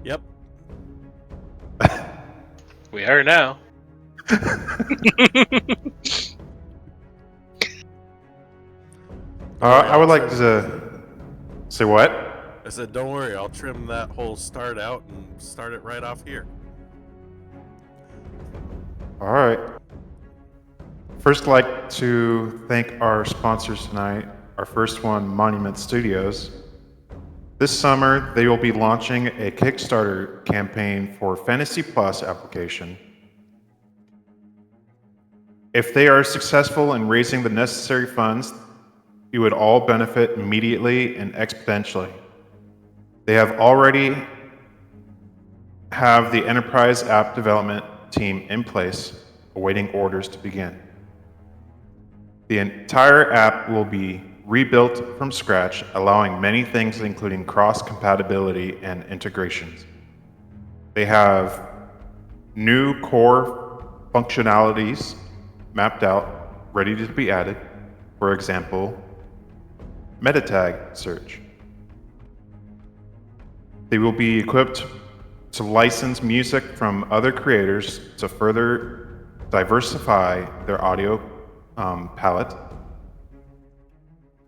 Yep. We are now. I would like to say what? I said, don't worry, I'll trim that whole start out and start it right off here. All right. First, I'd like to thank our sponsors tonight. Our first one, Monument Studios. This summer, they will be launching a Kickstarter campaign for Fantasy Plus application. If they are successful in raising the necessary funds, you would all benefit immediately and exponentially. They have already have the enterprise app development team in place, awaiting orders to begin. The entire app will be rebuilt from scratch, allowing many things including cross-compatibility and integrations. They have new core functionalities mapped out, ready to be added. For example, meta tag search. They will be equipped to license music from other creators to further diversify their audio palette.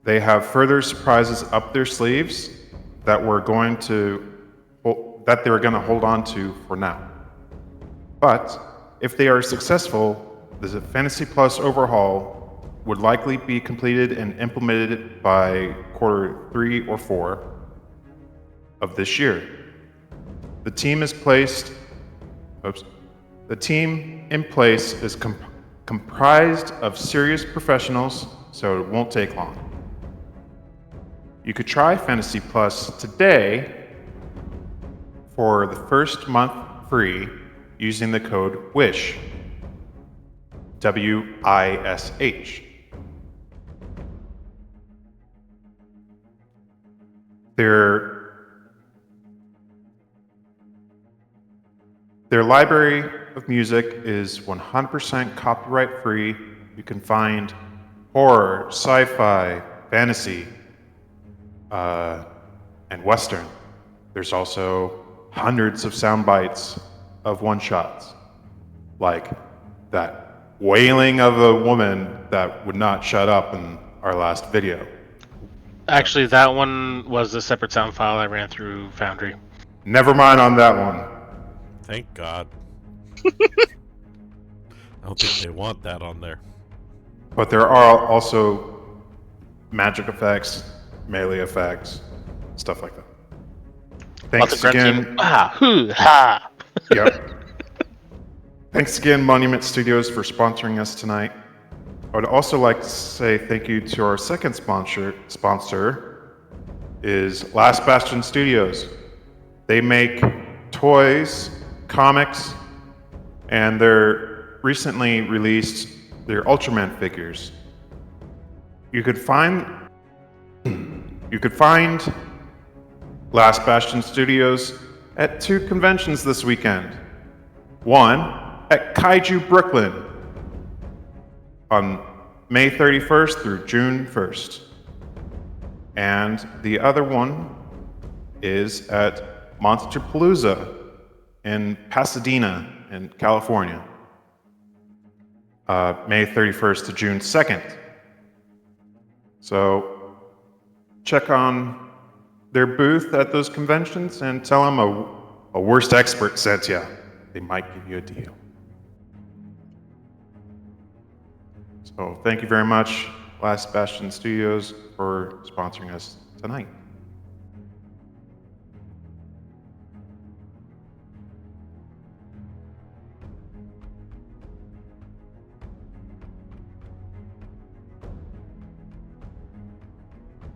They have further surprises up their sleeves that they were going to hold on to for now. But if they are successful, the Fantasy Plus overhaul would likely be completed and implemented by quarter 3 or 4 of this year. The team in place is comprised of serious professionals, so it won't take long. You could try Fantasy Plus today for the first month free using the code WISH. WISH. Their library of music is 100% copyright free. You can find horror, sci-fi, fantasy, and Western. There's also hundreds of sound bites of one-shots, like that wailing of a woman that would not shut up in our last video. Actually, that one was a separate sound file I ran through Foundry. Never mind on that one. Thank God. I don't think they want that on there. But there are also magic effects, melee effects, stuff like that. Thanks again. Yep. Thanks again, Monument Studios, for sponsoring us tonight. I would also like to say thank you to our second sponsor is Last Bastion Studios. They make toys, comics, and they're recently released their Ultraman figures. You could find Last Bastion Studios at 2 conventions this weekend. One at Kaiju Brooklyn on May 31st through June 1st. And the other one is at Monsterpalooza in Pasadena in California, May 31st to June 2nd. So check on their booth at those conventions and tell them a Wurst Expert sent you. They might give you a deal. So thank you very much, Last Bastion Studios, for sponsoring us tonight.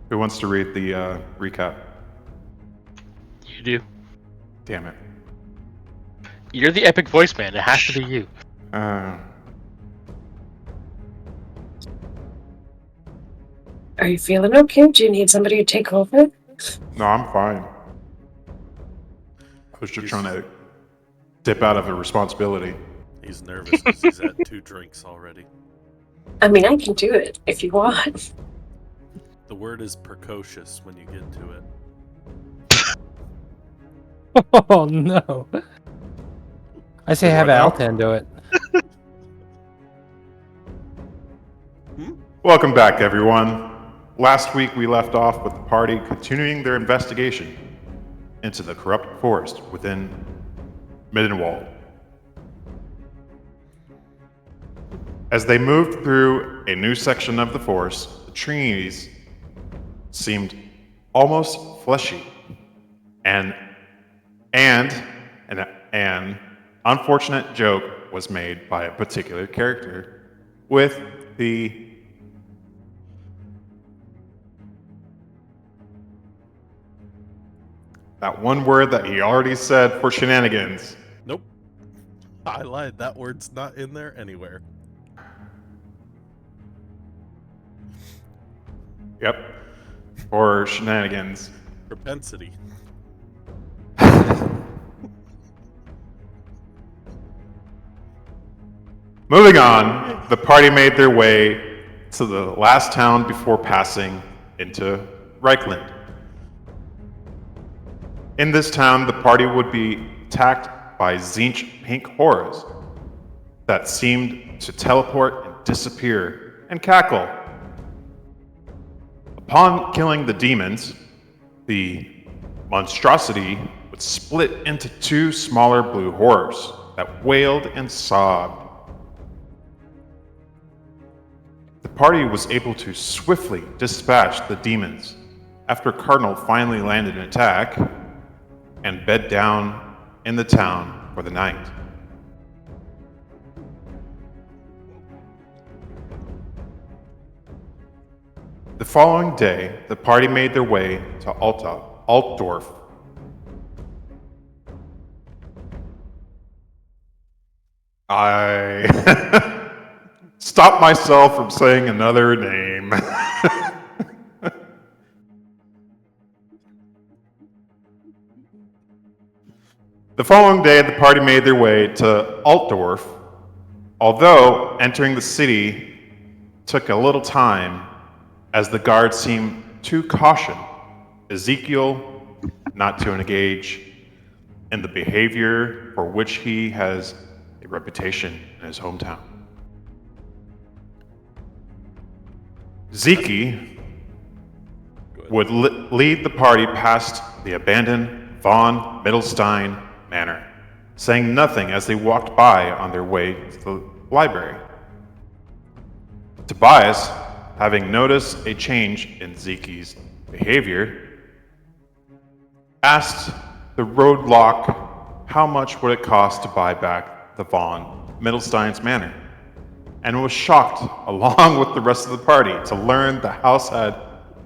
Who wants to read the recap? You do. Damn it. You're the epic voice man. It has to be you. Are you feeling okay? Do you need somebody to take over? No, I'm fine. I was just trying to dip out of a responsibility. He's nervous because he's had 2 drinks already. I mean, I can do it if you want. The word is precocious when you get to it. Oh no! I say Wait, have what now? Altan do it. Welcome back, everyone. Last week we left off with the party continuing their investigation into the corrupt forest within Middenwald. As they moved through a new section of the forest, the trees seemed almost fleshy, and an unfortunate joke was made by a particular character with that one word that he already said for shenanigans. Nope. I lied. That word's not in there anywhere. Yep. For shenanigans. Propensity. Moving on, the party made their way to the last town before passing into Reichland. In this town, the party would be attacked by Tzeentch pink horrors that seemed to teleport and disappear and cackle. Upon killing the demons, the monstrosity would split into two smaller blue horrors that wailed and sobbed. The party was able to swiftly dispatch the demons after Cardinal finally landed an attack and bed down in the town for the night. The following day, the party made their way to Altdorf. I stopped myself from saying another name. The following day, the party made their way to Altdorf. Although entering the city took a little time, as the guards seemed to caution Ezekiel not to engage in the behavior for which he has a reputation in his hometown. Ezekiel would lead the party past the abandoned von Mittelstein Manor, saying nothing as they walked by on their way to the library. Tobias, having noticed a change in Ezekiel's behavior, asked the roadblock how much would it cost to buy back the von Mittelstein's manor, and was shocked, along with the rest of the party, to learn the house had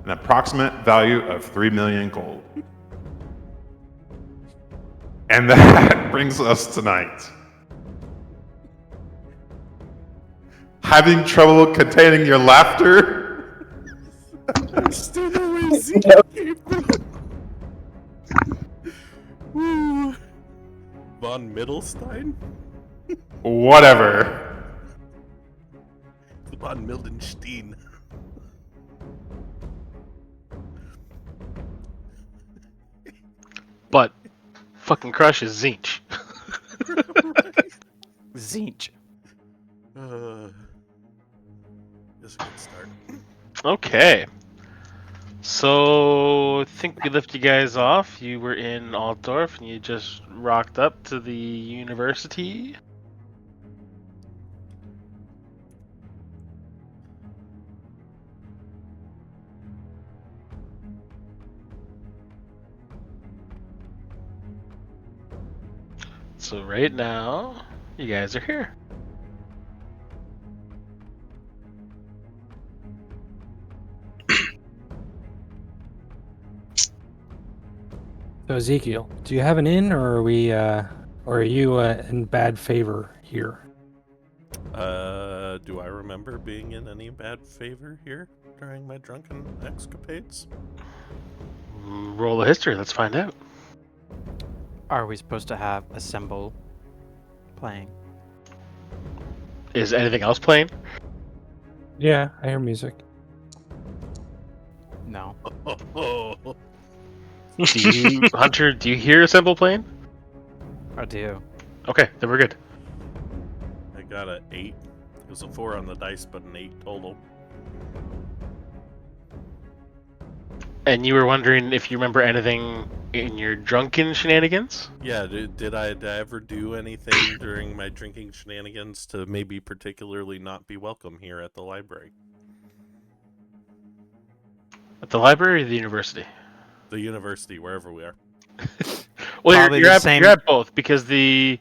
an approximate value of 3 million gold. And that brings us tonight. Having trouble containing your laughter? I still know where Ezekiel came from. Woo. Von Mittelstein? Whatever. Von Mildenstein. But fucking crushes Tzeentch. Tzeentch. This is a good start. Okay. So I think we left you guys off. You were in Altdorf and you just rocked up to the university. So right now, you guys are here. So Ezekiel, do you have an inn, or are we, or are you in bad favor here? Do I remember being in any bad favor here during my drunken escapades? Roll a history. Let's find out. Are we supposed to have a cymbal playing? Is anything else playing? Yeah, I hear music. No. Oh, Hunter, do you hear assemble plane? I do. Okay, then we're good. I got a 8. It was a 4 on the dice, but an 8 total. And you were wondering if you remember anything in your drunken shenanigans? Yeah, did I ever do anything during my drinking shenanigans to maybe particularly not be welcome here at the library? At the library or the university? The university, wherever we are. Well, Probably the same- you're at both, because the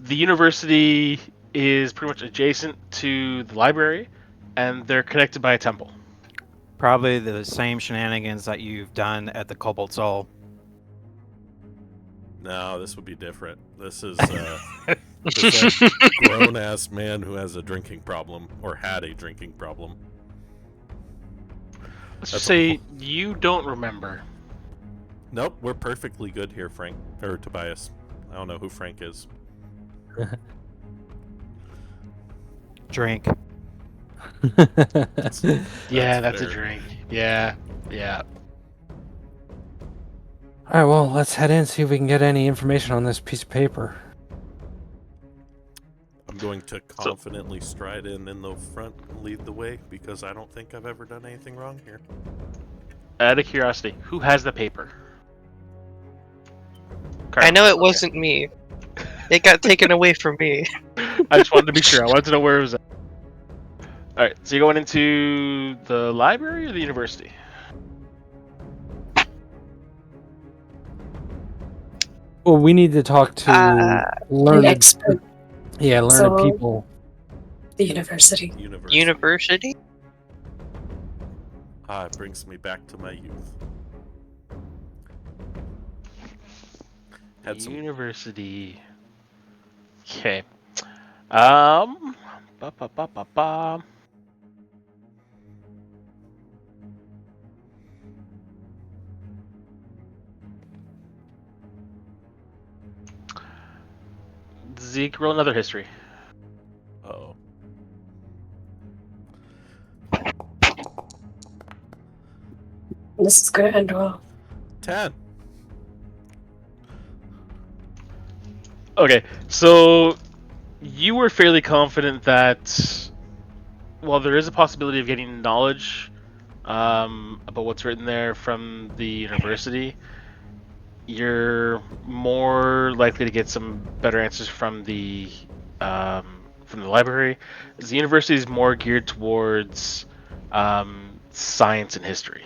university is pretty much adjacent to the library, and they're connected by a temple. Probably the same shenanigans that you've done at the Cobalt Soul. No, this would be different. This is this grown-ass man who has a drinking problem, or had a drinking problem. Let's That's just say you don't remember. Nope, we're perfectly good here, Frank. Or Tobias. I don't know who Frank is. Drink. Yeah, that's a fair. drink. Yeah. All right, well, let's head in, see if we can get any information on this piece of paper. I'm going to confidently stride in the front and lead the way, because I don't think I've ever done anything wrong here. Out of curiosity, who has the paper? I know it wasn't me. It got taken away from me. I just wanted to be sure. I wanted to know where it was at. Alright, so you're going into the library or the university? Well, we need to talk to learned, The expert. learned So- people. The university. University? Ah, it brings me back to my youth. Had some University. Okay. Ba-ba-ba-ba-ba. Zeke, roll another history. Uh-oh. This is going to end well. 10. Okay, so you were fairly confident that, while there is a possibility of getting knowledge about what's written there from the university, you're more likely to get some better answers from the library. The university is more geared towards science and history.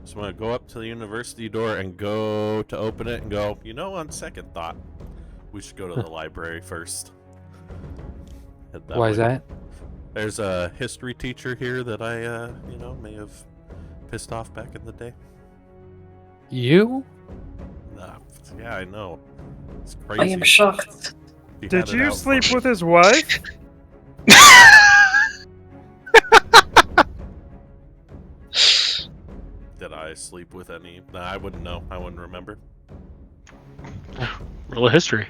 So I'm going to go up to the university door and go to open it and go, on second thought, we should go to the library first. Why is that? There's a history teacher here that I, may have pissed off back in the day. You? Nah, yeah, I know. It's crazy. I am shocked. He Did had it you out sleep for me. with his wife? Did I sleep with any? Nah, I wouldn't know. I wouldn't remember. Roll a history.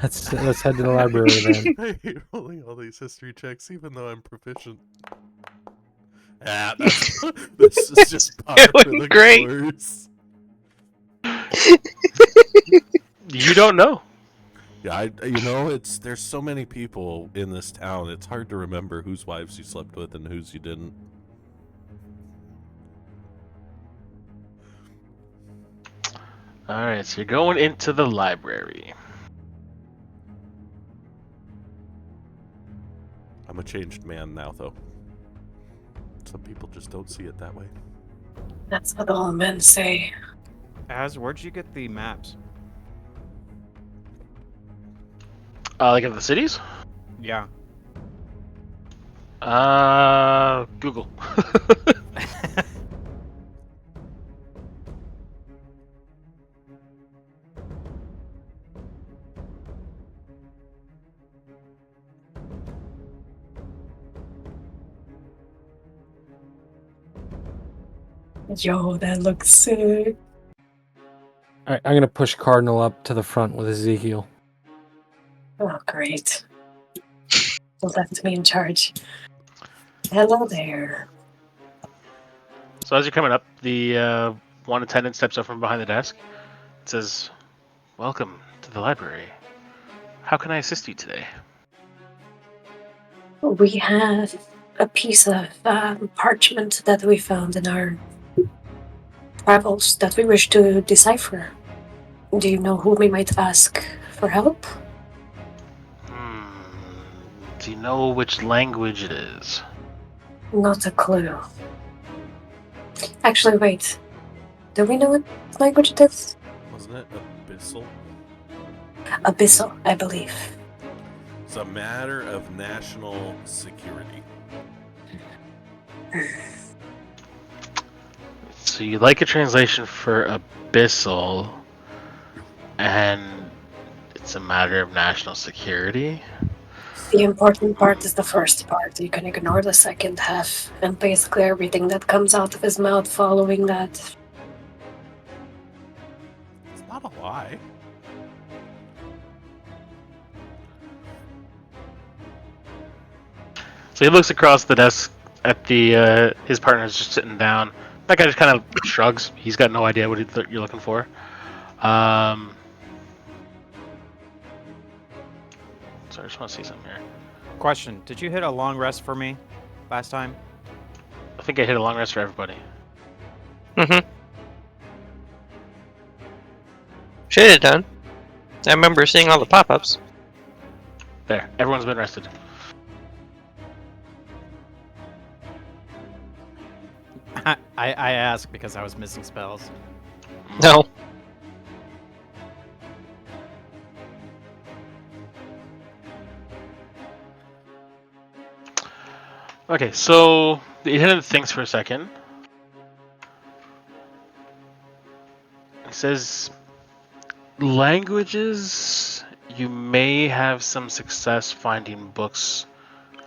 Let's head to the library then. I hate rolling all these history checks, even though I'm proficient. Ah, that's, this is just par for Doing the great. course. You don't know. Yeah, there's so many people in this town. It's hard to remember whose wives you slept with and whose you didn't. Alright, so you're going into the library. I'm a changed man now, though. Some people just don't see it that way. That's what all men say. Where'd you get the maps? Like of the cities? Yeah. Google. Yo, that looks sick. All right, I'm gonna push Cardinal up to the front with Ezekiel. Oh, great. Left me in charge. Hello there. So as you're coming up, the one attendant steps up from behind the desk. It says, "Welcome to the library. How can I assist you today?" We have a piece of parchment that we found in our travels that we wish to decipher. Do you know who we might ask for help? Do you know which language it is? Not a clue. Actually, wait. Do we know what language it is? Wasn't it abyssal? Abyssal, I believe. It's a matter of national security. So you like a translation for abyssal, and it's a matter of national security? The important part is the first part. You can ignore the second half, and basically everything that comes out of his mouth following that. It's not a lie. So he looks across the desk at the his partner's just sitting down. That guy just kind of shrugs. He's got no idea what you're looking for. So I just want to see something here. Question: did you hit a long rest for me last time? I think I hit a long rest for everybody. Mm-hmm. Should have done. I remember seeing all the pop-ups. There, everyone's been rested. I asked because I was missing spells. No. Okay, so the attendant thinks for a second. It says, languages, you may have some success finding books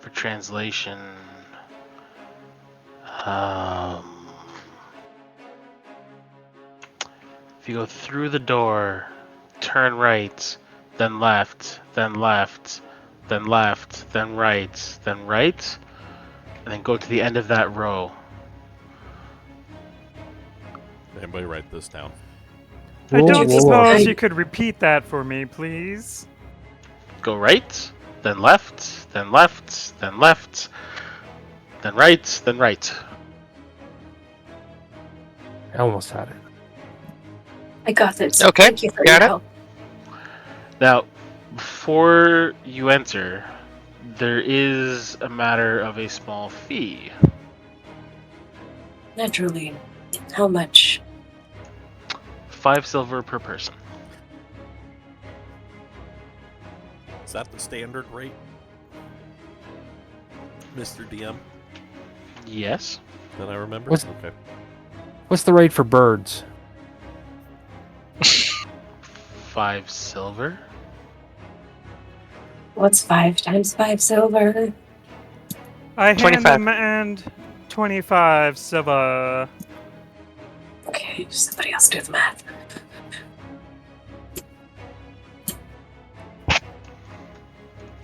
for translation. If you go through the door, turn right, then left, then left, then left, then right, and then go to the end of that row. Anybody write this down? I don't whoa. suppose you could repeat that for me, please? Go right, then left, then left, then left, then right, then right. I almost had it. I got it. Okay, Thank you for got your it. help. Now, before you enter, there is a matter of a small fee. Naturally. How much? 5 silver per person. Is that the standard rate, Mr. DM? Yes. That I remember? What's- Okay. What's the rate for birds? 5 silver. What's 5 times 5 silver? I hand 25. him and 25 silver. Okay, somebody else do the math.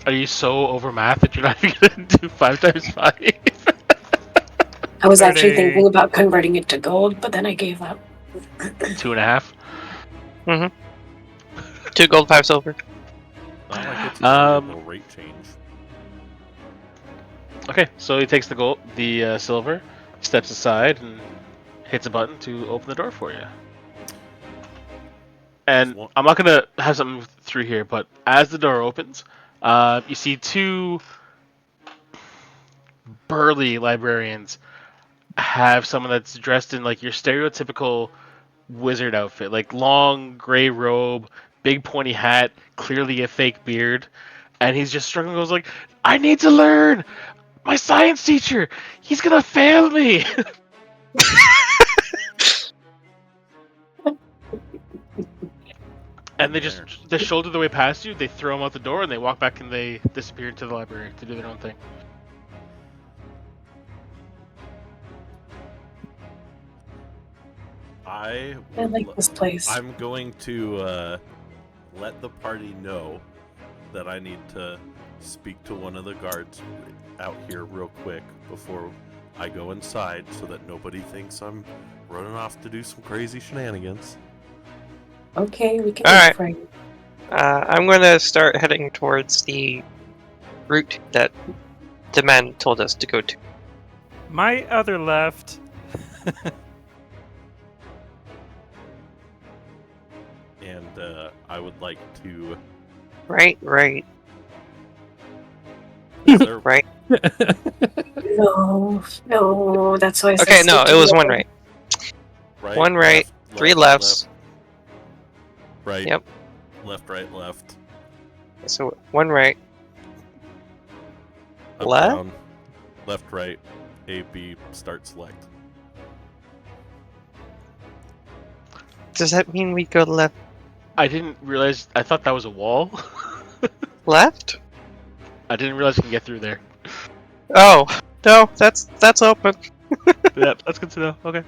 Are you so over math that you're not even gonna do 5 times 5? I was actually 30. thinking about converting it to gold, but then I gave up. 2.5. Mm-hmm. 2 gold, 5 silver. Not like it's a variable rate change. Okay, so he takes the silver, steps aside, and hits a button to open the door for you. And I'm not gonna have something through here, but as the door opens, you see 2 burly librarians have someone that's dressed in like your stereotypical wizard outfit, like long gray robe, big pointy hat, clearly a fake beard, and he's just struggling. Goes like, "I need to learn. My science teacher, he's gonna fail me." And they shoulder their way past you. They throw him out the door, and they walk back and they disappear into the library to do their own thing. I like this place. I'm going to let the party know that I need to speak to one of the guards out here real quick before I go inside so that nobody thinks I'm running off to do some crazy shenanigans. Okay, we can All do right. it for you. I'm gonna start heading towards the route that the man told us to go to. My other left. And I would like to. Right. Is there, Right. No, that's why I said Okay, no, stick it was together. one right. right, One right, left, 3 left, lefts. left, right. Yep. Left, right, left. So 1 right. Up, Left? down, left, right. A, B, start, select. Does that mean we go left? I didn't realize. I thought that was a wall. Left? I didn't realize you can get through there. Oh no, that's open. Yep, that's good to know. Okay.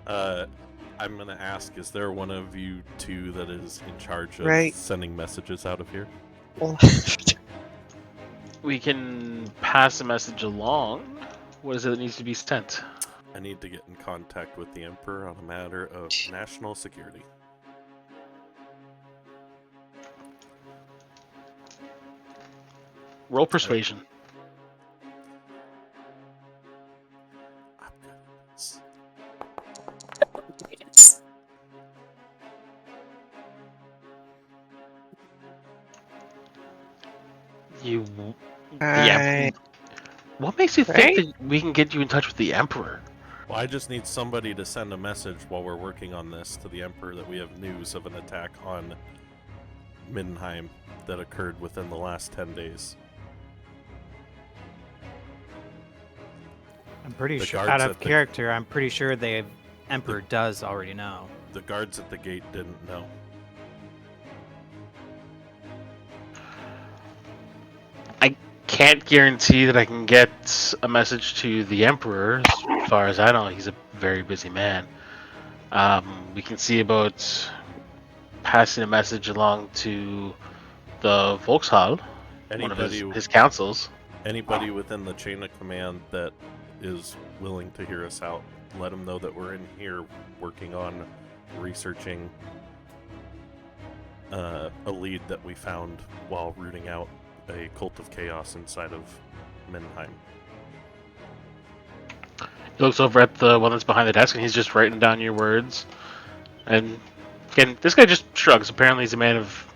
I'm gonna ask: is there one of you two that is in charge of Right. sending messages out of here? Left. We can pass a message along. What is it that needs to be sent? I need to get in contact with the Emperor on a matter of national security. Roll persuasion. I'm good at this. Yes. You. The Emperor. What makes you think Right? that we can get you in touch with the Emperor? Well, I just need somebody to send a message while we're working on this to the Emperor that we have news of an attack on Middenheim that occurred within the last 10 days. I'm pretty The sure, guards out at of the- character, I'm pretty sure the Emperor does already know. The guards at the gate didn't know. Can't guarantee that I can get a message to the Emperor. As far as I know, he's a very busy man. We can see about passing a message along to the Volkshall, one of his councils. Anybody within the chain of command that is willing to hear us out, let them know that we're in here working on researching a lead that we found while rooting out a cult of chaos inside of Middenheim. He looks over at the one that's behind the desk and he's just writing down your words. And again, this guy just shrugs. Apparently, he's a man of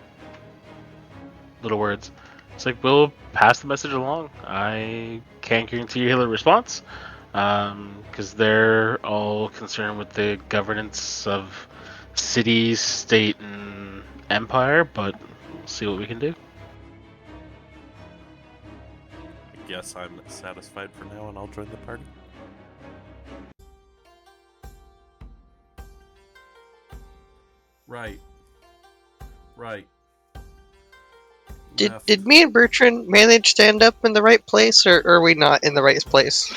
little words. It's like, we'll pass the message along. I can't guarantee you a response because they're all concerned with the governance of cities, state, and empire, but we'll see what we can do. I guess I'm satisfied for now and I'll join the party. Right. Left. Did me and Bertrand manage to end up in the right place, or are we not in the right place?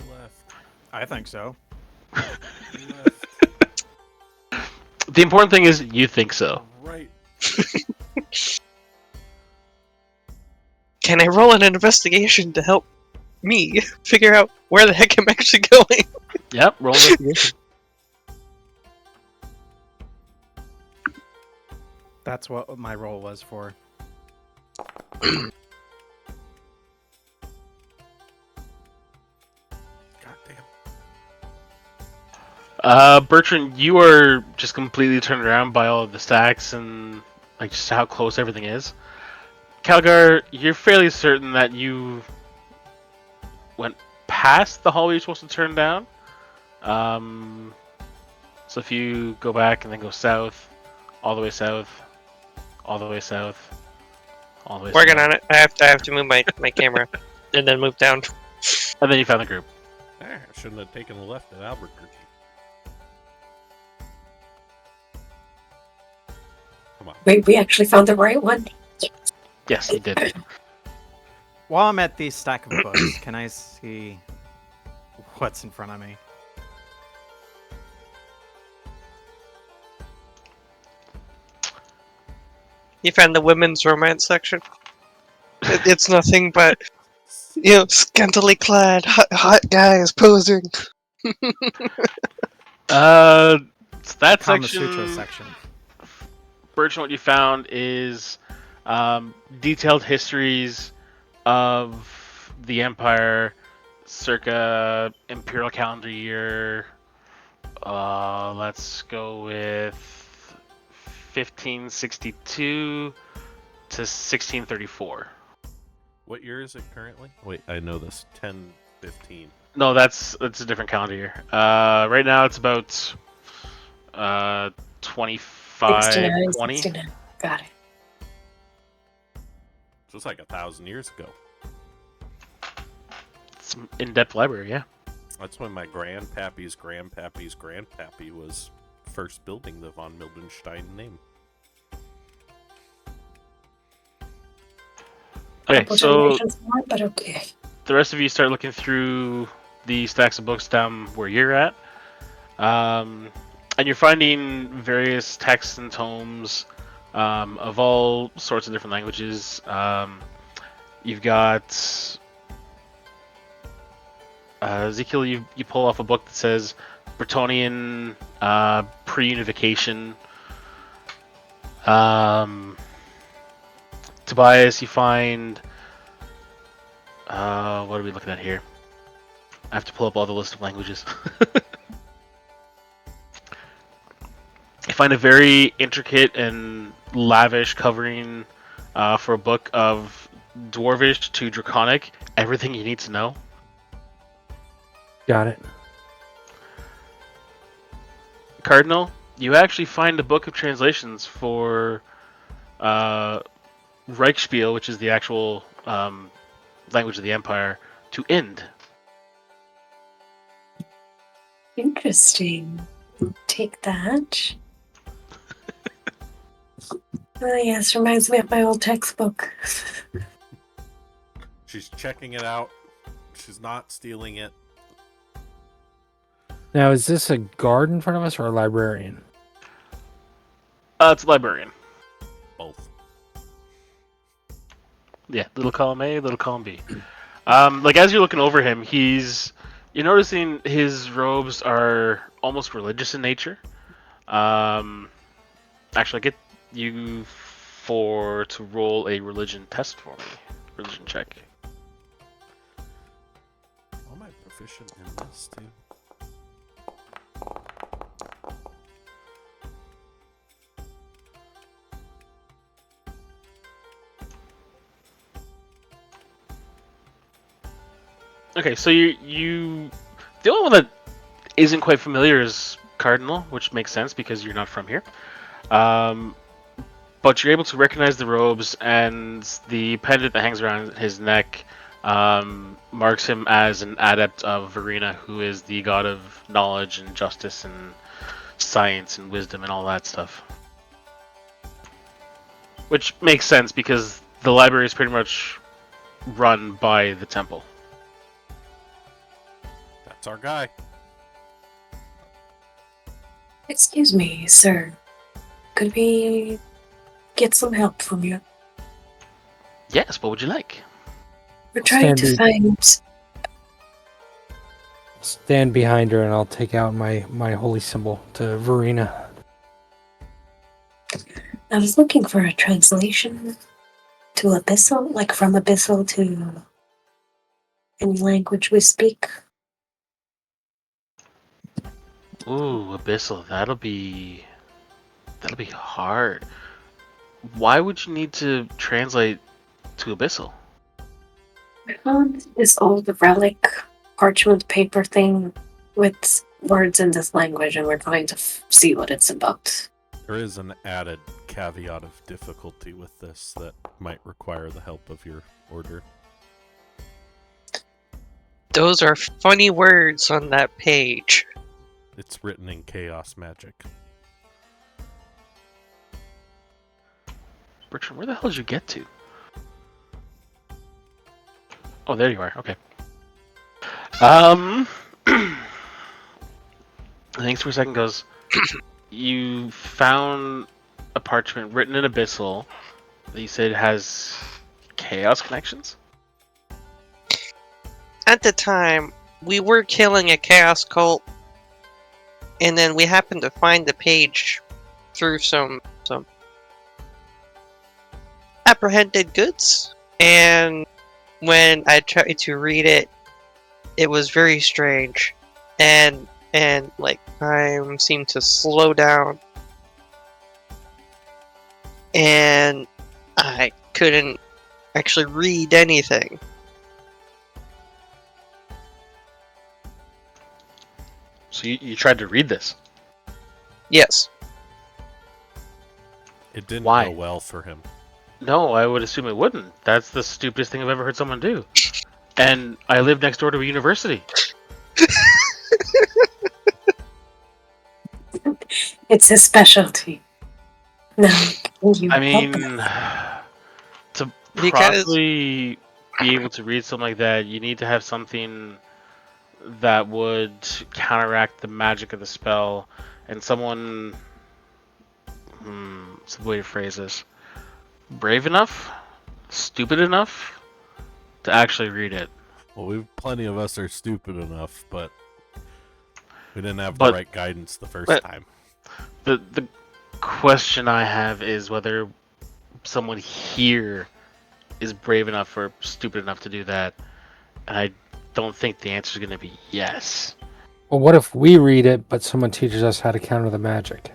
Left. I think so. Left. The important thing is you think so. Right. Can I roll an investigation to help me figure out where the heck I'm actually going? Yep, roll investigation. That's what my role was for. Goddamn. Bertrand, you are just completely turned around by all of the stacks and like just how close everything is. Calgar, you're fairly certain that you went past the hallway you're supposed to turn down. So if you go back and then go south, all the way south, all the way south, all the way Working south, on it. I have to move my camera and then move down. and then you found the group. I shouldn't have taken the left at Albuquerque. Come on. Wait, we actually found the right one. Yes, you did. While I'm at the stack of books, can I see what's in front of me? You found the women's romance section? It's nothing but, scantily clad, hot guys posing. So that Kama Sutra section, section. Bertrand, what you found is detailed histories of the Empire circa Imperial calendar year. Let's go with 1562 to 1634. What year is it currently? Wait, I know this. 1015. No, that's a different calendar year. Right now it's about 25, 69, 20. 69. Got it. So it's like 1,000 years ago. It's an in-depth library, yeah. That's when my grandpappy's grandpappy's grandpappy was first building the von Mildenstein name. Okay, Couple so generations more, but okay. the rest of you start looking through the stacks of books down where you're at. And you're finding various texts and tomes of all sorts of different languages. You've got Ezekiel. You pull off a book that says Bretonian pre-unification. Tobias, you find. What are we looking at here? I have to pull up all the list of languages. I find a very intricate and lavish covering for a book of Dwarvish to Draconic. Everything you need to know. Got it. Cardinal, you actually find a book of translations for Reichspiel, which is the actual language of the Empire, to Ind. Interesting. Take that. Yes, reminds me of my old textbook. She's checking it out. She's not stealing it. Now, is this a guard in front of us or a librarian? It's a librarian. Both. Yeah, little column A, little column B. As you're looking over him, you're noticing his robes are almost religious in nature. Actually, I get you to roll a religion test for me. Religion check. Am I proficient in this too? Okay, so you the only one that isn't quite familiar is Cardinal, which makes sense because you're not from here. But you're able to recognize the robes, and the pendant that hangs around his neck marks him as an adept of Verena, who is the god of knowledge and justice and science and wisdom and all that stuff. Which makes sense because the library is pretty much run by the temple. That's our guy. Excuse me, sir. Could we get some help from you? Yes, what would you like? We're trying to find. Stand behind her and I'll take out my holy symbol to Verena. I was looking for a translation to Abyssal, like from Abyssal to any language we speak. Ooh, Abyssal, that'll be hard. Why would you need to translate to Abyssal? I found this old relic parchment paper thing with words in this language, and we're trying to see what it's about. There is an added caveat of difficulty with this that might require the help of your order. Those are funny words on that page. It's written in chaos magic. Bertrand, where the hell did you get to? Oh, there you are. Okay. Thanks for a second. Goes. You found a parchment written in Abyssal that you said has chaos connections? At the time, we were killing a chaos cult, and then we happened to find the page through some apprehended goods, and when I tried to read it, it was very strange, and like time seemed to slow down, and I couldn't actually read anything. So you tried to read this? Yes. It didn't Why? go well for him. No, I would assume it wouldn't. That's the stupidest thing I've ever heard someone do. And I live next door to a university. It's his specialty. No, you I help mean, to Because- properly be able to read something like that, you need to have something that would counteract the magic of the spell, and someone, what's the way to phrase this? Brave enough? Stupid enough? To actually read it. Well, plenty of us are stupid enough, but we didn't have the But- right guidance the first but- time. The question I have is whether someone here is brave enough or stupid enough to do that. And I don't think the answer is going to be yes. Well, what if we read it, but someone teaches us how to counter the magic?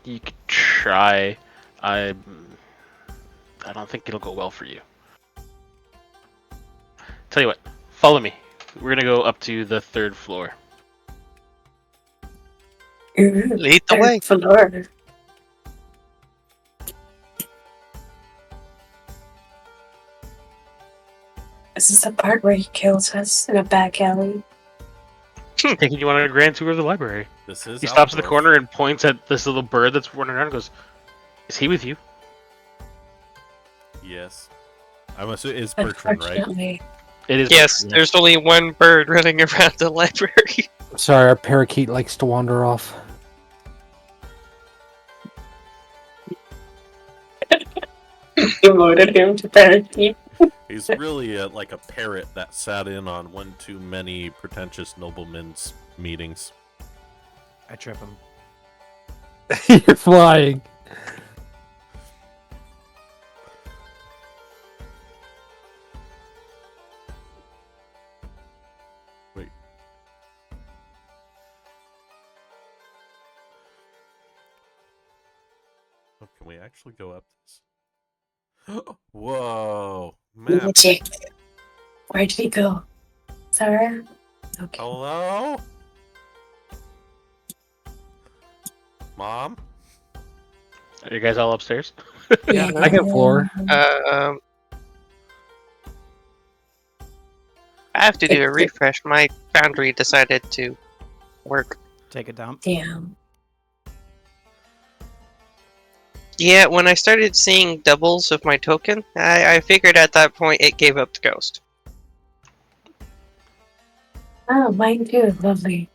You could try. I don't think it'll go well for you. Tell you what, follow me. We're gonna go up to the 3rd floor. Lead the way. Floor. This is the part where he kills us in a back alley. Taking you on a grand tour of the library. This is He stops in the Outgrowth. corner and points at this little bird that's running around and goes, "Is he with you?" Yes. I'm assuming it's Bertrand, right? Unfortunately. It is. Yes, yeah. there's only one bird running around the library. Sorry, our parakeet likes to wander off. Demoted him to parakeet. He's really like a parrot that sat in on one too many pretentious noblemen's meetings. I trip him. You're flying. Wait. Oh, can we actually go up this? Whoa! Map. Legit. Where did he go? Sarah? Okay. Hello? Mom? Are you guys all upstairs? Second floor. I have to do a refresh. My boundary decided to work. Take a dump. Damn. Yeah, when I started seeing doubles of my token, I figured at that point it gave up the ghost. Oh, mine too. Lovely.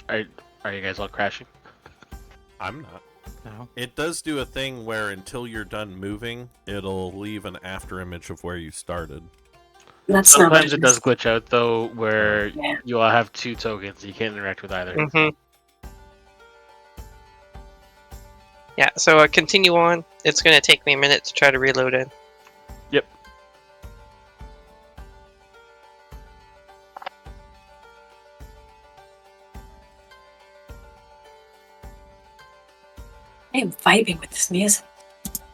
Are you guys all crashing? I'm not. No. It does do a thing where until you're done moving, it'll leave an after image of where you started. That's not Sometimes what it does glitch out though, where Yeah. you all have 2 tokens. You can't interact with either. Mm-hmm. Yeah, so continue on. It's going to take me a minute to try to reload it. Yep. I am vibing with this music.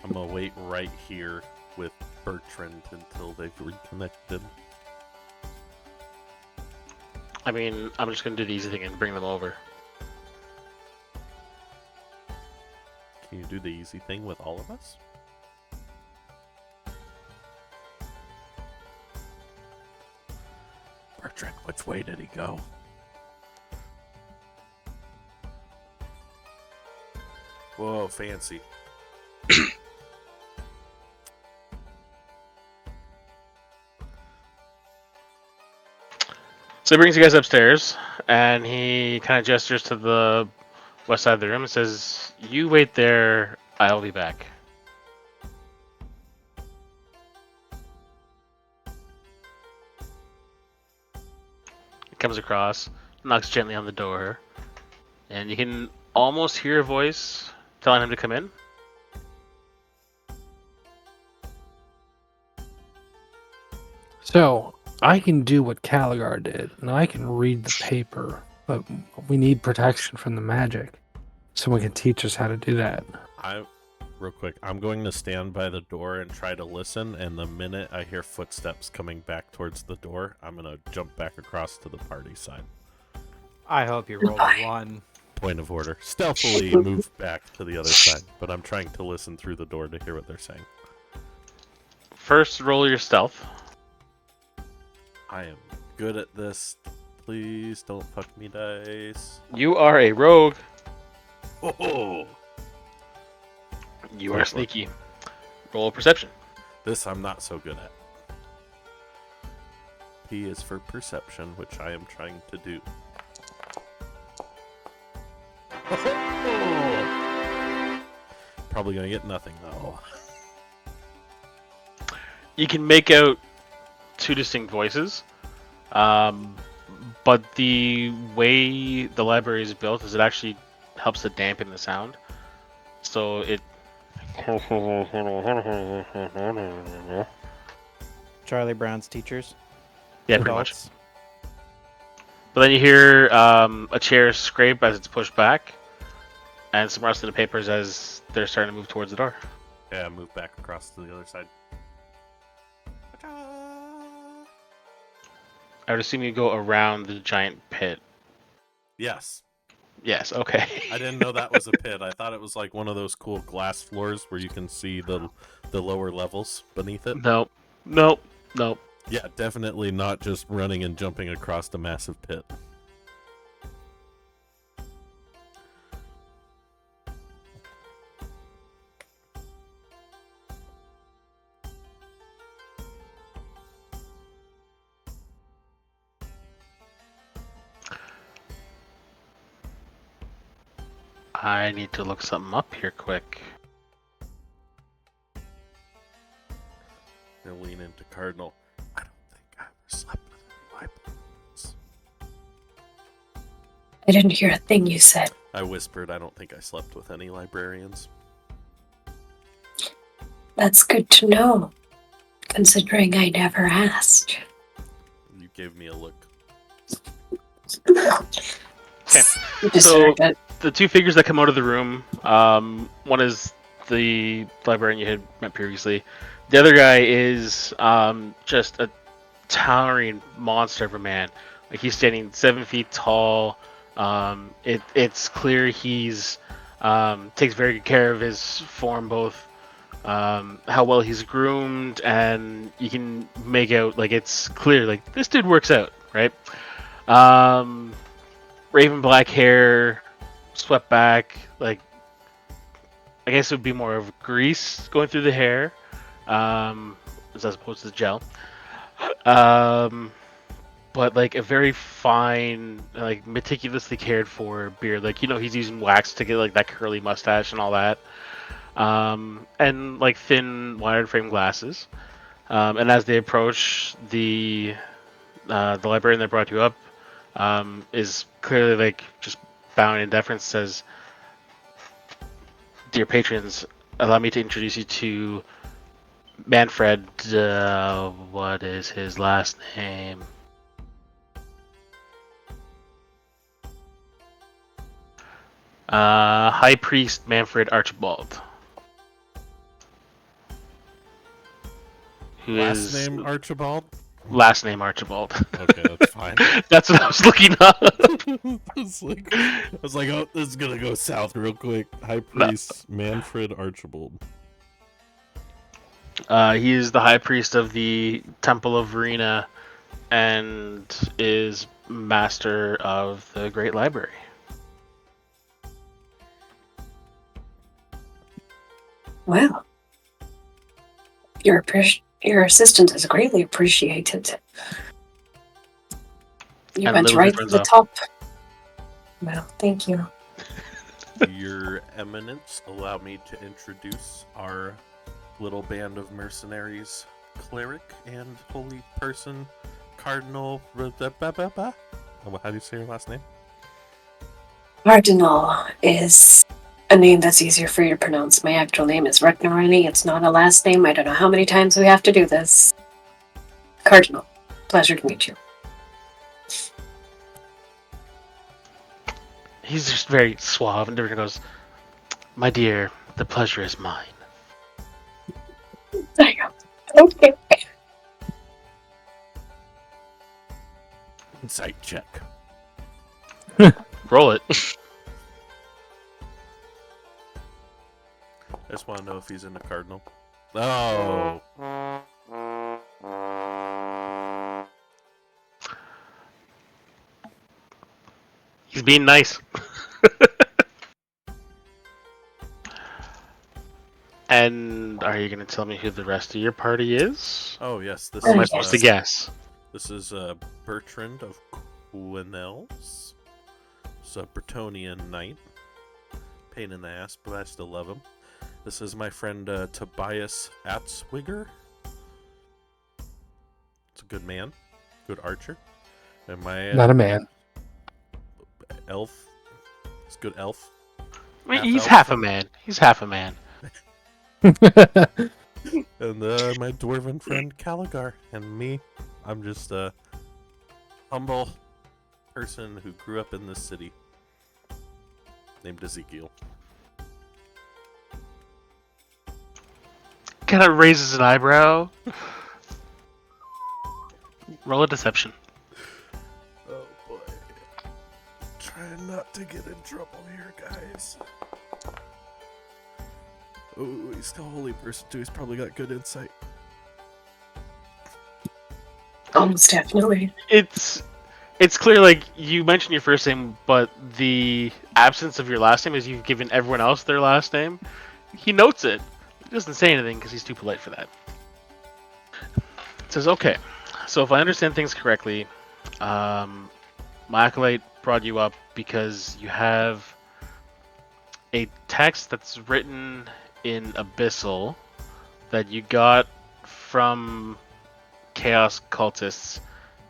I'm gonna wait right here with Bertrand until they've reconnected. I mean, I'm just gonna do the easy thing and bring them over. Can you do the easy thing with all of us? Bertrand, which way did he go? Whoa, fancy. So he brings you guys upstairs, and he kind of gestures to the west side of the room and says, "You wait there. I'll be back." He comes across, knocks gently on the door, and you can almost hear a voice telling him to come in. So, I can do what Caligar did, and I can read the paper, but we need protection from the magic. Someone can teach us how to do that. Real quick, I'm going to stand by the door and try to listen, and the minute I hear footsteps coming back towards the door, I'm going to jump back across to the party side. I hope you rolled a 1. Point of order. Stealthily move back to the other side, but I'm trying to listen through the door to hear what they're saying. First, roll your stealth. I am good at this. Please don't fuck me, dice. You are a rogue. Oh! You are sneaky. Roll perception. This I'm not so good at. P is for perception, which I am trying to do. Probably gonna get nothing though. You can make out two distinct voices, but the way the library is built is it actually helps to dampen the sound. So it. Charlie Brown's teachers. Yeah, pretty much. Adults. But then you hear a chair scrape as it's pushed back, and some rust in the papers as they're starting to move towards the door. Yeah, move back across to the other side. I would assume you go around the giant pit. Yes. Yes, okay. I didn't know that was a pit. I thought it was like one of those cool glass floors where you can see the lower levels beneath it. Nope. Yeah, definitely not just running and jumping across the massive pit. I need to look something up here quick. Gonna lean into Cardinal. I don't think I ever slept with any librarians. I didn't hear a thing you said. I whispered, I don't think I slept with any librarians. That's good to know, considering I never asked. You gave me a look. Okay. You deserved it. The two figures that come out of the room, one is the librarian you had met previously. The other guy is just a towering monster of a man. Like he's standing 7 feet tall. It's clear he's takes very good care of his form, both how well he's groomed, and you can make out like it's clear like this dude works out, right? Raven black hair, swept back, like I guess it would be more of grease going through the hair, as opposed to the gel. But like a very fine, like meticulously cared for beard. Like he's using wax to get like that curly mustache and all that. And like thin wide frame glasses. And as they approach, the librarian that brought you up is clearly like just bowing in deference, says, "Dear patrons, allow me to introduce you to Manfred, what is his last name? High Priest Manfred Archibald. Last name Archibald? Last name Archibald. Okay, that's fine. That's what I was looking up. I was like, oh, this is gonna go south real quick. High Priest Manfred Archibald. He is the High Priest of the Temple of Verena and is Master of the Great Library. Well, your assistance is greatly appreciated. You And went Lily right to turns the off. top. Well, thank you. Your Eminence, allow me to introduce our little band of mercenaries, cleric and holy person, Cardinal. How do you say your last name? Cardinal is a name that's easier for you to pronounce. My actual name is Richter. It's not a last name. I don't know how many times we have to do this. Cardinal, pleasure to meet you. He's just very suave, and everyone goes, "My dear, the pleasure is mine." There you go. Okay. Insight check. Roll it. I just want to know if he's in the Cardinal. Oh. He's being nice. And are you going to tell me who the rest of your party is? Oh, yes. This Or am I is, supposed to guess? This is Bertrand of Quinels. He's a Bretonian knight. Pain in the ass, but I still love him. This is my friend Tobias Atzwiger. It's a good man. Good archer. And my... Not a man. Elf. It's a good elf. I mean, Half he's elf. half a man. He's half a man. And my dwarven friend Caligar. And me, I'm just a humble person who grew up in this city named Ezekiel. Kind of raises an eyebrow. Roll a deception. Oh boy. Trying not to get in trouble here, guys. Oh, he's still a holy person too. He's probably got good insight. Almost definitely. It's clear, like, you mentioned your first name, but the absence of your last name is you've given everyone else their last name. He notes it. He doesn't say anything because he's too polite for that. Says, okay, so if I understand things correctly, my acolyte brought you up because you have a text that's written in Abyssal that you got from Chaos cultists,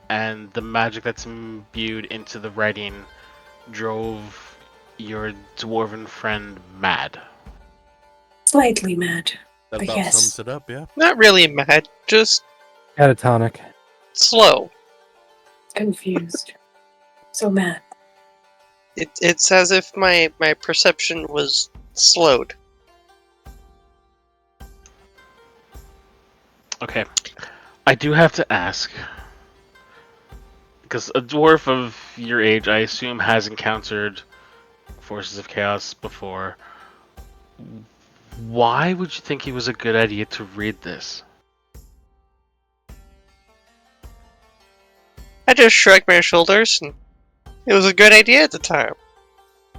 and the magic that's imbued into the writing drove your dwarven friend mad. Slightly mad. That But about yes. sums it up, yeah. Not really mad, just Catatonic. slow. Confused. So mad. It's as if my perception was slowed. Okay, I do have to ask, because a dwarf of your age, I assume, has encountered forces of chaos before. Why would you think it was a good idea to read this? I just shrugged my shoulders, and it was a good idea at the time.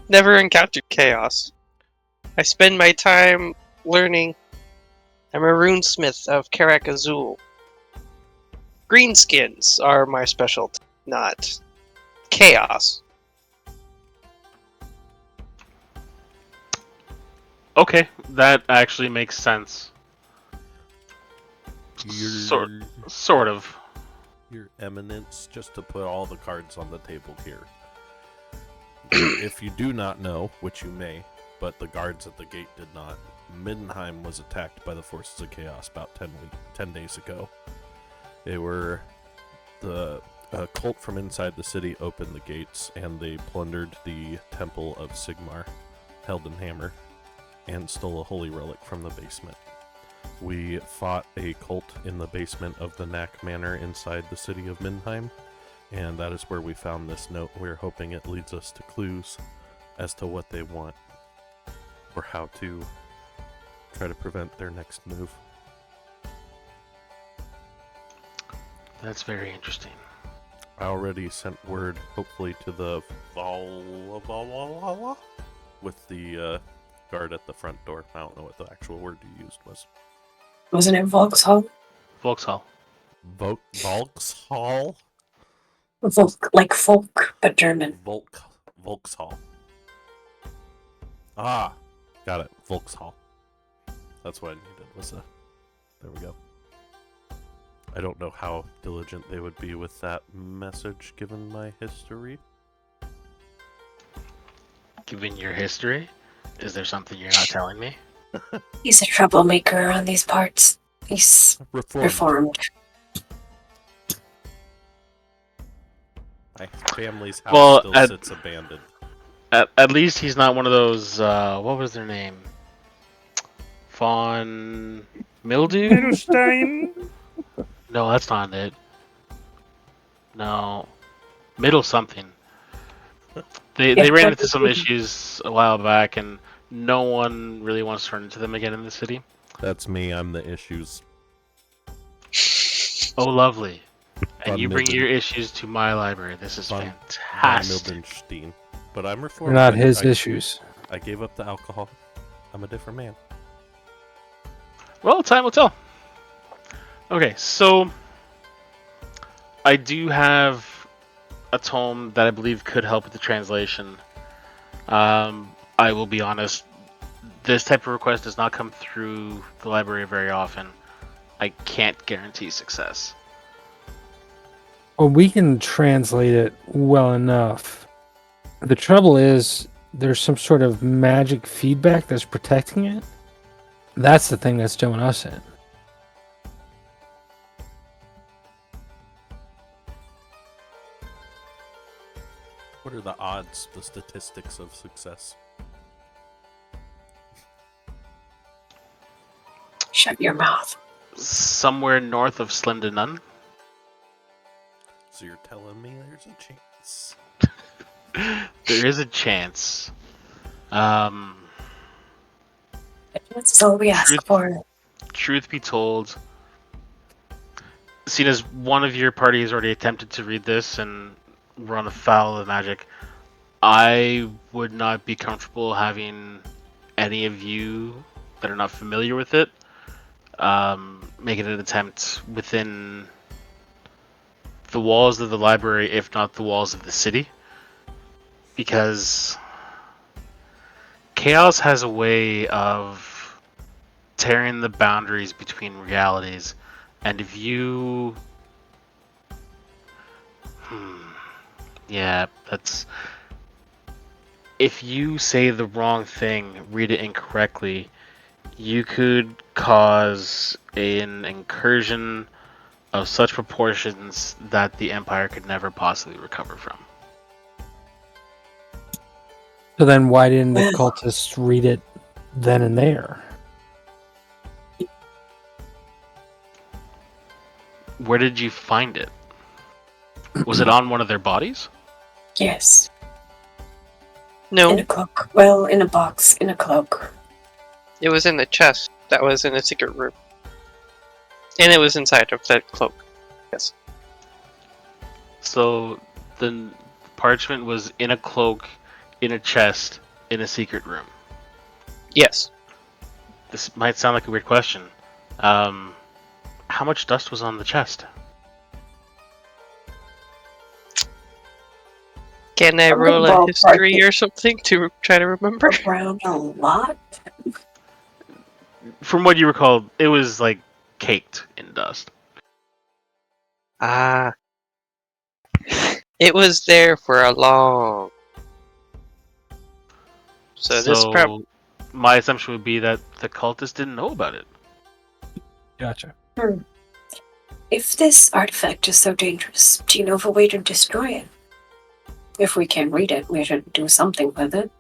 Never encountered chaos. I spend my time learning. I'm a runesmith of Karak Azul. Greenskins are my specialty, not chaos. Okay, that actually makes sense. Sort of. Your Eminence, just to put all the cards on the table here. If you do not know, which you may, but the guards at the gate did not, Middenheim was attacked by the forces of chaos about 10 days ago. They were... The cult from inside the city opened the gates, and they plundered the Temple of Sigmar, Heldenhammer, and stole a holy relic from the basement. We fought a cult in the basement of the Knack Manor inside the city of Middenheim, and that is where we found this note. We're hoping it leads us to clues as to what they want, or how to try to prevent their next move. That's very interesting. I already sent word, hopefully, to the Vala with the guard at the front door. I don't know what the actual word you used was. Wasn't it Volkshall? Vauxhall. Volkshall? Volk, like folk, but German. Volkshall. Ah, got it. Volkshall. That's what I needed. There we go. I don't know how diligent they would be with that message given my history. Given your history, is there something you're not telling me? He's a troublemaker around these parts. He's reformed. My family's house still sits abandoned. At least he's not one of those, what was their name? Fawn Mildew? Middlestein. No, that's not it. No. Middle something. They ran into some issues a while back, and no one really wants to run into them again in the city. That's me. I'm the issues. Oh, lovely. And Von you bring Milden. your issues to my library. This is Von fantastic. Mildenstein. But I'm They're reformed. not his issues. I gave up the alcohol. I'm a different man. Well, time will tell. Okay, so I do have a tome that I believe could help with the translation. I will be honest, this type of request does not come through the library very often. I can't guarantee success. Well, we can translate it well enough. The trouble is, there's some sort of magic feedback that's protecting it. That's the thing that's doing us in. What are the odds, the statistics of success? Shut your mouth. Somewhere north of slim to none. So you're telling me there's a chance? There is a chance. That's all we ask for. Truth be told, seeing as one of your party has already attempted to read this and run afoul of the magic, I would not be comfortable having any of you that are not familiar with it making an attempt within the walls of the library, if not the walls of the city, because chaos has a way of tearing the boundaries between realities, and if you if you say the wrong thing, read it incorrectly, you could cause an incursion of such proportions that the Empire could never possibly recover from. So then why didn't the cultists read it then and there? Where did you find it? Was it on one of their bodies? Yes. No, In a cloak. Well, in a box, in a cloak. it was in the chest that was in a secret room. And it was inside of that cloak. Yes. So the parchment was in a cloak, in a chest, in a secret room. Yes. This might sound like a weird question. How much dust was on the chest? Can I roll a history or something to try to remember? Around a lot? From what you recall, it was like caked in dust. Ah. It was there for a long. So this my assumption would be that the cultists didn't know about it. Gotcha. If this artifact is so dangerous, do you know of a way to destroy it? If we can read it, we should do something with it.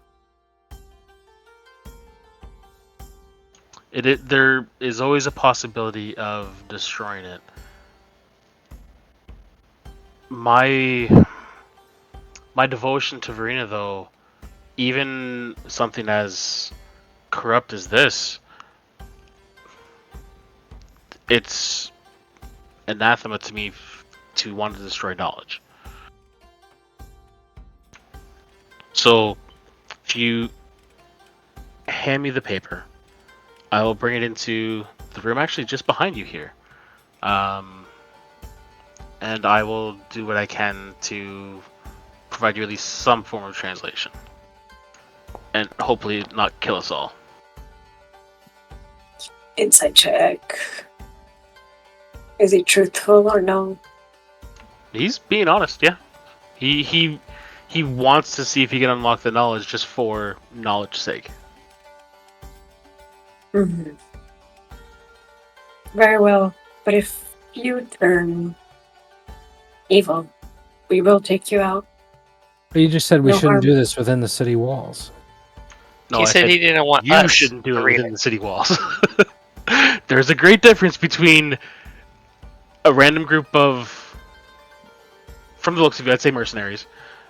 There is always a possibility of destroying it. My devotion to Verena, though, even something as corrupt as this, it's anathema to me to want to destroy knowledge. So, if you hand me the paper, I will bring it into the room actually just behind you here. And I will do what I can to provide you at least some form of translation. and hopefully not kill us all. Insight check. Is he truthful or no? He's being honest, yeah. He wants to see if he can unlock the knowledge just for knowledge's sake. Mm-hmm. Very well. But if you turn evil, we will take you out. But you just said we No shouldn't harm. do this within the city walls. No, He I said he didn't want you us shouldn't do to it read within the city walls. There's a great difference between a random group of, from the looks of it, I'd say mercenaries,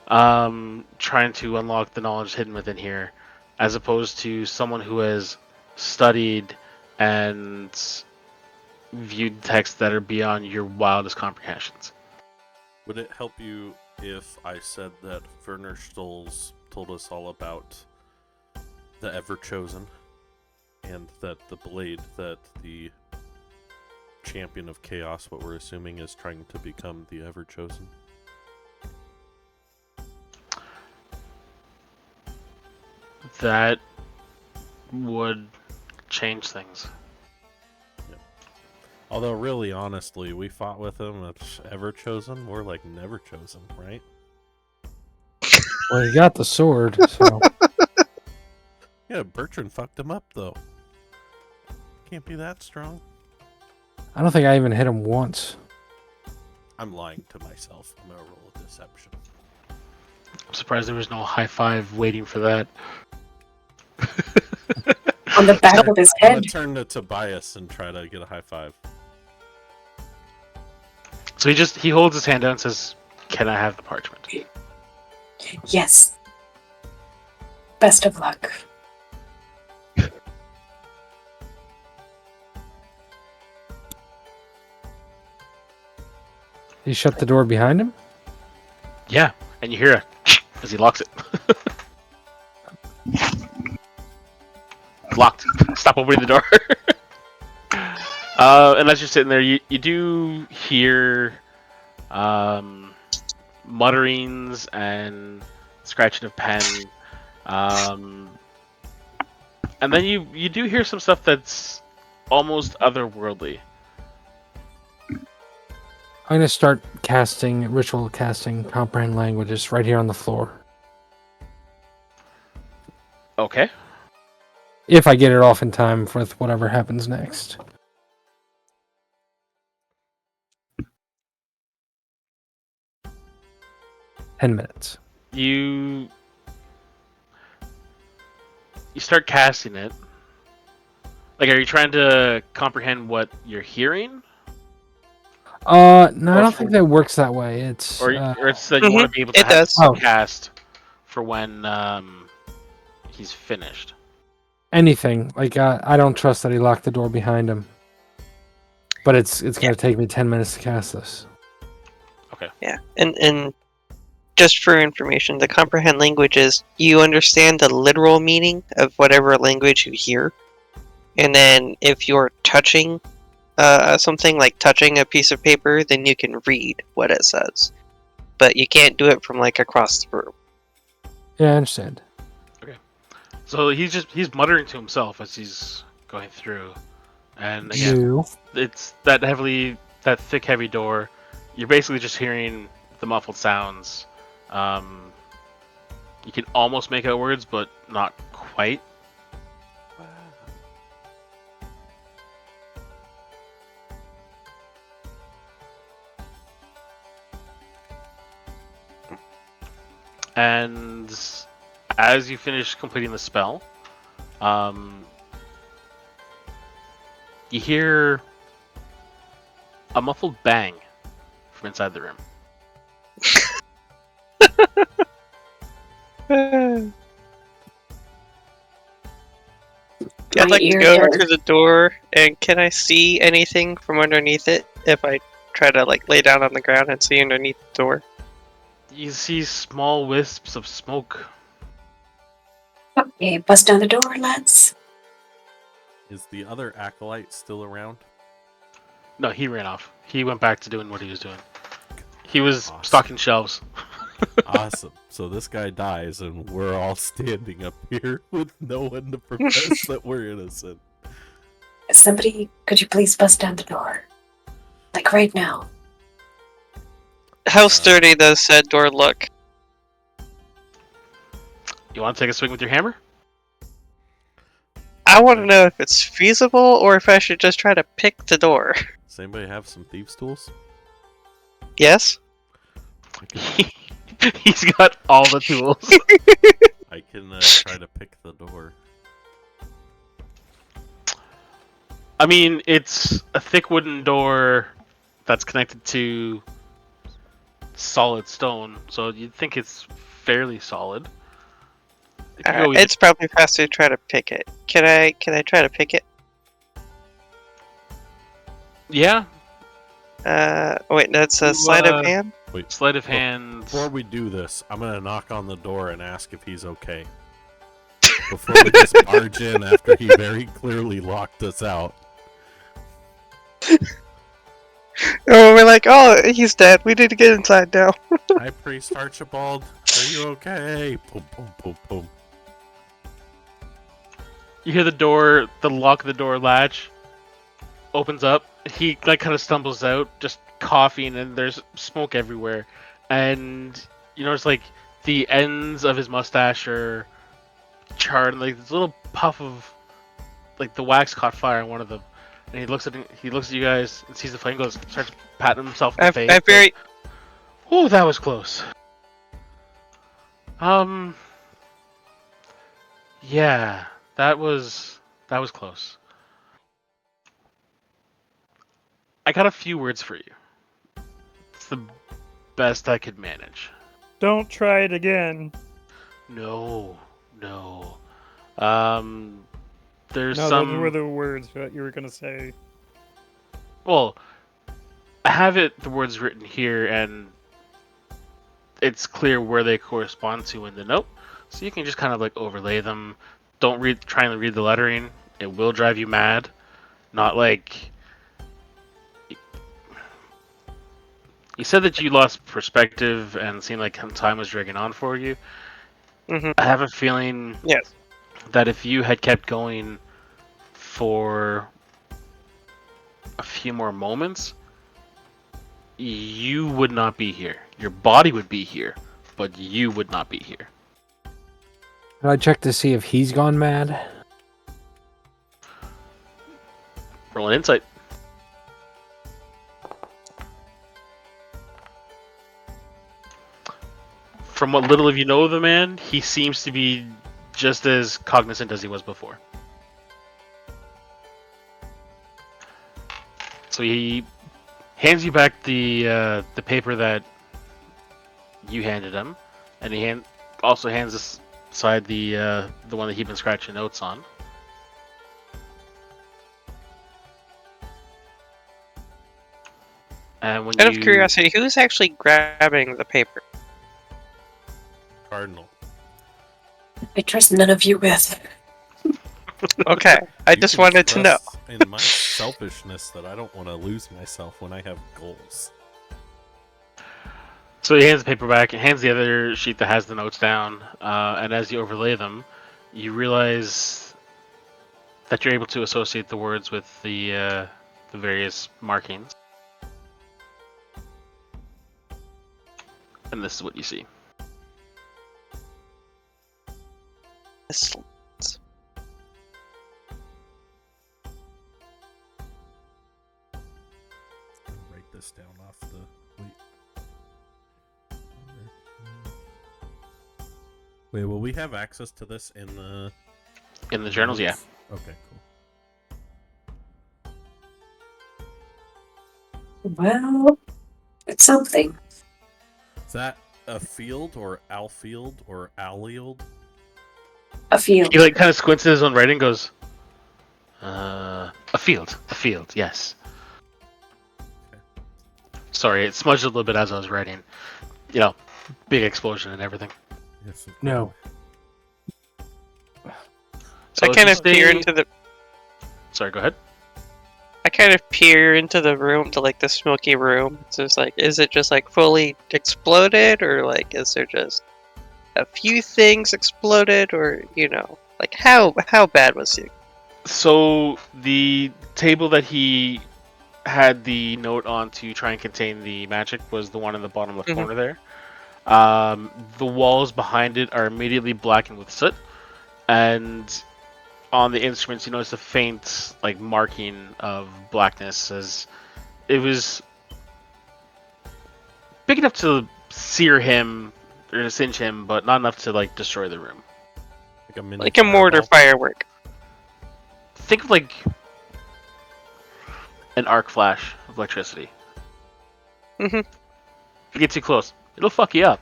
trying to unlock the knowledge hidden within here, as opposed to someone who has studied and viewed texts that are beyond your wildest comprehensions. Would it help you if I said that Werner Stolz told us all about the Ever Chosen, and that the blade that the champion of chaos, what we're assuming, is trying to become the Ever Chosen? That would change things. Although, really, honestly, we fought with him at Ever Chosen. We're like Never Chosen, right? Well, he got the sword, so Yeah, Bertrand fucked him up, though. Can't be that strong. I don't think I even hit him once. I'm lying to myself. I'm gonna roll a deception. I'm surprised there was no high five waiting for that. On the back of his I'm head. gonna turn to Tobias and try to get a high five. So he holds his hand out and says, "Can I have the parchment?" Yes. Best of luck. He shut the door behind him? Yeah, and you hear a as he locks it. Locked. Stop opening the door. And as you're sitting there, you do hear mutterings and scratching of pen. And then you do hear some stuff that's almost otherworldly. I'm gonna start casting ritual casting comprehend languages right here on the floor. Okay. If I get it off in time for whatever happens next. $10. You start casting it. Like, are you trying to comprehend what you're hearing? No, I Or don't for- think that works that way. It's Or it's that you want to be able to It have does. it cast for when he's finished. anything. Like I don't trust that he locked the door behind him. But it's gonna take me 10 minutes to cast this. Yeah, and just for information, the comprehend language is you understand the literal meaning of whatever language you hear, and then if you're touching something like touching a piece of paper, then you can read what it says, but you can't do it from like across the room. Yeah, I understand. So he's muttering to himself as he's going through, and again, You. it's that thick, heavy door. You're basically just hearing the muffled sounds. You can almost make out words, but not quite. And as you finish completing the spell, you hear a muffled bang from inside the room. I'd My like to ear go over does. to the door, and can I see anything from underneath it if I try to like lay down on the ground and see underneath the door? You see small wisps of smoke. Okay, bust down the door, lads. Is the other acolyte still around? No, he ran off. He went back to doing what he was doing. He was Awesome. stocking shelves. Awesome. So this guy dies, and we're all standing up here with no one to profess that we're innocent. Somebody, could you please bust down the door? Like right now. How sturdy does said door look? You want to take a swing with your hammer? I want to know if it's feasible or if I should just try to pick the door. Does anybody have some thieves' tools? Yes? He's got all the tools. I can try to pick the door. I mean, it's a thick wooden door that's connected to solid stone, so you'd think it's fairly solid. If you go either- It's probably faster to try to pick it. Can I try to pick it? Yeah, Wait, that's a sleight of hand? Wait, sleight of hand. before we do this, I'm gonna knock on the door and ask if he's okay. Before we just barge in after he very clearly locked us out. Oh, we're like, oh, he's dead. We need to get inside now. High Priest Archibald, are you okay? Boom, boom, boom, boom. You hear the lock of the door latch opens up. He kind of stumbles out, just coughing, and there's smoke everywhere. And you notice the ends of his mustache are charred, and this little puff of the wax caught fire on one of them. And he looks at you guys and sees the flame, starts patting himself in the face. I very. Oh, that was close. Yeah, that was close. I got a few words for you. It's the best I could manage. Don't try it again. No. There's No, some. those were the words that you were gonna say. Well, I have the words written here, and it's clear where they correspond to in the note, so you can just kind of overlay them. Don't try and read the lettering; it will drive you mad. Not like you said that you lost perspective and seemed like time was dragging on for you. Mm-hmm. I have a feeling Yes. that if you had kept going for a few more moments, you would not be here. Your body would be here, but you would not be here. Can I check to see if he's gone mad? Roll an insight. From what little of you know of the man, he seems to be just as cognizant as he was before. So he hands you back the paper that you handed him, and he also hands aside the one that he'd been scratching notes on. And when Out of curiosity, who's actually grabbing the paper? Cardinal. I trust none of you with. Okay, I You just can wanted to know. trust in my selfishness that I don't want to lose myself when I have goals. So he hands the paper back and hands the other sheet that has the notes down. And as you overlay them, you realize that you're able to associate the words with the various markings. And this is what you see. Excellent. Write this down off the. Wait, will we have access to this in the journals? Yeah. Okay, cool. Well, it's something. Is that a field or alfield or allield? A field. He kind of squints at his own writing and goes, a field, yes. Okay. Sorry, it smudged a little bit as I was writing. Big explosion and everything. Yes. No. So I if kind you of peer stay- into the. Sorry, go ahead. I kind of peer into the room, to like the smoky room. So it's like, is it just like fully exploded, or like is there just a few things exploded, or like how bad was it? So the table that he had the note on to try and contain the magic was the one in the bottom left Mhm. corner there. The walls behind it are immediately blackened with soot, and on the instruments you notice a faint like marking of blackness, as it was big enough to sear him or to singe him, but not enough to like destroy the room. Like a mini Like a mortar fireball. firework. Think of like an arc flash of electricity. Mhm. If you get too close, it'll fuck you up.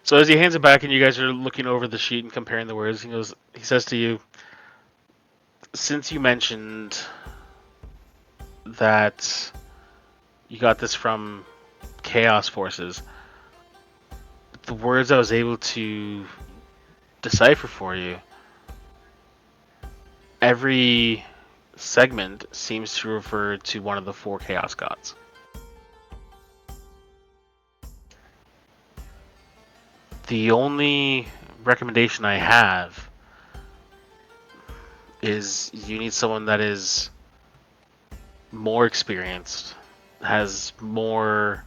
So as he hands it back and you guys are looking over the sheet and comparing the words, he says to you, since you mentioned that you got this from Chaos Forces, the words I was able to decipher for you, every segment seems to refer to one of the 4 Chaos Gods. The only recommendation I have is you need someone that is more experienced, has more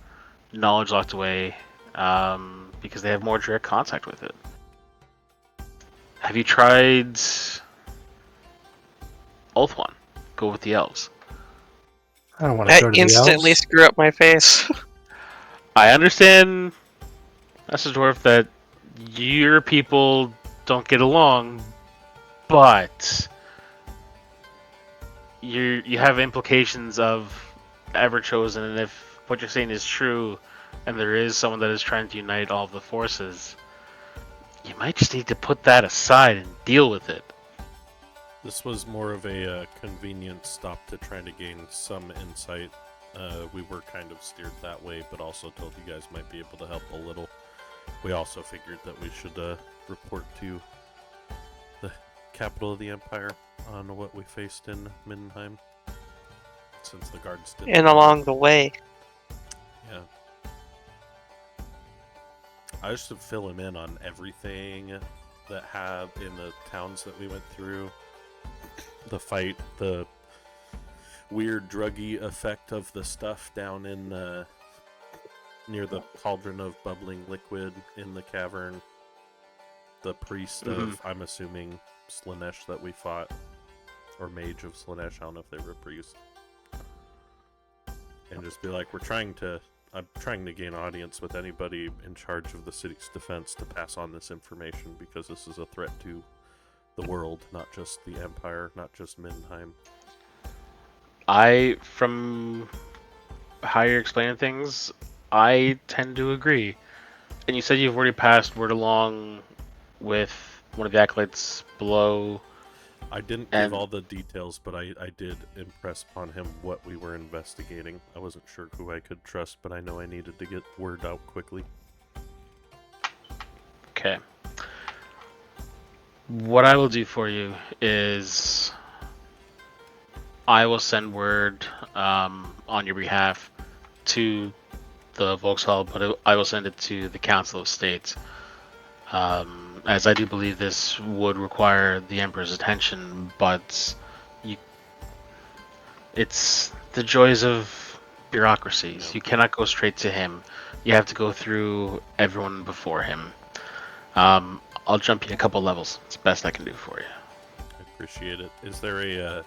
knowledge locked away, because they have more direct contact with it. Have you tried Ulthuan? Go with the elves. I don't want to I go to the instantly elves. screw up my face. I understand, that's a dwarf, that your people don't get along, but you have implications of Ever Chosen, and if what you're saying is true, and there is someone that is trying to unite all of the forces, you might just need to put that aside and deal with it. This was more of a convenient stop to try to gain some insight. We were kind of steered that way, but also told you guys might be able to help a little. We also figured that we should report to the capital of the Empire on what we faced in Mindenheim, since the guards didn't. And along the way. Yeah. I just to fill him in on everything that had in the towns that we went through. The fight, the weird druggy effect of the stuff down in near the cauldron of bubbling liquid in the cavern. The priest of, I'm assuming, Slanesh that we fought. Or mage of Slanesh, I don't know if they were a priest. And just be like, I'm trying to gain audience with anybody in charge of the city's defense to pass on this information, because this is a threat to the world, not just the Empire, not just Mindenheim. From how you're explaining things, I tend to agree. And you said you've already passed word along with one of the acolytes below. I didn't give all the details, but I did impress upon him what we were investigating. I wasn't sure who I could trust, but I know I needed to get word out quickly. Okay. What I will do for you is I will send word on your behalf to the Vauxhall, but I will send it to the Council of State, as I do believe this would require the Emperor's attention, but it's the joys of bureaucracies. You cannot go straight to him. You have to go through everyone before him. I'll jump you a couple levels. It's the best I can do for you. I appreciate it. Is there a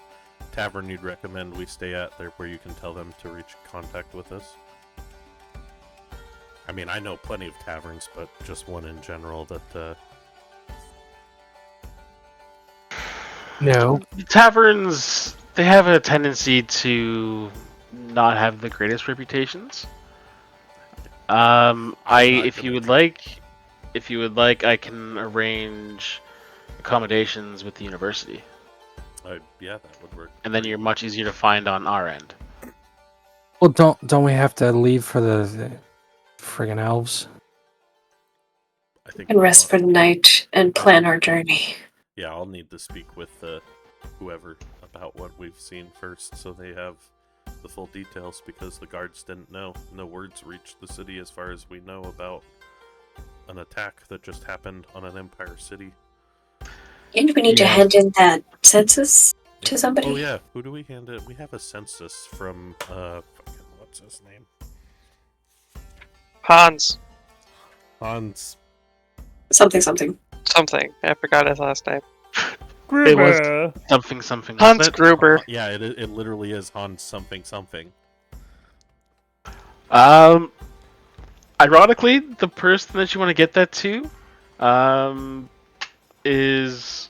tavern you'd recommend we stay at there where you can tell them to reach contact with us? I mean, I know plenty of taverns, but just one in general that... No. Taverns, they have a tendency to not have the greatest reputations. If you would like, I can arrange accommodations with the university. Yeah, that would work. And then you're much easier to find on our end. Well, don't we have to leave for the friggin' elves? I think And rest for the night and plan our journey. Yeah, I'll need to speak with whoever about what we've seen first, so they have the full details, because the guards didn't know. No words reached the city as far as we know about an attack that just happened on an Empire city. And we need to Yeah. hand in that census to somebody. Oh yeah, who do we hand it? We have a census from what's his name? Hans. Hans. Something. Something. I forgot his last name. It was Gruber. something. Hans wasn't it? Gruber. Yeah, it literally is Hans something. Ironically, the person that you want to get that to, is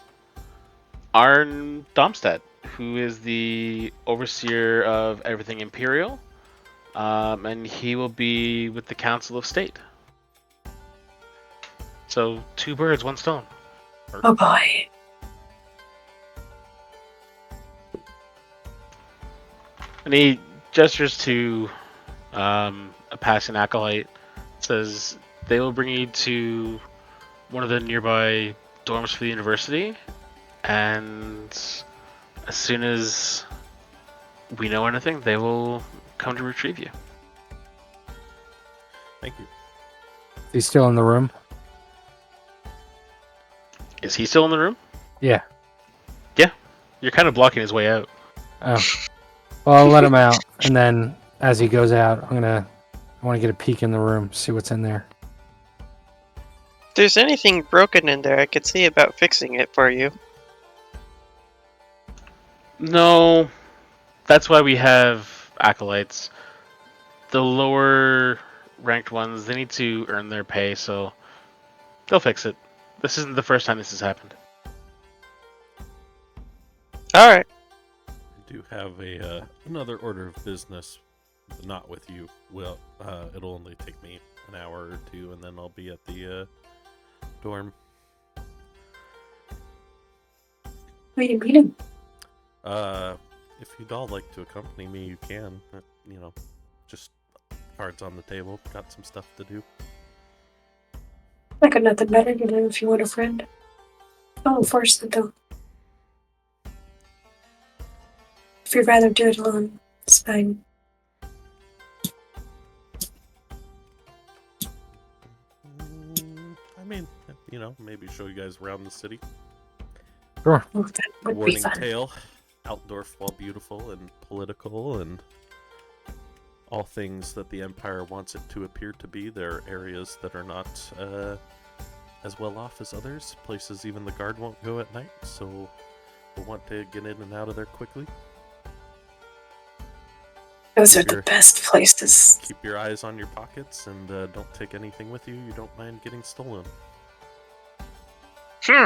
Arn Domstad, who is the overseer of everything Imperial, and he will be with the Council of State. So 2 birds, 1 stone. Oh boy. And he gestures to a passing acolyte. Says they will bring you to one of the nearby dorms for the university, and as soon as we know anything, they will come to retrieve you. Thank you. He's still in the room? Is he still in the room? Yeah. You're kind of blocking his way out. Oh. Well, I'll let him out, and then as he goes out, I want to get a peek in the room, see what's in there. If there's anything broken in there, I could see about fixing it for you. No, that's why we have acolytes. The lower ranked ones, they need to earn their pay, so they'll fix it. This isn't the first time this has happened. Alright. I do have another order of business, but not with you. Well, it'll only take me an hour or 2, and then I'll be at the dorm. Where do you meet him? If you'd all like to accompany me, you can. Just cards on the table. Got some stuff to do. I got nothing better to do if you want a friend. I won't force it though. If you'd rather do it alone, it's fine. I mean, maybe show you guys around the city. Sure. Oh, that would be Warning fun. tale. Altdorf, while beautiful and political and all things that the Empire wants it to appear to be, there are areas that are not as well off as others. Places even the guard won't go at night, so we'll want to get in and out of there quickly. Those are Keep the your- best places. Keep your eyes on your pockets and don't take anything with you don't mind getting stolen. Hmm.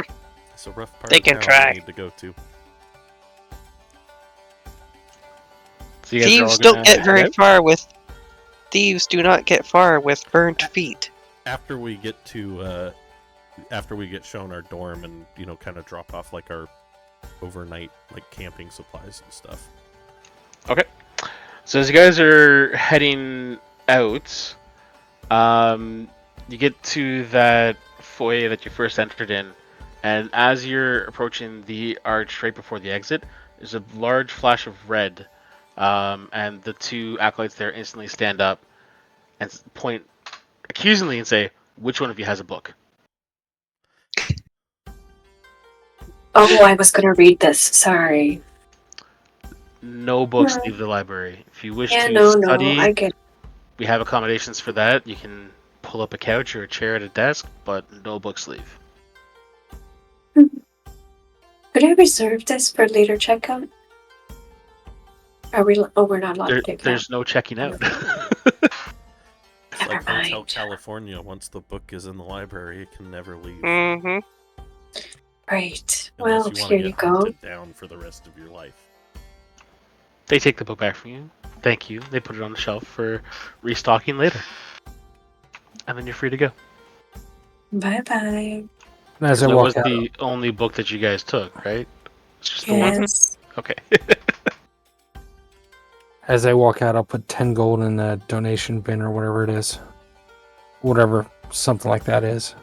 It's a rough part They of can town try. we need to go to. So you guys are all Thieves don't gonna get head very out? far with... Thieves do not get far with burnt feet. After we get to after we get shown our dorm and kind of drop off like our overnight like camping supplies and stuff. Okay. So as you guys are heading out, you get to that foyer that you first entered in, and as you're approaching the arch right before the exit, there's a large flash of red, and the 2 acolytes there instantly stand up and point accusingly and say, "Which one of you has a book?" Oh, I was gonna read this. Sorry. No books Yeah. leave the library. If you wish Yeah, to no, study, I get. we have accommodations for that. You can pull up a couch or a chair at a desk, but no books leave. Could I reserve this for later checkout? Are we? Oh, we're not allowed to take that. There's no checking out. It's like Never Hotel mind. California. Once the book is in the library, it can never leave. Mm-hmm. Right. Unless Well, you want here to you get go. hunted down for the rest of your life. They take the book back from you. Thank you. They put it on the shelf for restocking later. And then you're free to go. Bye bye. And as I That walk was out, the only book that you guys took, right? It's just the one? Yes. Okay. I'll put 10 gold in the donation bin or whatever it is. Whatever something like that is.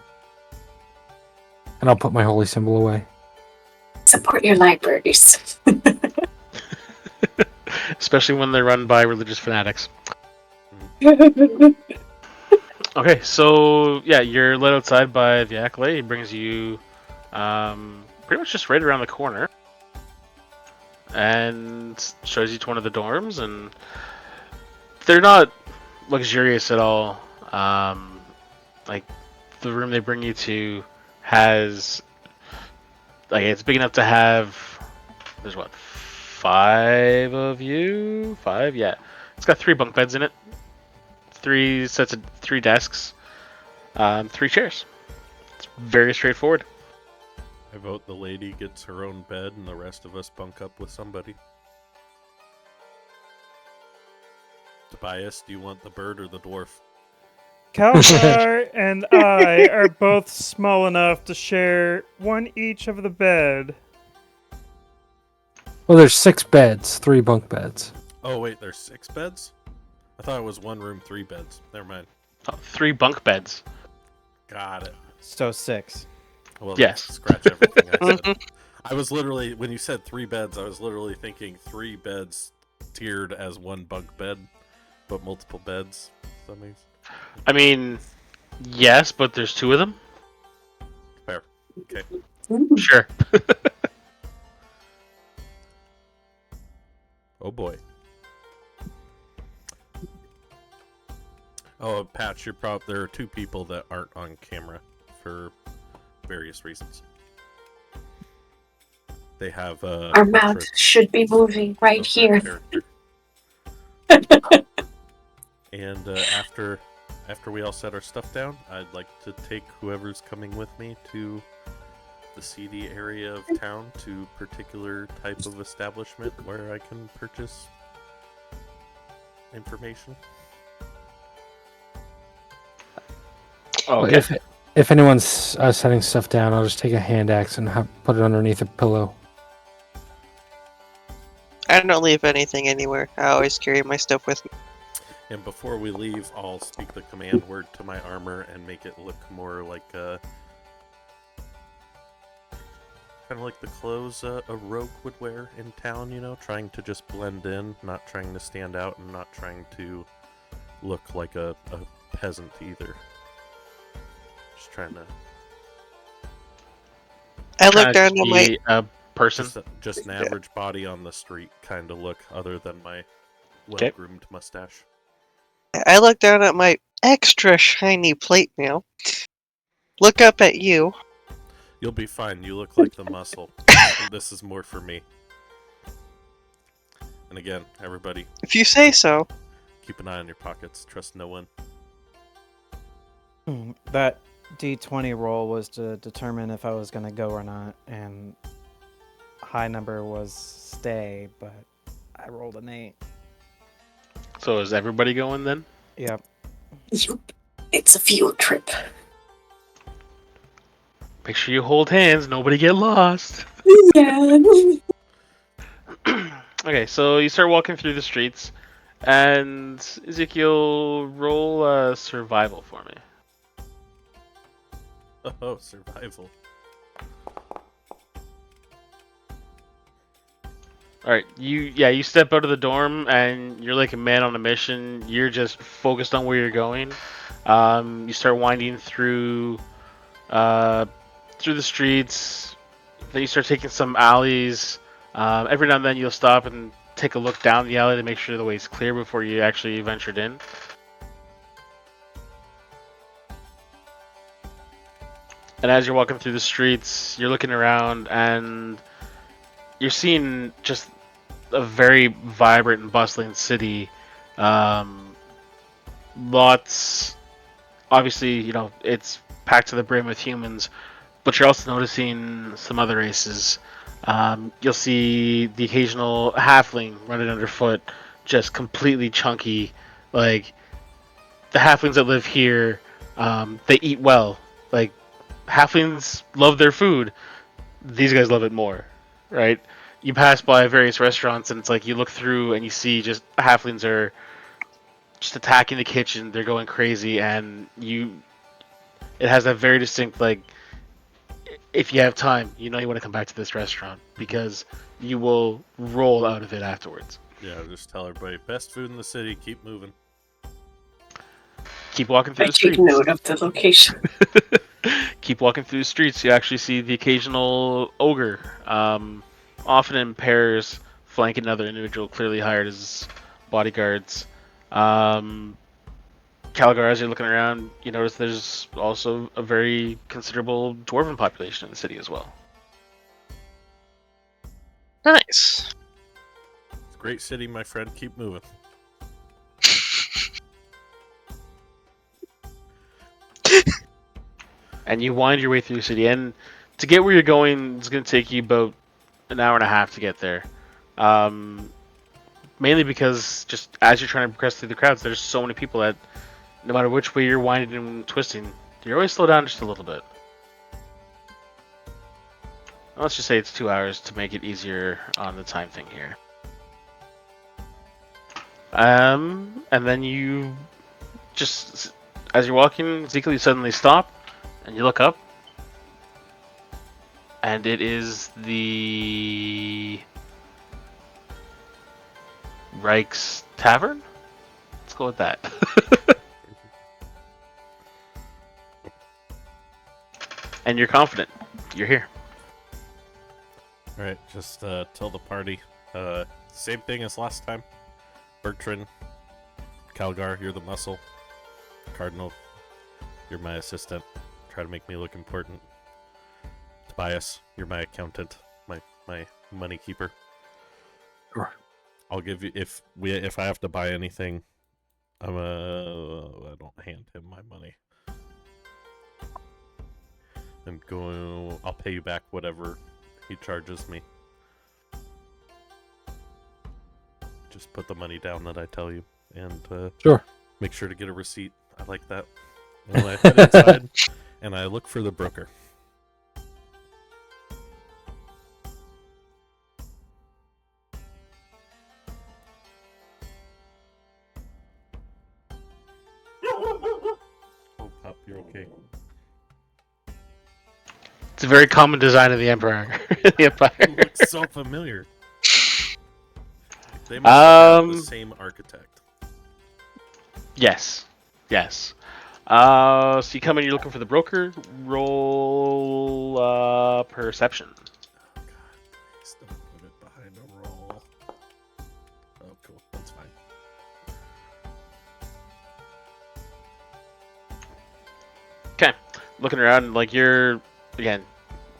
And I'll put my holy symbol away. Support your libraries. Especially when they're run by religious fanatics. Okay, so yeah, you're led outside by the acolyte. He brings you pretty much just right around the corner and shows you to one of the dorms, and they're not luxurious at all. Like the room they bring you to has it's big enough to have. There's what, 5 of you? 5, yeah. It's got 3 bunk beds in it, 3 sets of 3 desks, 3 chairs. It's very straightforward. I vote the lady gets her own bed and the rest of us bunk up with somebody. Tobias, do you want the bird or the dwarf? Kalthar and I are both small enough to share one each of the bed. Well, there's 6 beds, 3 bunk beds. Oh, wait, there's 6 beds? I thought it was 1 room, 3 beds. Never mind. 3 bunk beds. Got it. So 6. Well, Yes. scratch everything I said. I was literally, when you said 3 beds, I was literally thinking 3 beds tiered as 1 bunk bed, but multiple beds. That means I mean, yes, but there's 2 of them. fair. Okay. Sure. Oh boy. Oh, Patch, there are 2 people that aren't on camera for various reasons. They have Our mouth should be moving right here. And after we all set our stuff down, I'd like to take whoever's coming with me to the seedy area of town to particular type of establishment where I can purchase information. Okay. If anyone's setting stuff down, I'll just take a hand axe and put it underneath a pillow. I don't leave anything anywhere. I always carry my stuff with me. And before we leave, I'll speak the command word to my armor and make it look more like kind of like the clothes a rogue would wear in town, you know, trying to just blend in, not trying to stand out, and not trying to look like a peasant either. Just trying to... I look down at my... a person. Just an average body on the street kind of look, other than my well-groomed mustache. I look down at my extra shiny plate mail. Look up at you. You'll be fine. You look like the muscle. This is more for me. And again, everybody, If you say so. keep an eye on your pockets. Trust no one. That D20 roll was to determine if I was going to go or not, and high number was stay, but I rolled an 8. So is everybody going then? Yep. It's a field trip. Make sure you hold hands. Nobody get lost. Yeah. Okay, so you start walking through the streets, and Ezekiel, roll survival for me. Oh, survival. All right, you step out of the dorm and you're like a man on a mission. You're just focused on where you're going. You start winding through the streets. Then you start taking some alleys. Every now and then you'll stop and take a look down the alley to make sure the way's clear before you actually ventured in. And as you're walking through the streets, you're looking around and you're seeing just a very vibrant and bustling city. Lots, obviously, you know, it's packed to the brim with humans, but you're also noticing some other races. You'll see the occasional halfling running underfoot, just completely chunky. Like, the halflings that live here, they eat well. Like, halflings love their food. These guys love it more, right? You pass by various restaurants and it's like you look through and you see just halflings are just attacking the kitchen. They're going crazy, and it has that very distinct, like, if you have time, you know you want to come back to this restaurant because you will roll out of it afterwards. Yeah, just tell everybody, best food in the city, keep moving. Keep walking through I the take streets. note of the location. Keep walking through the streets. You actually see the occasional ogre, often in pairs, flank another individual clearly hired as bodyguards. Calgar, as you're looking around, you notice there's also a very considerable dwarven population in the city as well. Nice. It's a great city, my friend. Keep moving. And you wind your way through the city, and to get where you're going, it's going to take you about an hour and a half to get there. Mainly because just as you're trying to progress through the crowds, there's so many people that no matter which way you're winding and twisting, you always slow down just a little bit. Let's just say it's 2 hours to make it easier on the time thing here. And then you just, as you're walking, Ezekiel, you suddenly stop, and you look up, and it is the Reich's Tavern? Let's go with that. And you're confident. You're here. Alright, just tell the party. Same thing as last time. Bertrand, Calgar, you're the muscle. Cardinal, you're my assistant. Try to make me look important. Tobias, you're my accountant, my money keeper. Sure. I'll give you if I have to buy anything. I don't hand him my money. I'll pay you back whatever he charges me. Just put the money down that I tell you, and Sure. make sure to get a receipt. I like that. And I head inside, and I look for the broker. Oh, pup, you're okay. It's a very common design of the Emperor. The Empire. It looks so familiar. They must have had the same architect. Yes. Yes. So you come in, you're looking for the broker. Roll perception. Oh god, please don't put it behind a roll. Oh, cool. That's fine. Okay. Looking around, like you're again.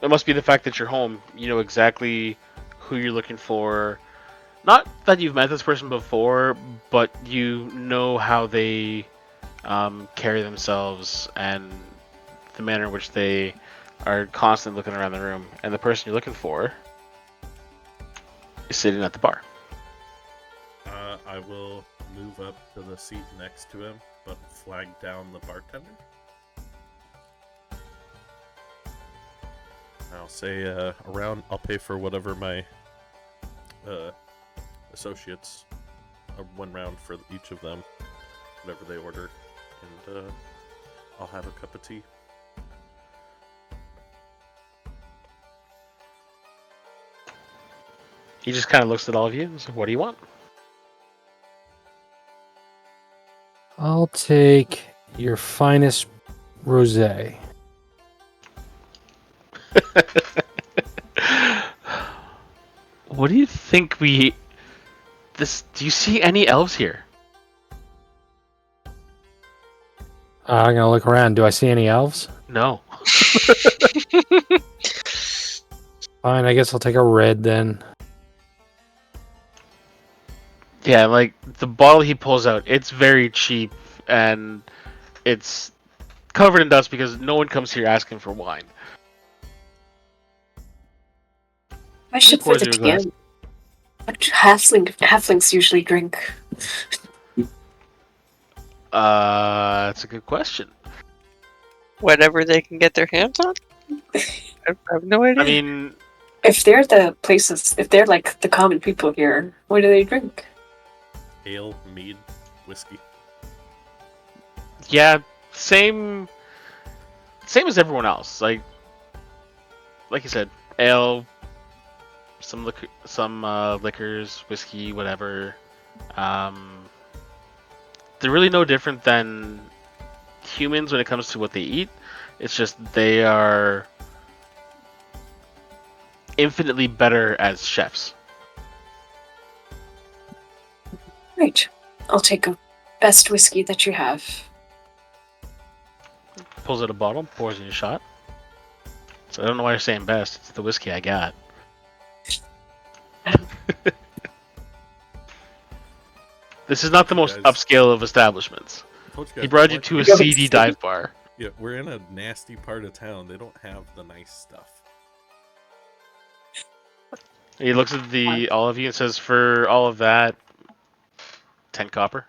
It must be the fact that you're home. You know exactly who you're looking for. Not that you've met this person before, but you know how they carry themselves and the manner in which they are constantly looking around the room. And the person you're looking for is sitting at the bar. I will move up to the seat next to him, but flag down the bartender. I'll say I'll pay for whatever my associates, 1 round for each of them, whatever they order, and I'll have a cup of tea. He just kind of looks at all of you and says, "What do you want?" I'll take your finest rosé. What do you think do you see any elves here? I'm gonna look around. Do I see any elves? No. Fine, I guess I'll take a red then. Yeah, like the bottle he pulls out, it's very cheap and it's covered in dust because no one comes here asking for wine. I should Pours put you a it glass. again. What do halflings usually drink? That's a good question. Whatever they can get their hands on? I have no idea. I mean, If they're like the common people here, what do they drink? Ale, mead, whiskey. yeah, same as everyone else. Like, like you said, ale, some liquors, whiskey, whatever. They're really no different than humans when it comes to what they eat. It's just they are infinitely better as chefs. Right. I'll take a best whiskey that you have. Pulls out a bottle, pours in a shot. So I don't know why you're saying best. It's the whiskey I got. This is not the most Guys. upscale of establishments. Told He guys, brought you what- to a seedy dive bar. Yeah, we're in a nasty part of town. They don't have the nice stuff. He looks at all of you and says, "For all of that, 10 copper."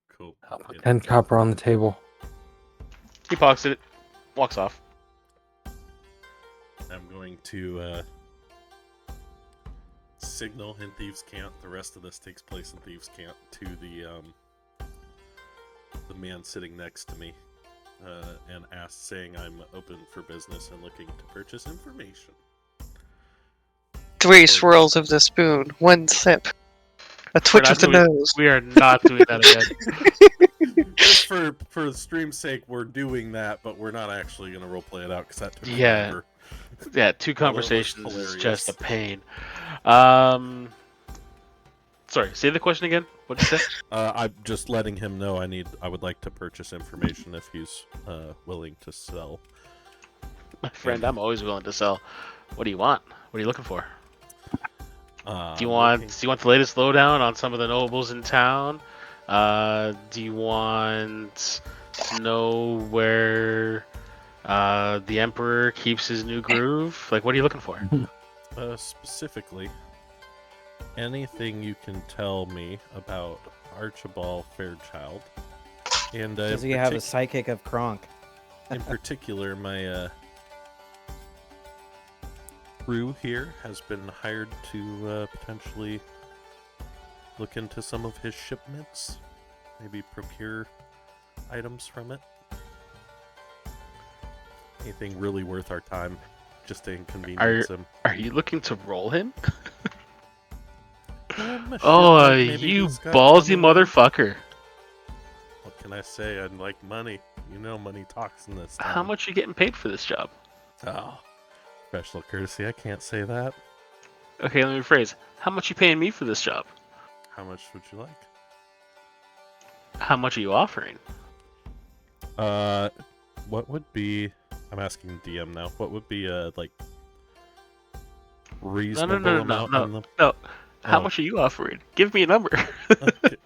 Cool. I'll put 10 copper on the table. He pockets it, walks off. I'm going to signal in Thieves' Camp. The rest of this takes place in Thieves' Camp to the man sitting next to me, and saying I'm open for business and looking to purchase information. 3 swirls of the spoon, 1 sip, a twitch of the nose. We are not doing that again. Just for the stream's sake, we're doing that, but we're not actually going to roleplay it out because that took Yeah. forever. Yeah, 2 Although it was conversations is hilarious. just a pain. Sorry, say the question again. What did you say? I'm just letting him know I would like to purchase information if he's willing to sell. My friend, I'm always willing to sell. What do you want? What are you looking for? Do you want the latest lowdown on some of the nobles in town? Do you want to know where the Emperor keeps his new groove? Like, what are you looking for? Specifically, anything you can tell me about Archibald Fairchild, and Does he have a psychic of Kronk? in particular, my crew here has been hired to potentially look into some of his shipments, maybe procure items from it. Anything really worth our time, just to inconvenience him. Are you looking to roll him? I'm a Oh, shipment, maybe you he's got ballsy some- motherfucker. What can I say? I like money. You know money talks in this town. How much are you getting paid for this job? Oh, special courtesy. I can't say that. Okay, let me rephrase. How much you paying me for this job? How much would you like? How much are you offering? What would be? I'm asking DM now. What would be like reasonable amount? No. How Oh. much are you offering? Give me a number. Okay.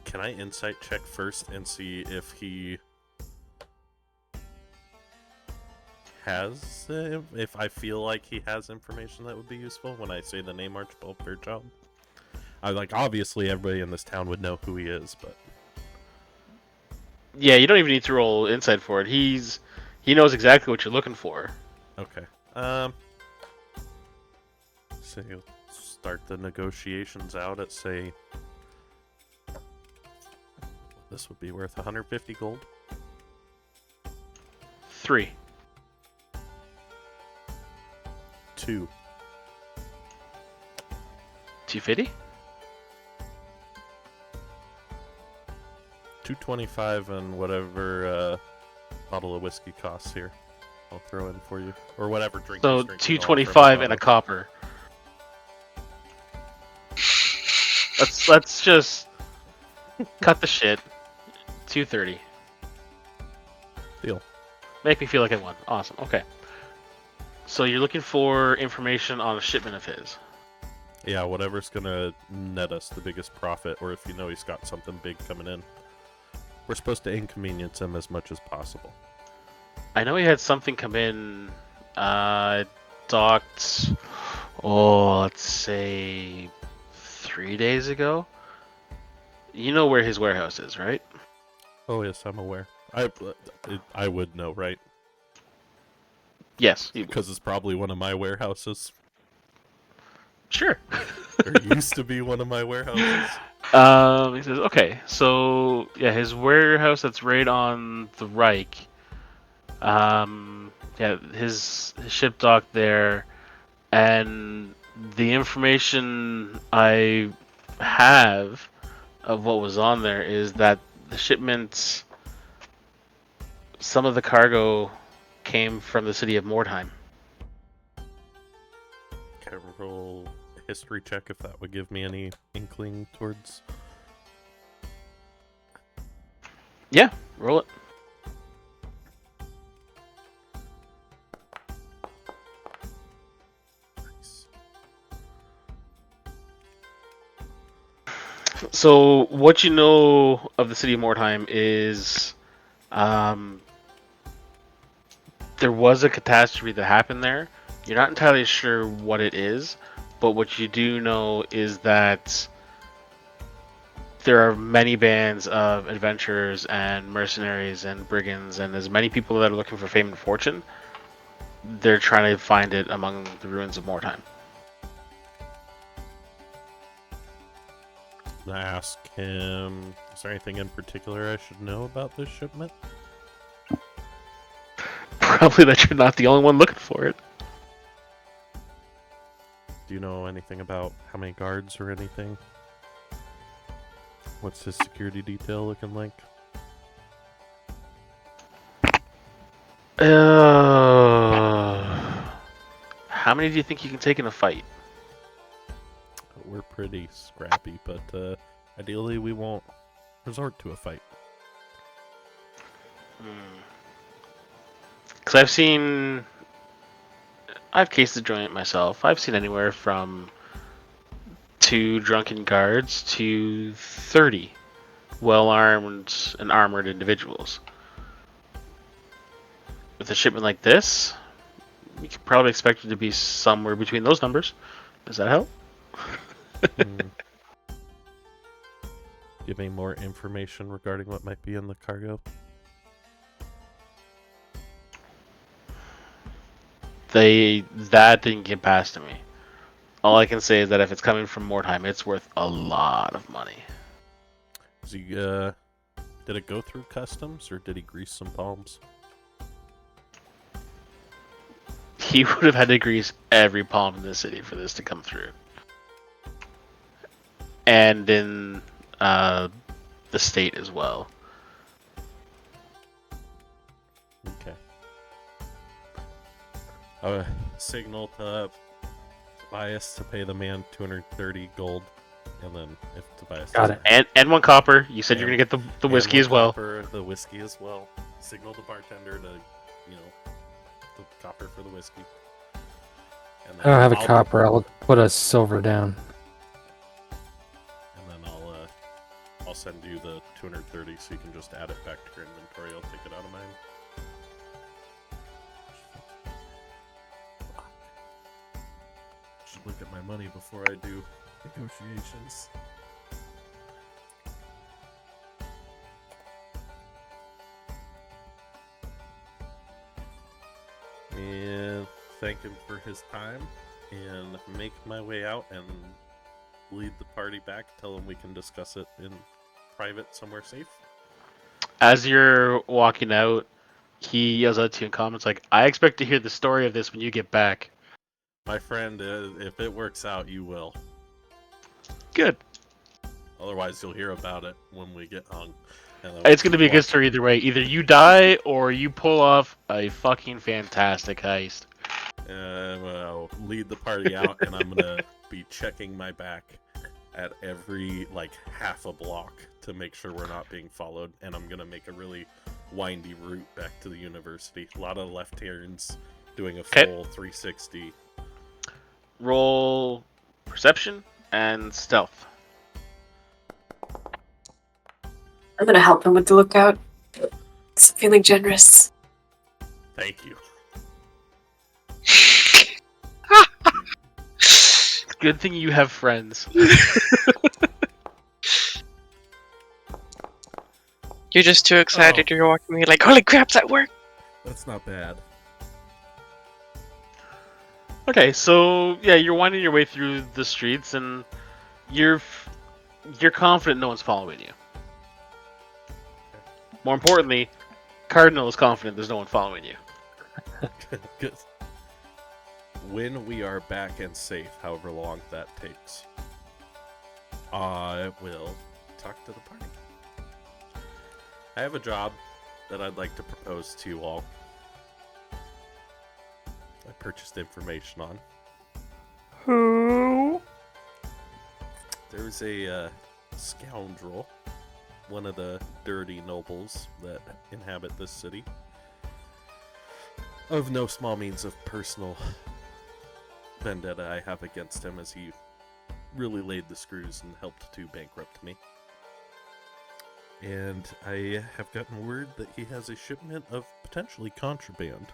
Can I insight check first and see if he has, if I feel like he has information that would be useful when I say the name Archibald Fairchild? Obviously everybody in this town would know who he is, but Yeah, you don't even need to roll insight for it. He knows exactly what you're looking for. okay. So you'll start the negotiations out at, say, this would be worth 150 gold. 3. 2. 250? 225 and whatever bottle of whiskey costs here. I'll throw in for you, or whatever drink. So he's drinking, I'll offer him 225 and a bottle. copper. Let's just cut the shit. 230. Deal. Make me feel like I won. Awesome. Okay. So you're looking for information on a shipment of his. Yeah, whatever's gonna net us the biggest profit, or if you know he's got something big coming in. We're supposed to inconvenience him as much as possible. I know he had something come in. Docked. Oh, let's say 3 days ago. You know where his warehouse is, right? Oh yes, I'm aware. I would know, right? Yes. Because it's probably one of my warehouses. Sure. Or used to be one of my warehouses. He says, okay, so yeah, his warehouse that's right on the Reich. Yeah, his ship docked there, and the information I have of what was on there is that the shipment, some of the cargo came from the city of Mordheim. Can I roll a history check if that would give me any inkling towards? Yeah, roll it. Nice. So what you know of the city of Mordheim is, there was a catastrophe that happened there. You're not entirely sure what it is, but what you do know is that there are many bands of adventurers and mercenaries and brigands, and as many people that are looking for fame and fortune. They're trying to find it among the ruins of Mordheim. I ask him, is there anything in particular I should know about this shipment? Probably that you're not the only one looking for it. Do you know anything about how many guards or anything? What's his security detail looking like? How many do you think you can take in a fight? We're pretty scrappy, but ideally we won't resort to a fight. Because I've cased the joint myself. I've seen anywhere from 2 drunken guards to 30 well-armed and armored individuals. With a shipment like this, you could probably expect it to be somewhere between those numbers. Does that help? Give me more information regarding what might be in the cargo. That didn't get past to me. All I can say is that if it's coming from Mordheim, it's worth a lot of money. Is he, did it go through customs or did he grease some palms? He would have had to grease every palm in the city for this to come through. And in the state as well. Okay. I would signal to Tobias to pay the man 230 gold, and then if Tobias Got doesn't- And 1 copper. You said you're And- gonna get the and whiskey one as well. Copper, the whiskey as well. Signal the bartender to, the copper for the whiskey. And I don't have a I'll- copper. I'll put a silver down. And then I'll send you the 230 so you can just add it back to your inventory. I'll take it out of mine. Should look at my money before I do negotiations. And thank him for his time and make my way out and lead the party back. Tell him we can discuss it in private somewhere safe. As you're walking out, he yells out to you in comments like, I expect to hear the story of this when you get back. My friend, if it works out, you will. Good. Otherwise, you'll hear about it when we get hung. It's going to be a good story either way. Either you die or you pull off a fucking fantastic heist. Well, lead the party out, and I'm gonna be checking my back at every half a block to make sure we're not being followed. And I'm gonna make a really windy route back to the university. A lot of left turns, doing a full 360. Roll perception and stealth. I'm gonna help him with the lookout. It's feeling generous. Thank you. Good thing you have friends. You're just too excited. You're walking me like, holy crap, that worked! That's not bad. Okay, so yeah, you're winding your way through the streets, and you're confident no one's following you. More importantly, Cardinal is confident there's no one following you. Good. When we are back and safe, however long that takes, I will talk to the party. I have a job that I'd like to propose to you all. I purchased information on. Who? There's a scoundrel, one of the dirty nobles that inhabit this city, of no small means of personal vendetta I have against him, as he really laid the screws and helped to bankrupt me. And I have gotten word that he has a shipment of potentially contraband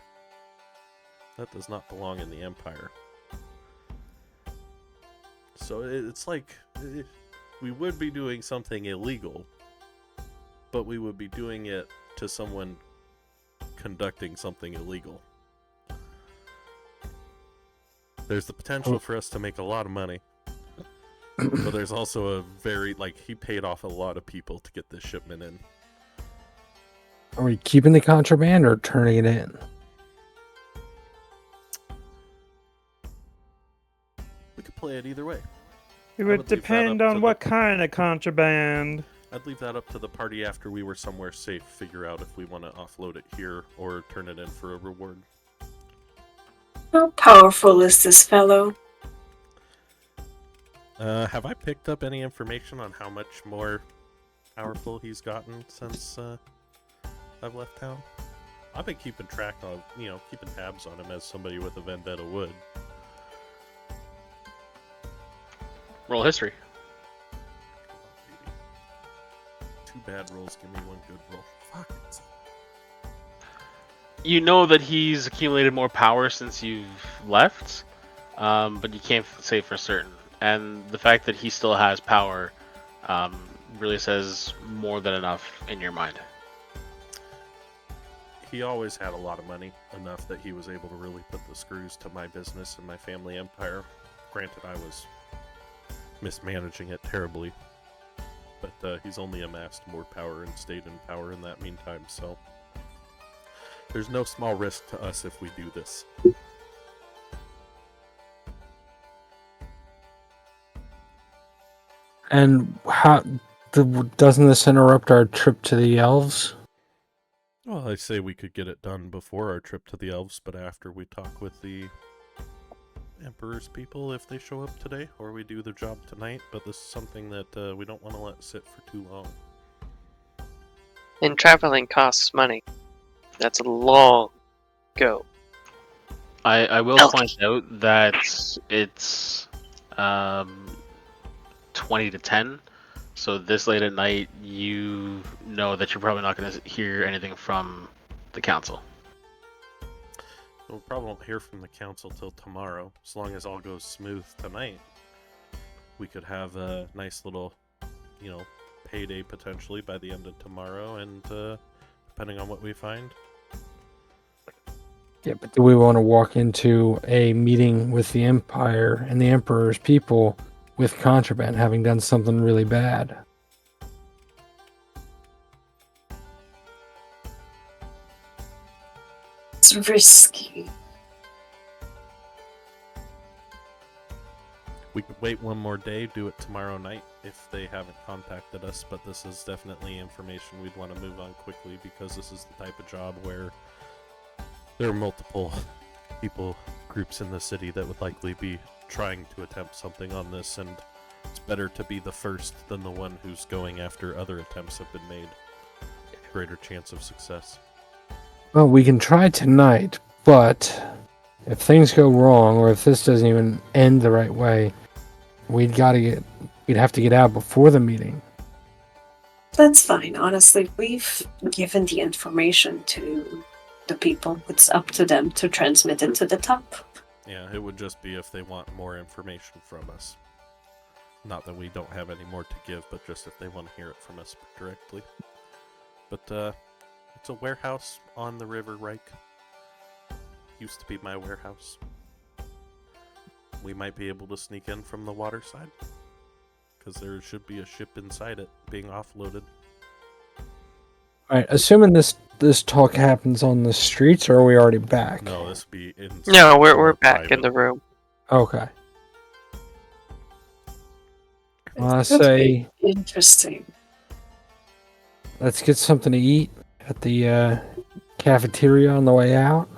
that does not belong in the Empire. So it's like we would be doing something illegal, but we would be doing it to someone conducting something illegal. There's the potential for us to make a lot of money, but there's also a very, he paid off a lot of people to get this shipment in. Are we keeping the contraband or turning it in? We could play it either way. It I would would leave that depend up on to what kind of contraband. I'd leave that up to the party after we were somewhere safe, figure out if we want to offload it here or turn it in for a reward. How powerful is this fellow? Have I picked up any information on how much more powerful he's gotten since I've left town? I've been keeping track of, keeping tabs on him as somebody with a vendetta would. Roll history. Two bad rolls, give me one good roll. Fuck. You know that he's accumulated more power since you've left, but you can't say for certain. And the fact that he still has power really says more than enough in your mind. He always had a lot of money, enough that he was able to really put the screws to my business and my family empire. Granted, I was mismanaging it terribly, but he's only amassed more power and stayed in power in that meantime, so there's no small risk to us if we do this. And doesn't this interrupt our trip to the elves? Well, I say we could get it done before our trip to the elves, but after we talk with the Emperor's people if they show up today, or we do the job tonight, but this is something that we don't want to let sit for too long. And traveling costs money. That's a long go. I will point out that it's 20 to 10. So this late at night, you know that you're probably not going to hear anything from the council. We'll probably won't hear from the council till tomorrow. As long as all goes smooth tonight, we could have a nice little, payday potentially by the end of tomorrow, and depending on what we find. Yeah, but do we want to walk into a meeting with the Empire and the Emperor's people with contraband, having done something really bad? It's risky. We could wait one more day, do it tomorrow night if they haven't contacted us, but this is definitely information we'd want to move on quickly, because this is the type of job where there are multiple groups in the city that would likely be trying to attempt something on this, and it's better to be the first than the one who's going after other attempts have been made. Greater chance of success. Well, we can try tonight, but if things go wrong, or if this doesn't even end the right way, we'd have to get out before the meeting. That's fine. Honestly, we've given the information to the people. It's up to them to transmit it to the top. Yeah, it would just be if they want more information from us. Not that we don't have any more to give, but just if they want to hear it from us directly. But it's a warehouse on the River Reich. Used to be my warehouse. We might be able to sneak in from the water side. because there should be a ship inside it being offloaded. All right, assuming this talk happens on the streets, or are we already back? No, this would be in. No, we're somewhere back in private. the room. Okay. Well, I It could say be interesting. let's get something to eat at the cafeteria on the way out.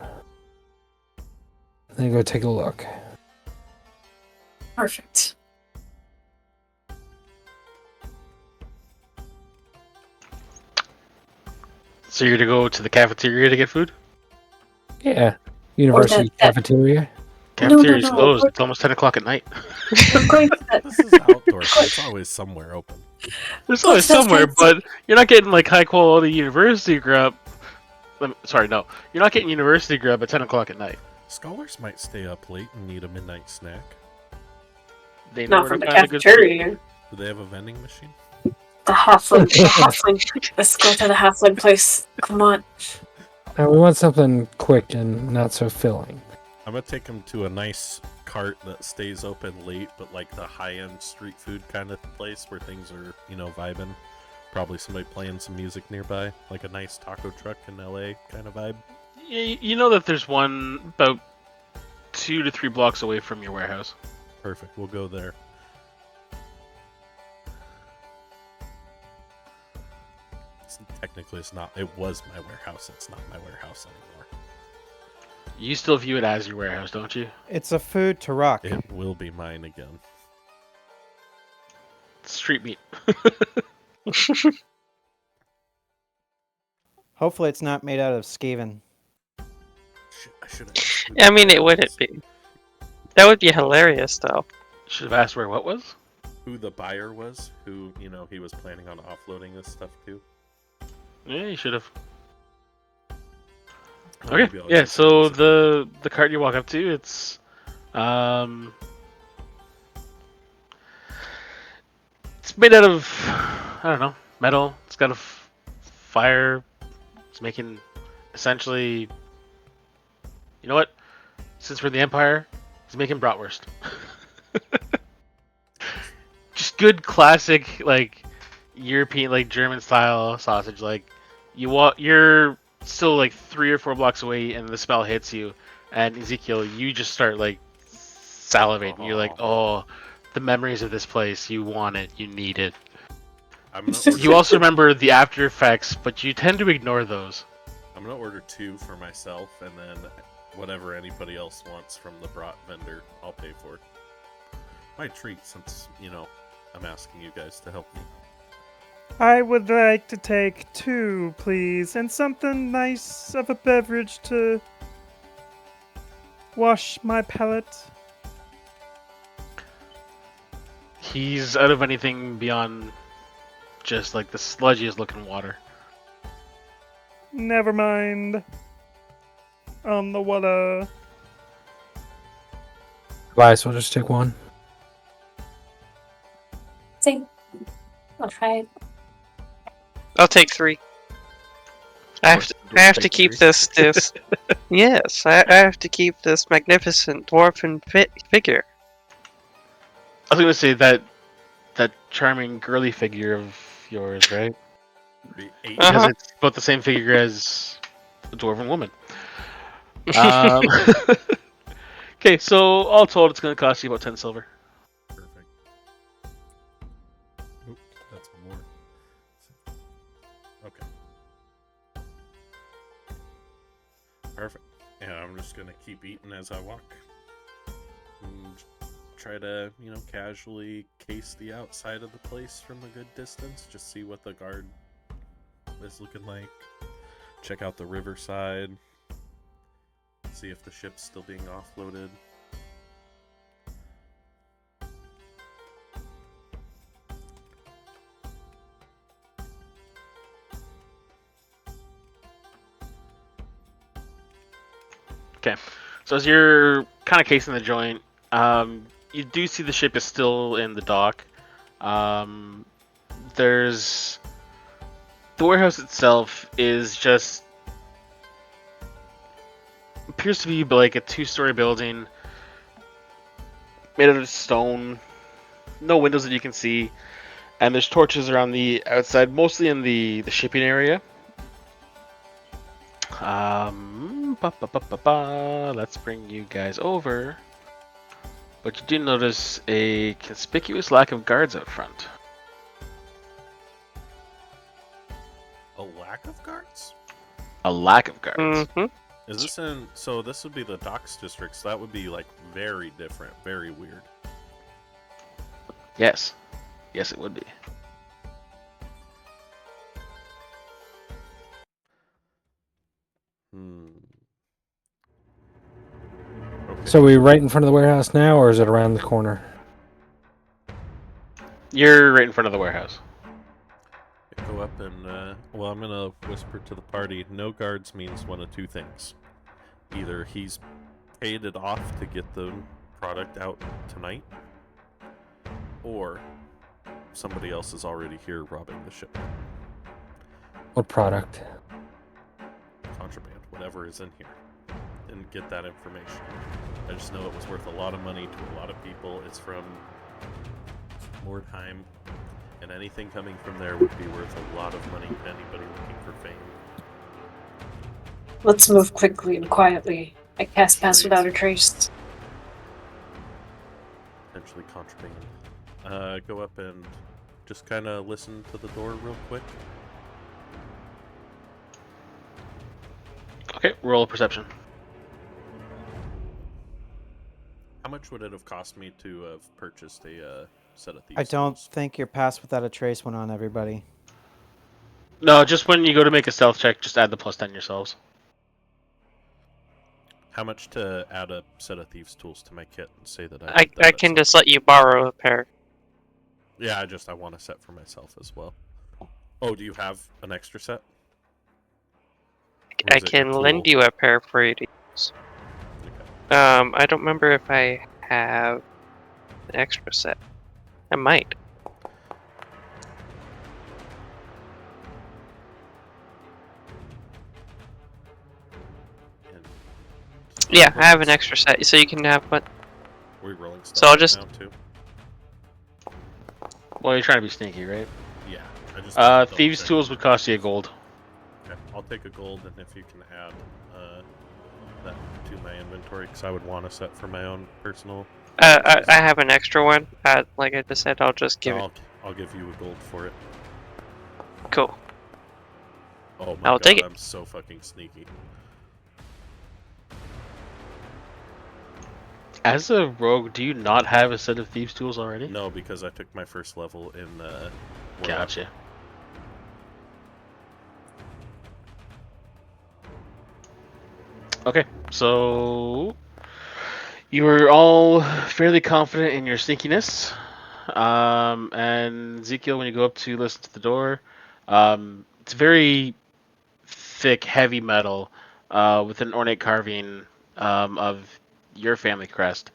Then go take a look. Perfect. So you're gonna go to the cafeteria to get food? Yeah, university that- cafeteria. Cafeteria's no. closed. It's almost 10 o'clock at night. We're going to that. This is outdoor, so it's always somewhere open. There's always that's somewhere, fancy. but you're not getting like high quality university grub. Sorry, no. You're not getting university grub at 10 o'clock at night. Scholars might stay up late and need a midnight snack. They know Not where from to the find a good food. cafeteria. Do they have a vending machine? The halfling. Let's go to the halfling place. Come on. Now we want something quick and not so filling. I'm gonna take them to a nice cart that stays open late, but like the high-end street food kind of place where things are, vibing. Probably somebody playing some music nearby, like a nice taco truck in LA kind of vibe. You know that there's one about 2 to 3 blocks away from your warehouse. Perfect, we'll go there. Technically, it was my warehouse. It's not my warehouse anymore. You still view it as your warehouse, don't you? It's a food truck. It will be mine again. Street meat. Hopefully, it's not made out of Skaven. I should have. I mean, it wouldn't be. That would be hilarious, though. Should have asked where what was? Who the buyer was, who, he was planning on offloading this stuff to. Yeah, you should have. Maybe Okay. I'll Yeah. just So use it. the cart you walk up to, it's made out of I don't know metal. It's got a fire. It's making essentially. You know what? Since we're in the Empire, it's making bratwurst. Just good classic like European like German style sausage. Like you're still like 3 or 4 blocks away, and the smell hits you. And Ezekiel, you just start like salivating. You're like, oh, the memories of this place. You want it. You need it. I'm gonna You also remember the after effects, but you tend to ignore those. I'm gonna order 2 for myself, and then whatever anybody else wants from the brat vendor, I'll pay for. My treat, since I'm asking you guys to help me. I would like to take 2, please, and something nice of a beverage to wash my palate. He's out of anything beyond just like the sludgiest looking water. Never mind. On the water. Tobias will just take one. Same. I'll try it. I'll take 3. I have to keep this. Yes, I have to keep this magnificent dwarven figure. I was gonna say that charming girly figure of yours, right? The 8 Because it's about the same figure as a dwarven woman. Okay, so all told, it's gonna cost you about 10 silver. Perfect. Oop, that's one more. Okay. Perfect. And I'm just gonna keep eating as I walk. And try to, casually case the outside of the place from a good distance. Just see what the guard is looking like. Check out the riverside. See if the ship's still being offloaded. Okay, so as you're kind of casing the joint, you do see the ship is still in the dock. There's the warehouse itself is just appears to be like a 2-story building made out of stone. no windows that you can see, and there's torches around the outside, mostly in the shipping area. Let's bring you guys over. But you do notice a conspicuous lack of guards out front. A lack of guards? A lack of guards. Mm-hmm. Is this in? So this would be the docks district. So that would be like very different, very weird. Yes. Yes, it would be. Okay. So are we right in front of the warehouse now, or is it around the corner? You're right in front of the warehouse. Go up and well, I'm gonna whisper to the party. No guards means one of two things: either he's paid it off to get the product out tonight, or somebody else is already here robbing the ship. What product? Contraband, whatever is in here. Didn't get that information. I just know it was worth a lot of money to a lot of people. It's from Mordheim, and anything coming from there would be worth a lot of money to anybody looking for fame. Let's move quickly and quietly. I cast Pass Without a Trace. Potentially contraband. Go up and just kind of listen to the door real quick. Okay, roll a perception. How much would it have cost me to have purchased a set of thieves? I don't tools? think your pass without a trace went on everybody. No, just when you go to make a stealth check, just add the +10 yourselves. How much to add a set of thieves tools to my kit and say that I did that at can some just point? let you borrow a pair. Yeah, I want a set for myself as well. Oh, do you have an extra set? Or I is it your can lend tool? you a pair for you to use. Okay. I don't remember if I have an extra set. I might. And Yeah, I have an extra set, so you can have one. We're rolling stuff So I'll just- now too. Well, you're trying to be sneaky, right? Yeah, I just. Thieves' tools would cost you a gold. Okay, I'll take a gold, and if you can add that to my inventory, because I would want a set for my own personal. I have an extra one. Like I just said, I'll just give it. I'll give you a gold for it. Cool. Oh my I'll god, take it. I'm so fucking sneaky. As a rogue, do you not have a set of thieves' tools already? No, because I took my first level in. Gotcha. Okay, so you were all fairly confident in your sneakiness. And Ezekiel, when you go up to listen to the door, it's very thick, heavy metal with an ornate carving of your family crest.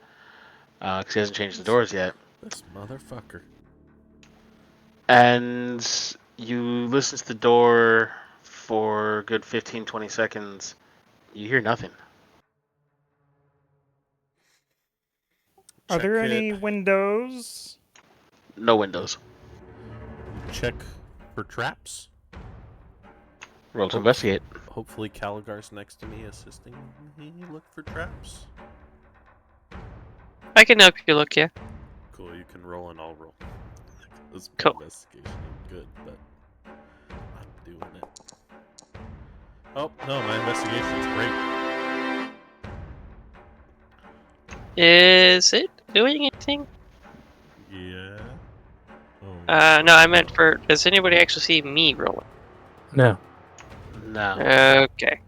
Because he hasn't changed the doors yet. This motherfucker. And you listen to the door for a good 15-20 seconds. You hear nothing. Are there Check any it. windows? No windows. Check for traps. Roll to investigate. Hopefully Caligar's next to me assisting me look for traps. I can help you look, yeah. Cool, you can roll and I'll roll. This Cool. investigation ain't good, but I'm doing it. Oh, no, my investigation's great. Is it doing anything? Yeah. Oh, No, I meant for. Does anybody actually see me rolling? No. No. Okay.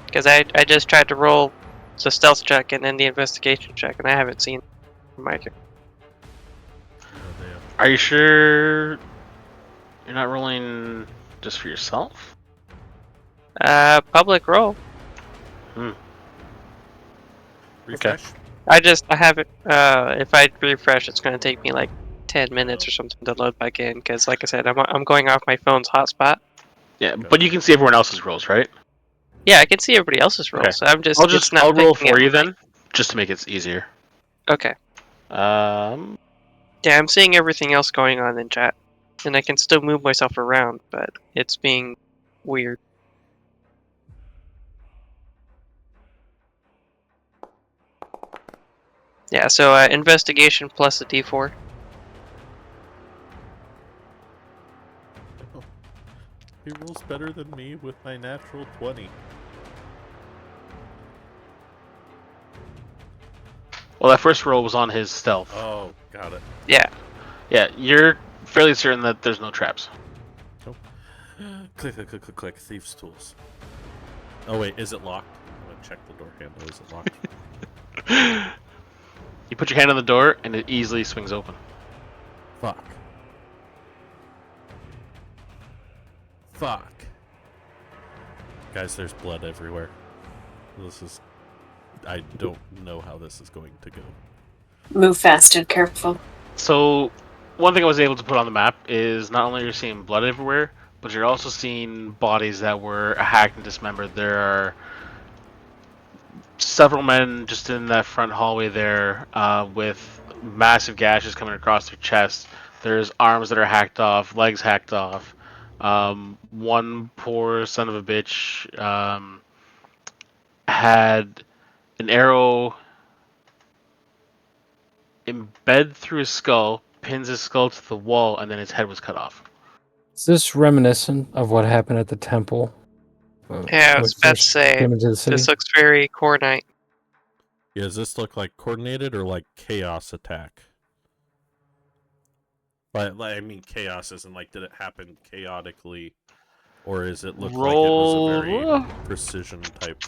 Because I just tried to roll the stealth check and then the investigation check, and I haven't seen my turn. no, damn. Are you sure you're not rolling just for yourself? Public roll. Refresh? I have it. If I refresh, it's gonna take me like 10 minutes or something to load back in. Because, like I said, I'm going off my phone's hotspot. Yeah, but you can see everyone else's rolls, right? Yeah, I can see everybody else's rolls. Okay. So I'm just. I'll it's not roll picking for up you my- then, just to make it easier. Okay. Yeah, I'm seeing everything else going on in chat. And I can still move myself around, but it's being weird. Yeah, so investigation plus a d4. He rolls better than me with my natural 20. Well, that first roll was on his stealth. Oh, got it. Yeah. Yeah, you're fairly certain that there's no traps. Click, click, click, click, click. Thieves' tools. Oh, wait, is it locked? I'm gonna check the door handle. Is it locked? You put your hand on the door, and it easily swings open. Fuck. Fuck. Guys, there's blood everywhere. This is... I don't know how this is going to go. Move fast and careful. So, one thing I was able to put on the map is not only you're seeing blood everywhere, but you're also seeing bodies that were hacked and dismembered. There are several men just in that front hallway there with massive gashes coming across their chest. There's arms that are hacked off, legs hacked off. One poor son of a bitch had an arrow embed through his skull, pins his skull to the wall, and then his head was cut off. Is this reminiscent of what happened at the temple? Yeah, I when was we about to first say, came into the city? this looks very Cornite. Yeah, does this look like coordinated or like chaos attack? But I mean, chaos isn't like, did it happen chaotically, or is it look like it was a very precision type?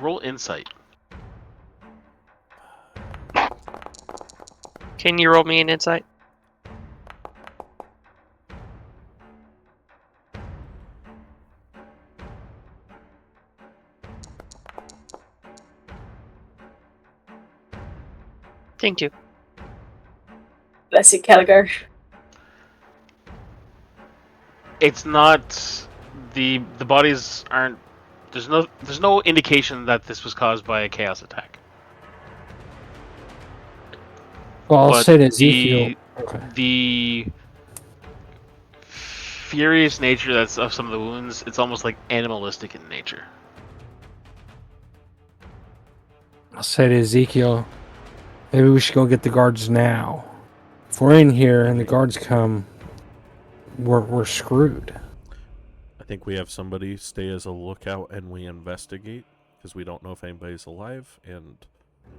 Roll insight. Can you roll me an insight? Thank you. Bless you, Caligar. It's not the bodies aren't. There's no indication that this was caused by a chaos attack. Well, I'll But say to Ezekiel. the furious nature that's of some of the wounds, it's almost like animalistic in nature. I'll say to Ezekiel, maybe we should go get the guards now. If we're in here and the guards come, we're screwed. I think we have somebody stay as a lookout and we investigate, because we don't know if anybody's alive, and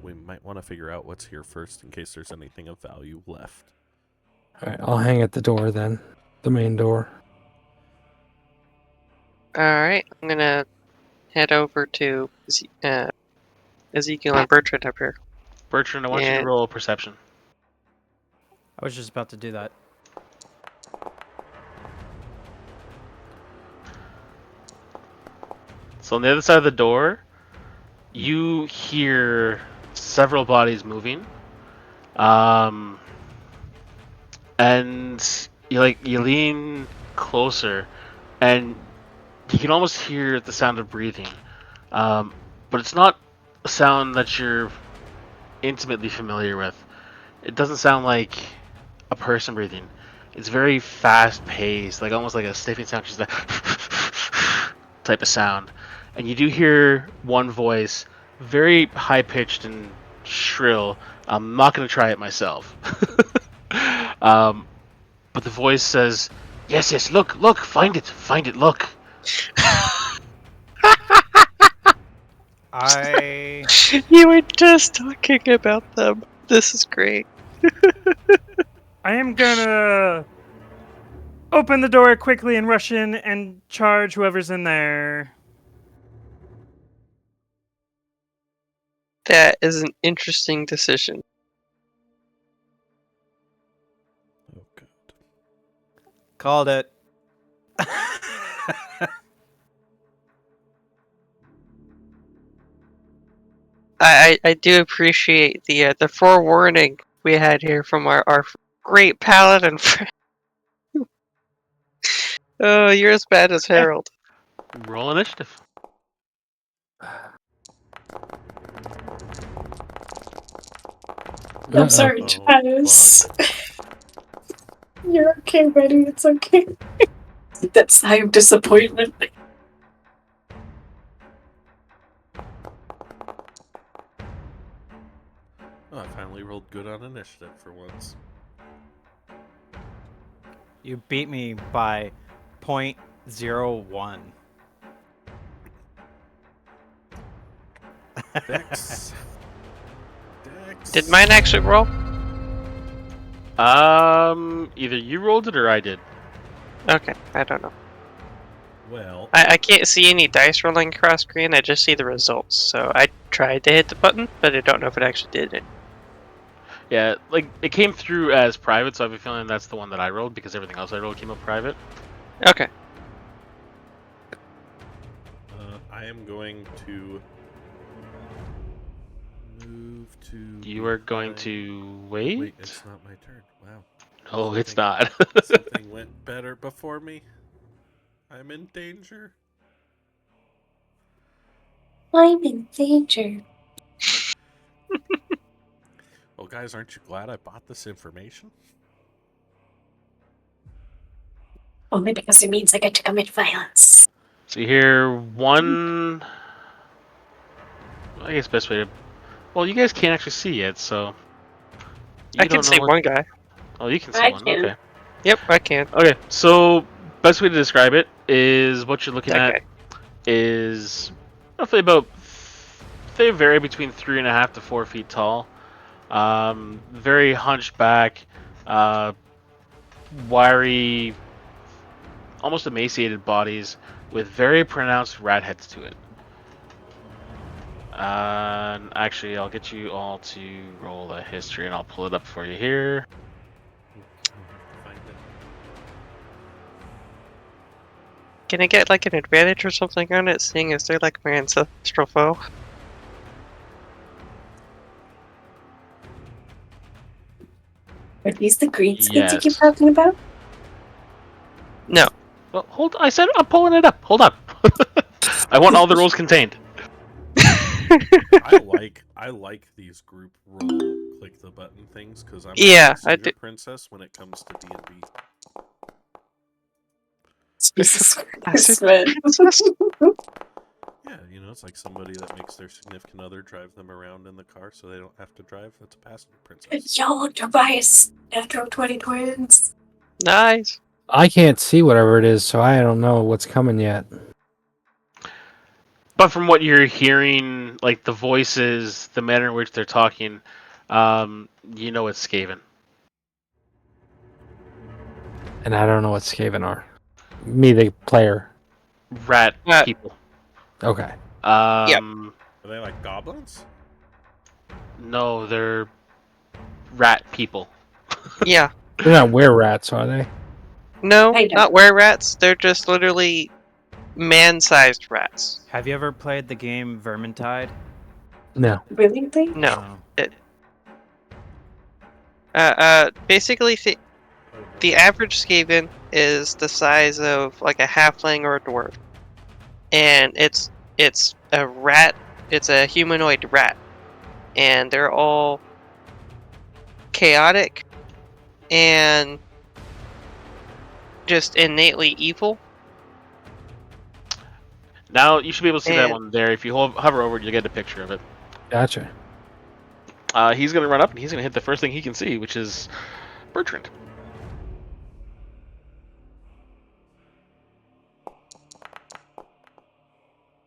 we might want to figure out what's here first in case there's anything of value left. Alright, I'll hang at the door then. The main door. Alright, I'm gonna head over to Ezekiel and Bertrand up here. Bertrand, I want you to roll a perception. I was just about to do that. So on the other side of the door, you hear several bodies moving, and you lean closer, and you can almost hear the sound of breathing, but it's not a sound that you're intimately familiar with. It doesn't sound like a person breathing. It's very fast paced, like almost like a sniffing sound, just that type of sound. And you do hear one voice, very high pitched and shrill. I'm not going to try it myself. But the voice says, "Yes, yes, look, find it, look." You were just talking about them. This is great. I am gonna open the door quickly and rush in and charge whoever's in there. That is an interesting decision. Oh, God. Called it. I do appreciate the forewarning we had here from our great paladin friend. Oh, you're as bad as Harold. Roll initiative. I'm sorry, Oh, Travis. You're okay, buddy. It's okay. That sigh of disappointment. Oh, I finally rolled good on initiative for once. You beat me by 0.01. Dex. Dex. Did mine actually roll? Either you rolled it or I did. Okay, I don't know. Well, I can't see any dice rolling across screen, I just see the results. So I tried to hit the button, but I don't know if it actually did it. Yeah, like it came through as private, so I have a feeling that's the one that I rolled because everything else I rolled came up private. Okay. I am going to move to. You are going behind- to wait? Wait, it's not my turn. Wow. No, it's Something- not. Something went better before me. I'm in danger. I'm in danger. Well, guys, aren't you glad I bought this information? Only because it means I get to commit violence. So you hear one. I guess best way to. Well, you guys can't actually see it, so. You I can don't know see what- one guy. Oh, you can see I one. can. Okay. Yep, I can. Okay, so best way to describe it is what you're looking That at guy. is roughly about. They vary between 3.5 to 4 feet tall. Very hunchback, wiry, almost emaciated bodies with very pronounced rat heads to it. Actually, I'll get you all to roll a history, and I'll pull it up for you here. Find it. Can I get like an advantage or something on it, seeing as they're like my ancestral foe? Are these the green skins you keep Yes. talking about? No. Well, hold. I said I'm pulling it up. Hold up. I want all the rolls contained. I like these group roll click the button things because I'm Yeah, a I messenger do. princess when it comes to D&D. Jesus Acid Christ, man. Yeah, you know, it's like somebody that makes their significant other drive them around in the car so they don't have to drive. That's a passenger princess. Yo, Tobias, Afro 20 twins. Nice. I can't see whatever it is, so I don't know what's coming yet. But from what you're hearing, like the voices, the manner in which they're talking, you know it's Skaven. And I don't know what Skaven are. Me, the player. Rat Rat. people. Okay. Are they like goblins? No, they're rat people. Yeah. They're not were-rats, are they? No, I don't. not were-rats. They're just literally man-sized rats. Have you ever played the game Vermintide? No. Really? No. Oh. Basically, the average Skaven is the size of like a halfling or a dwarf, and it's a rat. It's a humanoid rat, and they're all chaotic and just innately evil. Now you should be able to see that And- one there. If you hover over it, you'll get a picture of it. Gotcha. He's gonna run up and he's gonna hit the first thing he can see, which is Bertrand.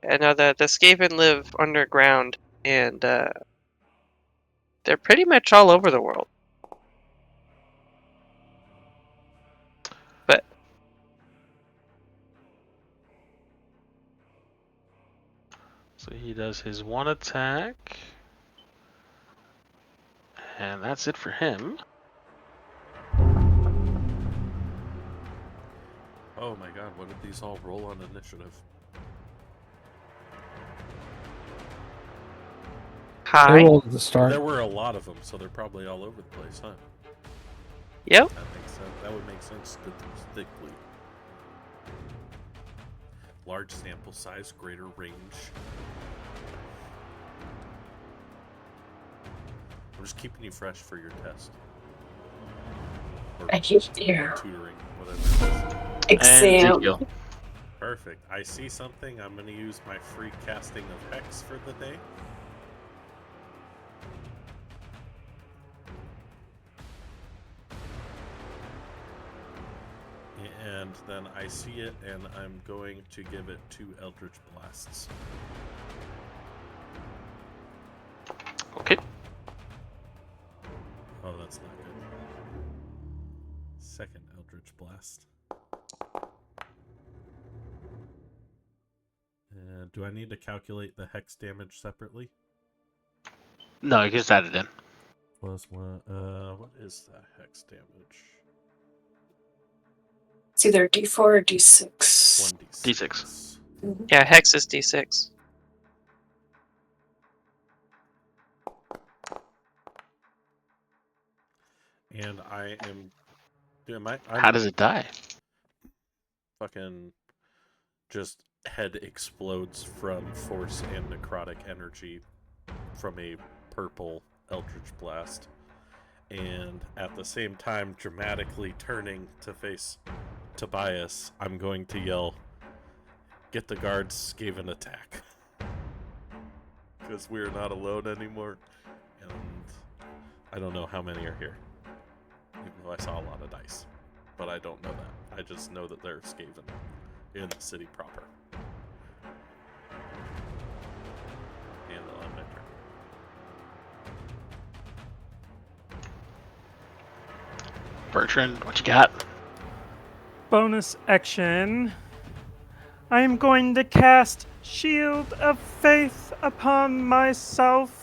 And the Skaven live underground, and they're pretty much all over the world. But So he does his one attack. And that's it for him. Oh my god, what did these all roll on initiative? They hi. rolled at the start. There were a lot of them, so they're probably all over the place, huh? Yep. That makes sense. That would make sense statistically. Large sample size, greater range. I'm just keeping you fresh for your test. Or I keep here. tutoring, whatever it is. And Exam. Ezekial. Perfect. I see something. I'm going to use my free casting of Hex for the day. And then I see it, and I'm going to give it 2 Eldritch Blasts. Okay. Oh, that's not good. Second Eldritch Blast. Do I need to calculate the Hex damage separately? No, you can just add it in. Plus 1. What is the Hex damage? It's either D4 or D6. 1d6. Mhm. Yeah, Hex is D6. And I am. How does it die? Fucking just head explodes from force and necrotic energy from a purple Eldritch Blast. And at the same time, dramatically turning to face Tobias, I'm going to yell, "Get the guards, Skaven attack." Because we're not alone anymore. And I don't know how many are here. Even though I saw a lot of dice. But I don't know that. I just know that they're Skaven in the city proper. And I'll end my turn. Bertrand, what you got? Bonus action. I am going to cast Shield of Faith upon myself.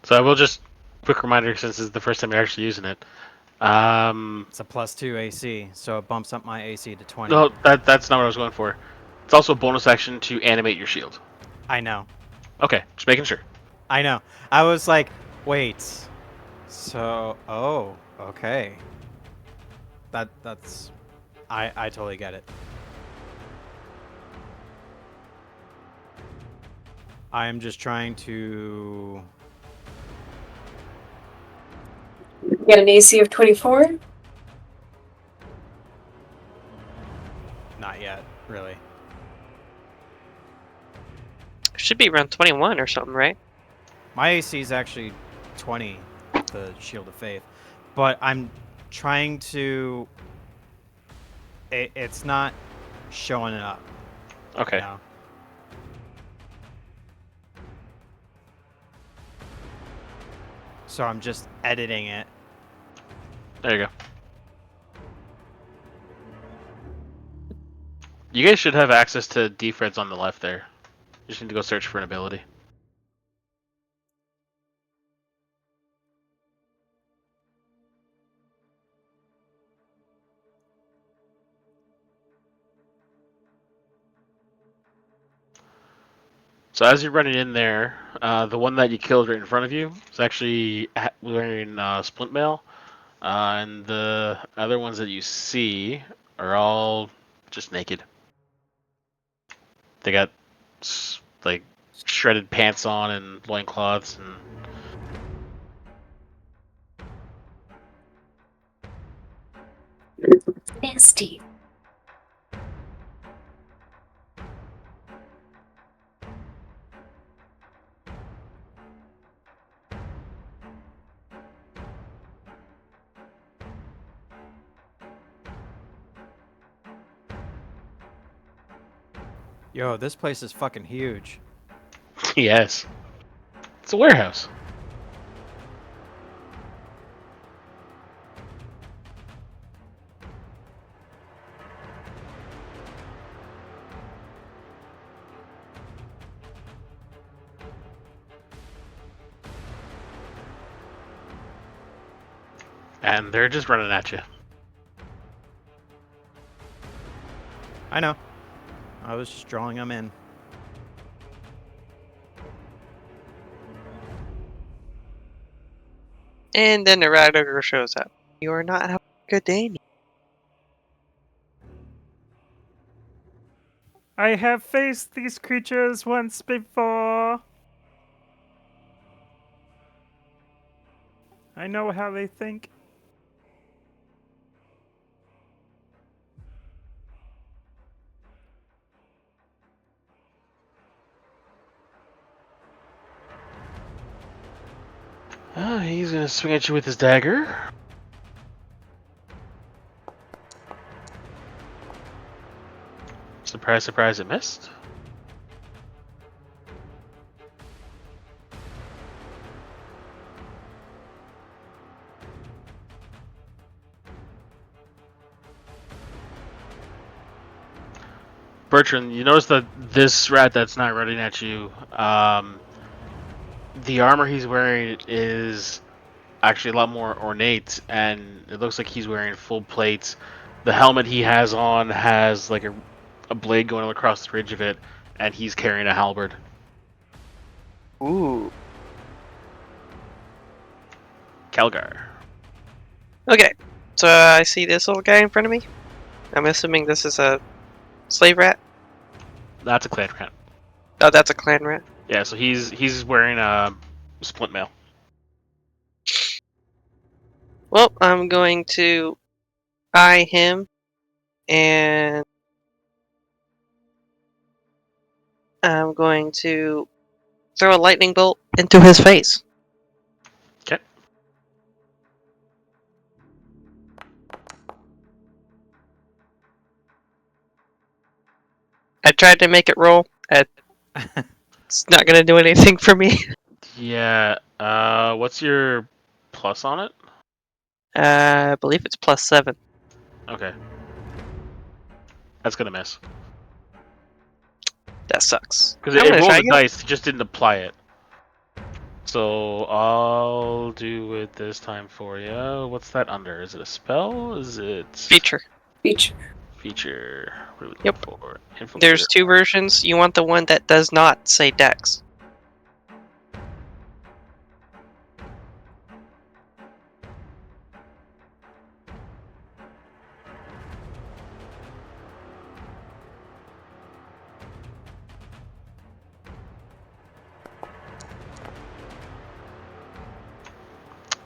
So I will just quick reminder since this is the first time you're actually using it. It's a +2 AC, so it bumps up my AC to 20. No, that's not what I was going for. It's also a bonus action to animate your shield. I know. Okay, just making sure. I know. I was like, wait. So, oh, okay. That's I totally get it. I am just trying to Get an AC of 24? not yet, really. Should be around 21 or something, right? My AC is actually 20, the Shield of Faith, but I'm trying to. It's not showing it up. Okay. You know? So I'm just editing it. There you go. You guys should have access to defreds on the left there. You just need to go search for an ability. So as you're running in there, the one that you killed right in front of you is actually wearing splint mail, and the other ones that you see are all just naked. They got like shredded pants on and loincloths and Nasty. Yo, this place is fucking huge. yes, it's a warehouse. And they're just running at you. I know. I was just drawing them in. And then the rat ogre shows up. You are not having a good day. I have faced these creatures once before. I know how they think. He's gonna swing at you with his dagger. Surprise, surprise, it missed. Bertrand, you notice that this rat that's not running at you, the armor he's wearing is actually a lot more ornate, and it looks like he's wearing full plates. The helmet he has on has like a blade going across the ridge of it, and he's carrying a halberd. Ooh. Calgar. Okay, so I see this little guy in front of me. I'm assuming this is a slave rat. That's a clan rat. Oh, that's a clan rat. Yeah, so he's wearing a splint mail. Well, I'm going to eye him, and I'm going to throw a lightning bolt into his face. Okay. I tried to make it roll. It's not gonna do anything for me. Yeah. What's your plus on it? I believe it's +7. Okay. That's gonna miss. That sucks. Because I'm it gonna rolled try the again. dice, it just didn't apply it. So I'll do it this time for you. What's that under? Is it a spell? Is it Feature. Feature. feature? What are we looking Yep. for? Infiltrator. There's 2 versions. You want the one that does not say Dex.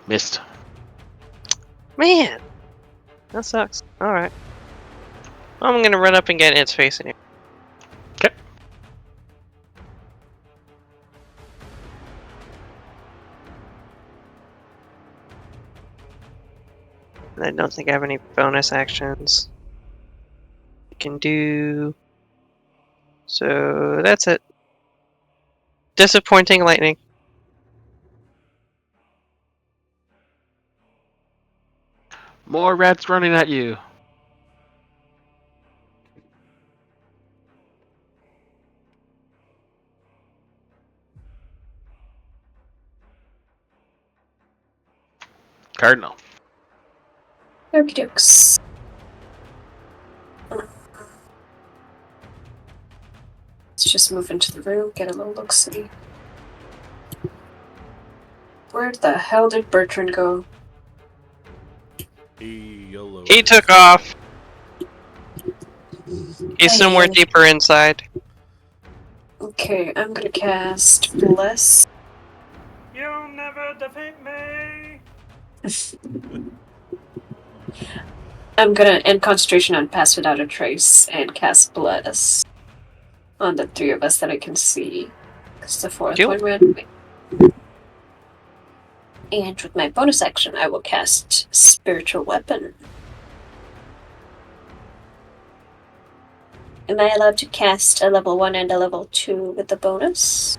Missed. Man, that sucks. All right. I'm gonna run up and get in its face in here. Okay. And I don't think I have any bonus actions. I can do. So that's it. Disappointing lightning. More rats running at you. Cardinal. Okie dokes. Let's just move into the room, get a little look-see. Where the hell did Bertrand go? He took off. He's somewhere deeper inside. Okay, I'm gonna cast Bless. You'll never defeat me. I'm gonna end concentration on Pass Without a Trace and cast Bless on the 3 of us that I can see. Because the 4th Cool. one ran away. And with my bonus action, I will cast Spiritual Weapon. Am I allowed to cast a level 1 and a level 2 with the bonus?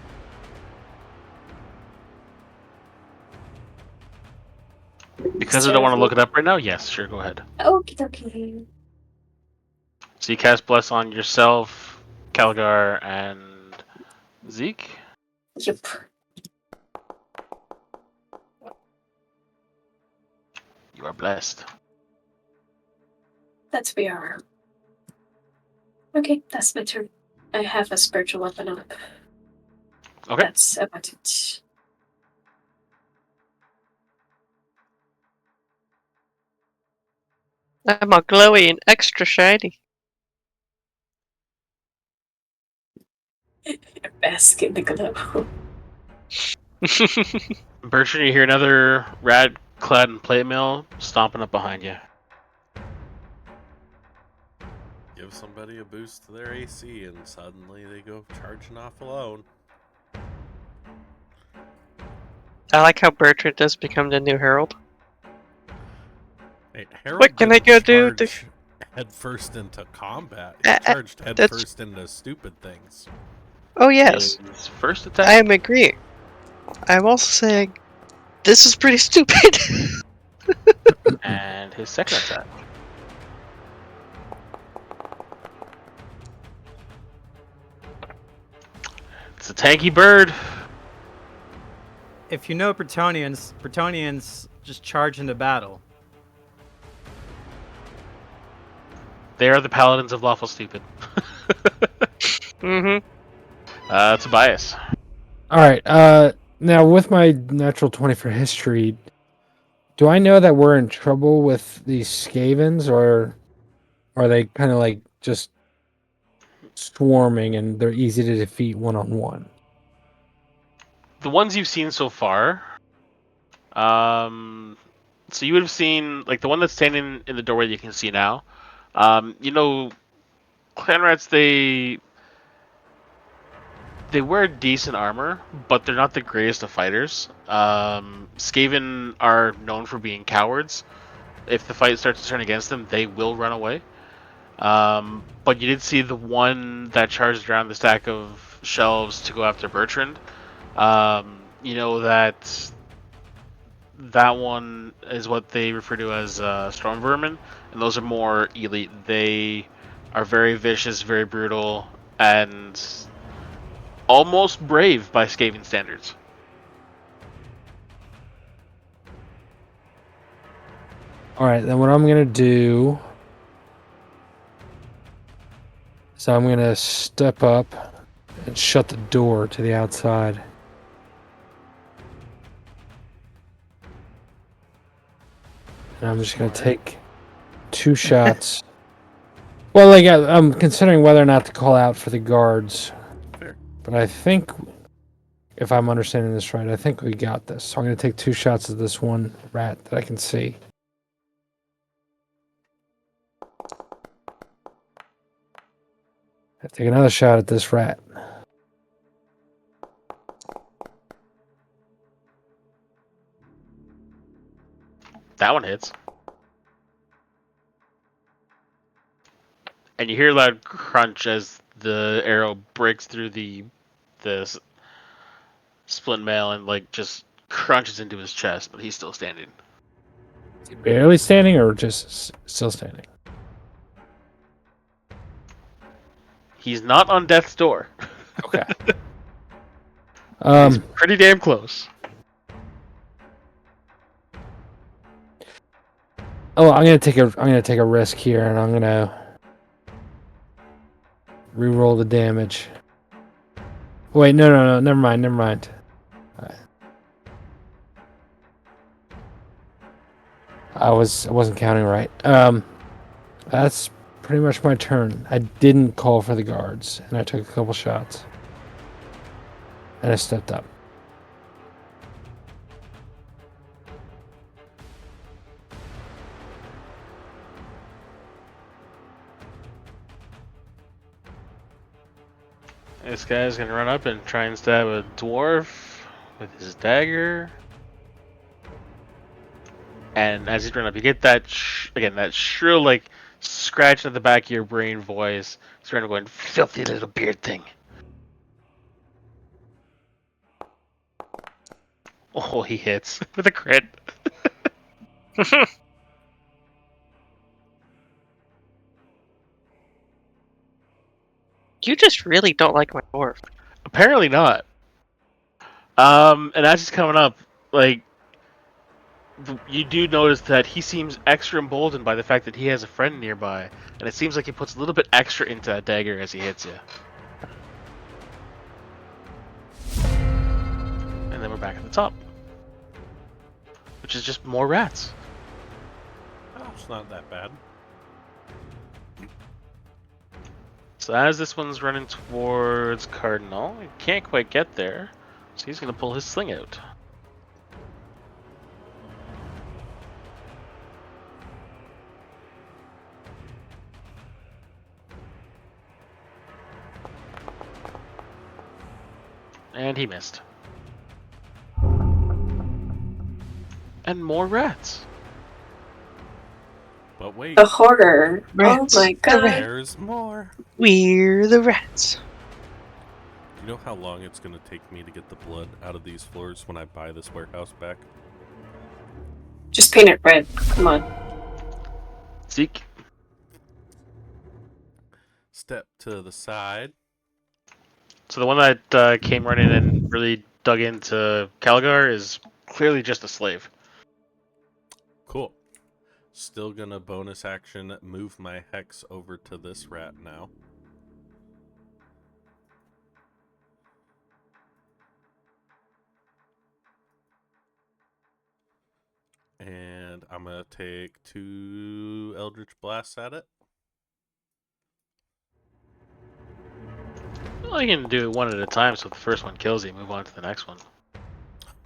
Because I don't want to look it up right now? Yes, sure, go ahead. Okie dokie. So you cast Bless on yourself, Calgar, and Zeke? Yep. You You are blessed. That's we are. Okay, that's my turn. I have a spiritual weapon up. Okay. That's about it. I'm all glowy and extra shiny. Bask in the glow. Bertrand, you hear another rad-clad plate mill stomping up behind you. Give somebody a boost to their AC and suddenly they go charging off alone. I like how Bertrand does become the new Herald. Hey, Harold What can I go do? charge headfirst into combat. He Uh, charged that's- headfirst into stupid things. Oh yes, His first attack. I am agreeing. I'm also saying this is pretty stupid. And his second attack. It's a tanky bird. If you know Bretonians just charge into battle. They are the paladins of lawful stupid. Mm-hmm. Tobias. All right. Now with my natural 20 for history, do I know that we're in trouble with these Skavens, or are they kind of like just swarming and they're easy to defeat one-on-one? The ones you've seen so far. So you would have seen like the one that's standing in the doorway that you can see now. Clan rats they wear decent armor, but they're not the greatest of fighters. Skaven are known for being cowards. If the fight starts to turn against them, they will run away. But you did see the one that charged around the stack of shelves to go after Bertrand. You know that one is what they refer to as storm vermin, and those are more elite. They are very vicious, very brutal, and almost brave by Skaven standards. All right, then what I'm going to do is I'm going to step up and shut the door to the outside. And I'm just going to take 2 shots. Well, like I'm considering whether or not to call out for the guards. Fair. But I think, if I'm understanding this right, I think we got this. So I'm going to take 2 shots at this one rat that I can see. I take another shot at this rat. That one hits. And you hear a loud crunch as the arrow breaks through the split mail and like just crunches into his chest, but he's still standing. Is he barely standing or just still standing? He's not on death's door. Okay. He's pretty damn close. I'm gonna take a risk here, and I'm gonna re-roll the damage. Wait, no, never mind. Alright. I wasn't counting right. That's pretty much my turn. I didn't call for the guards, and I took a couple shots, and I stepped up. This guy's gonna run up and try and stab a dwarf with his dagger. And as he's running up, you get that that shrill like scratch at the back of your brain voice. He's running going, filthy little beard thing. Oh, he hits with a crit. You just really don't like my dwarf. Apparently not. And as he's coming up, like You do notice that he seems extra emboldened by the fact that he has a friend nearby, and it seems like he puts a little bit extra into that dagger as he hits you. And then we're back at the top, which is just more rats. Oh, it's not that bad. So as this one's running towards Cardinal, he can't quite get there, so he's going to pull his sling out. And he missed. And more rats. But wait, The horror. Rats. Oh my god. there's more. We're the rats. You know how long it's going to take me to get the blood out of these floors when I buy this warehouse back? Just paint it red. Come on. Zeke. Step to the side. So the one that came running and really dug into Calgar is clearly just a slave. Cool. Still gonna bonus action move my hex over to this rat now. And I'm gonna take 2 Eldritch Blasts at it. Well, you can do it one at a time, so if the first one kills you, move on to the next one.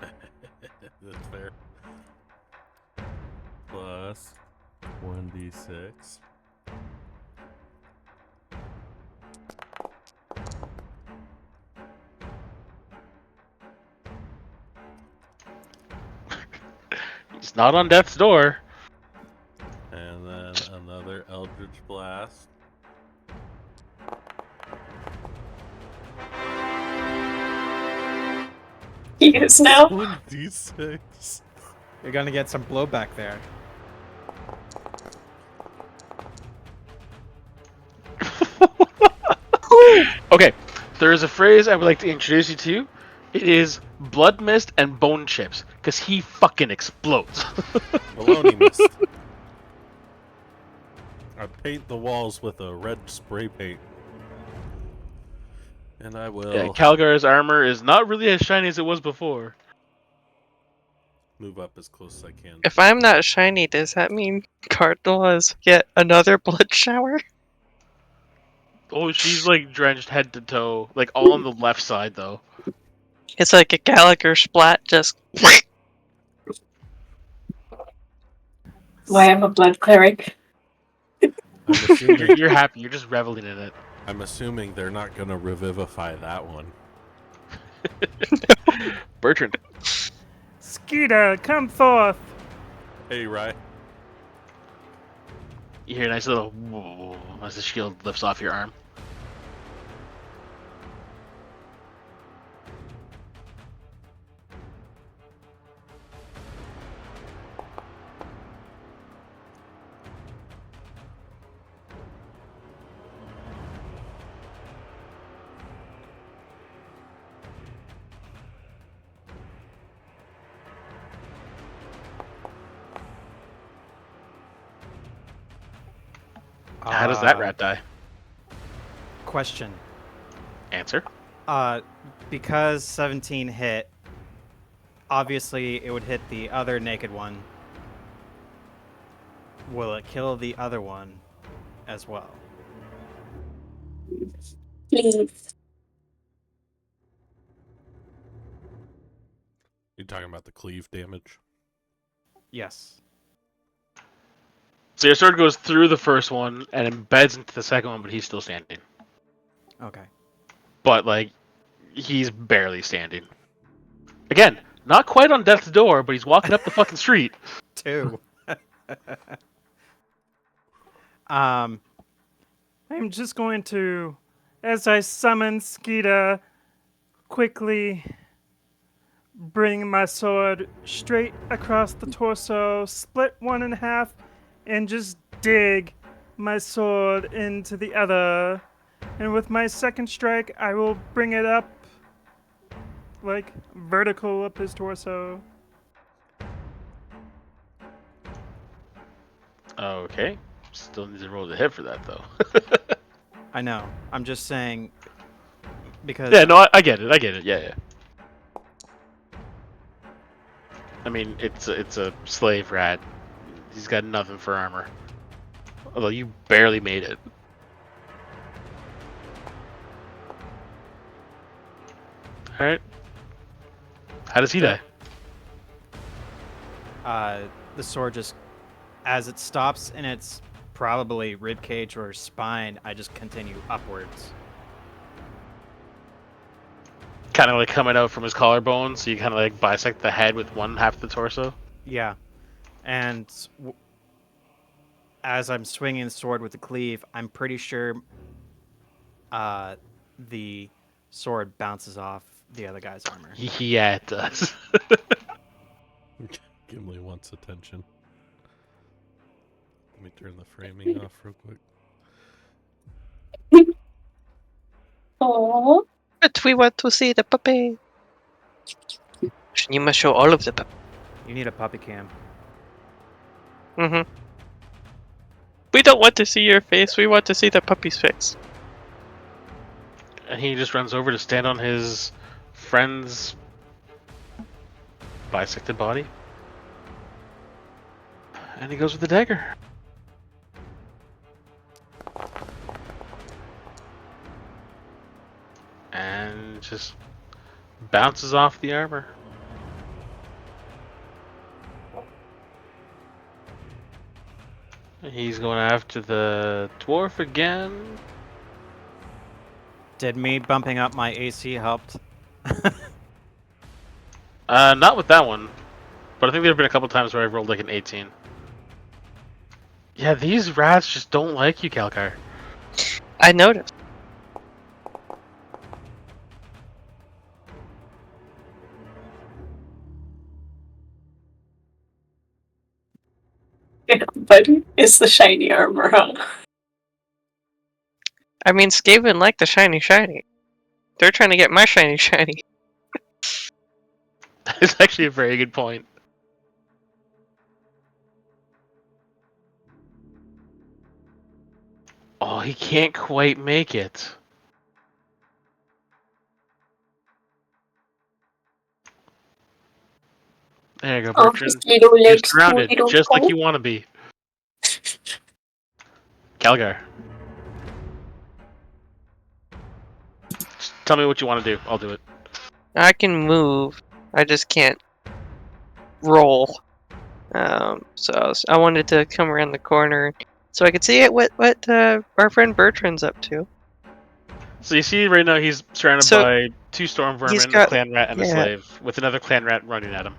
That's fair. Plus 1d6. He's not on death's door. And then another Eldritch Blast. He is now. 1d6. You're gonna get some blowback there. Okay, there is a phrase I would like to introduce you to. It is blood mist and bone chips, because he fucking explodes. Baloney mist. I paint the walls with a red spray paint. And I will Yeah, Calgar's armor is not really as shiny as it was before. move up as close as I can. If I'm not shiny, does that mean Cardinal has yet another blood shower? Oh, she's like drenched head to toe, like all on the left side though. It's like a Gallagher splat, just. Why I'm a blood cleric. I'm assuming, You're happy. You're just reveling in it. I'm assuming they're not going to revivify that one. Bertrand. Skeeta, come forth. Hey, Rye. You hear a nice little whoa as the shield lifts off your arm. How does that rat die? Question. Answer. Because 17 hit, obviously it would hit the other naked one. Will it kill the other one as well? Please. You talking about the cleave damage? Yes. So your sword goes through the first one and embeds into the second one, but he's still standing. Okay. But like, he's barely standing. Again, not quite on death's door, but he's walking up the fucking street. 2. I'm just going to, as I summon Skeeta, quickly bring my sword straight across the torso, split one in half, and just dig my sword into the other. And with my second strike, I will bring it up, like, vertical up his torso. Okay. Still needs to roll the hit for that, though. I know. I'm just saying because Yeah, no, I get it. I get it. Yeah, yeah. I mean, it's a slave rat. He's got nothing for armor. Although you barely made it. All right. How does he die? the sword just, as it stops in its probably rib cage or spine, I just continue upwards. Kind of like coming out from his collarbone, so you kind of like bisect the head with one half of the torso. Yeah, and as I'm swinging the sword with the cleave, I'm pretty sure the sword bounces off the other guy's armor. Yeah, it does. Gimli wants attention. Let me turn the framing off real quick. Aww. But we want to see the puppy. You must show all of the puppy. You need a puppy cam. Mm-hmm. We don't want to see your face. We want to see the puppy's face. And he just runs over to stand on his friend's bisected body. And he goes with the dagger. And just bounces off the armor. He's going after the dwarf again. Did me bumping up my AC helped? Not with that one. But I think there have been a couple times where I've rolled like an 18. Yeah, these rats just don't like you, Kalkar. I noticed. Yeah, but it's the shiny armor, huh? I mean, Skaven like the shiny. They're trying to get my shiny. That's actually a very good point. Oh, he can't quite make it. There you go, Oh, Bertrand. his little You're legs, surrounded, little just like toe. you want to be. Calgar. Just tell me what you want to do. I'll do it. I can move. I just can't roll. So I wanted to come around the corner so I could see it. What our friend Bertrand's up to. So you see right now he's surrounded So, by two storm he's vermin, a got- clan rat, and a yeah. slave, with another clan rat running at him.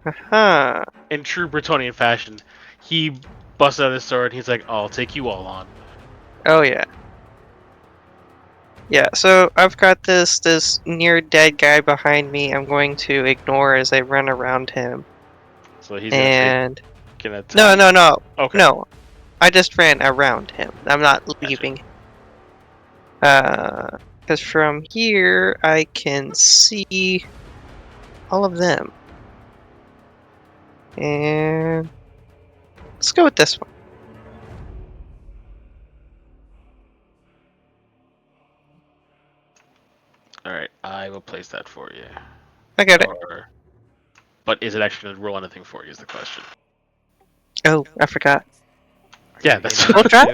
Huh. In true Bretonian fashion, he busts out his sword and he's like, I'll take you all on. Oh yeah. Yeah, so I've got this near dead guy behind me. I'm going to ignore as I run around him. So he's And gonna attack. no. Okay. No. I just ran around him. I'm not leaving. Because from here I can see all of them. And let's go with this one. Alright, I will place that for you. I got it. But is it actually going to roll anything for you is the question. Oh, I forgot. Yeah, that's We'll try.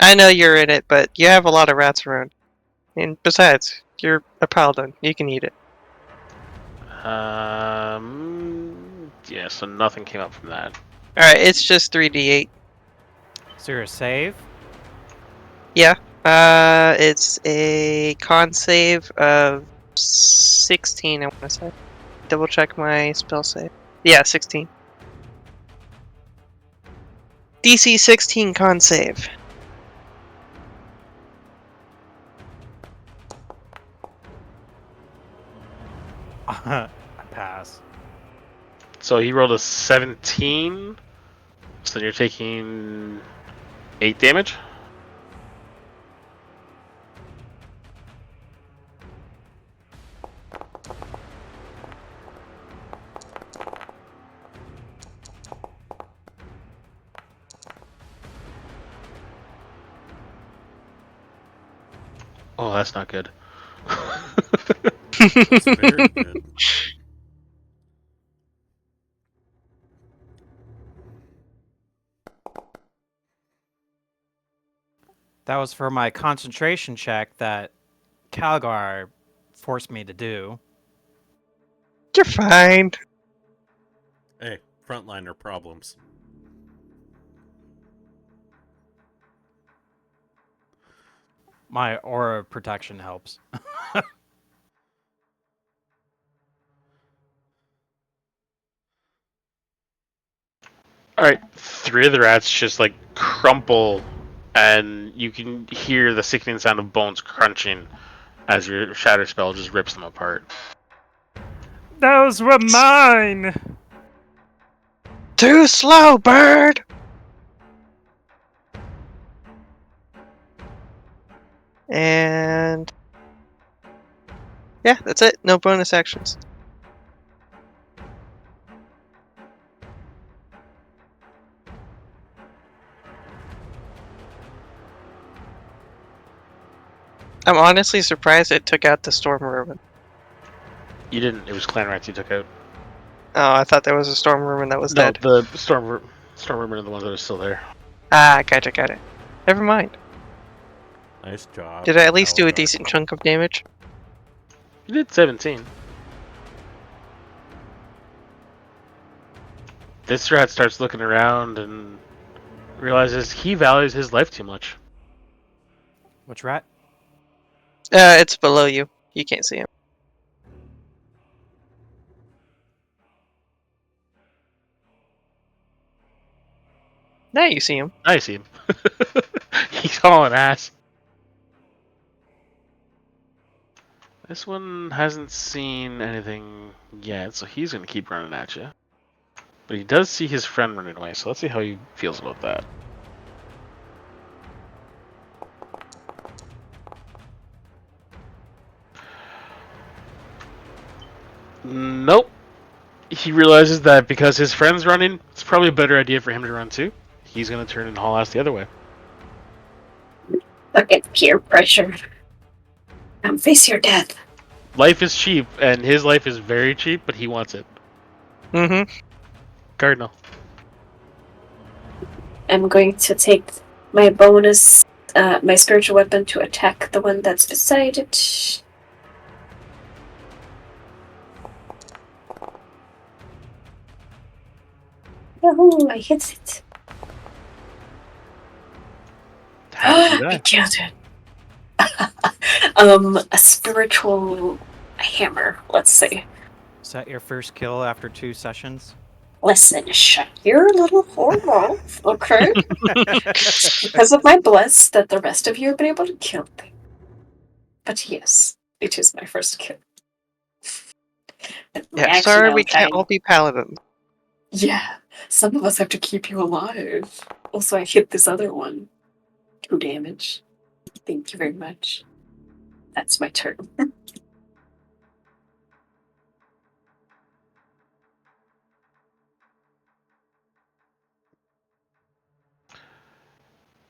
I know you're in it, but you have a lot of rats around. And besides, you're a paladin. You can eat it. Yeah, so nothing came up from that. Alright, it's just 3d8. So you're a save? Yeah. It's a con save of 16, I want to say. Double check my spell save. Yeah, 16. DC 16 con save. I pass. So he rolled a 17. So you're taking 8 damage. Oh, that's not good. That's very good. That was for my concentration check that Calgar forced me to do. You're fine. Hey, frontliner problems. My aura protection helps. All right, 3 of the rats just like crumple, and you can hear the sickening sound of bones crunching as your shatter spell just rips them apart. Those were mine! Too slow, bird! And yeah, that's it. No bonus actions. I'm honestly surprised it took out the storm vermin. You didn't. It was clan rats you took out. Oh, I thought there was a storm vermin that was No, dead. the storm vermin are the ones that are still there. Ah, gotcha, got it. Never mind. Nice job. Did I at least do a Algar. decent chunk of damage? You did 17. This rat starts looking around and realizes he values his life too much. Which rat? It's below you. You can't see him. Now you see him. I see him. He's hauling ass. This one hasn't seen anything yet, so he's going to keep running at you. But he does see his friend running away, so let's see how he feels about that. Nope. He realizes that because his friend's running, it's probably a better idea for him to run too. He's going to turn and haul ass the other way. Look at peer pressure. Come face your death. Life is cheap, and his life is very cheap, but he wants it. Mm-hmm. Cardinal. I'm going to take my bonus, my spiritual weapon to attack the one that's beside it. Oh, I hit it. How did you I die? killed it. A spiritual hammer, let's say. Is that your first kill after 2 sessions? Listen, shut your little whore mouth, okay? Because of my bless that the rest of you have been able to kill me. But yes, it is my first kill. But my Yeah, sorry actual we can't time- all be paladins. Yeah, some of us have to keep you alive. Also, I hit this other one. 2 damage. Thank you very much. That's my turn.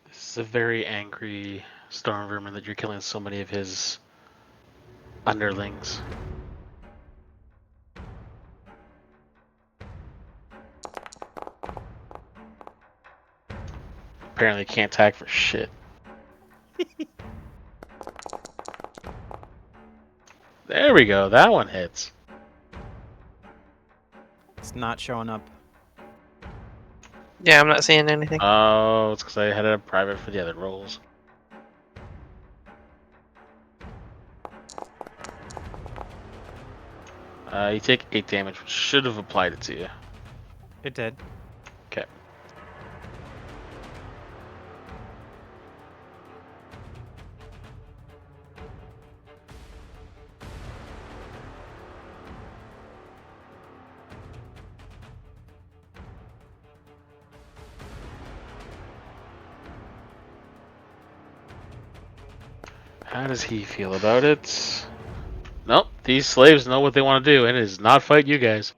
This is a very angry storm vermin that you're killing so many of his underlings. Apparently can't attack for shit. There we go, that one hits. It's not showing up. Yeah, I'm not seeing anything. Oh, it's because I had a private for the other rolls. You take 8 damage, which should have applied it to you. It did. Okay. How does he feel about it? Nope, these slaves know what they want to do, and it is not fight you guys.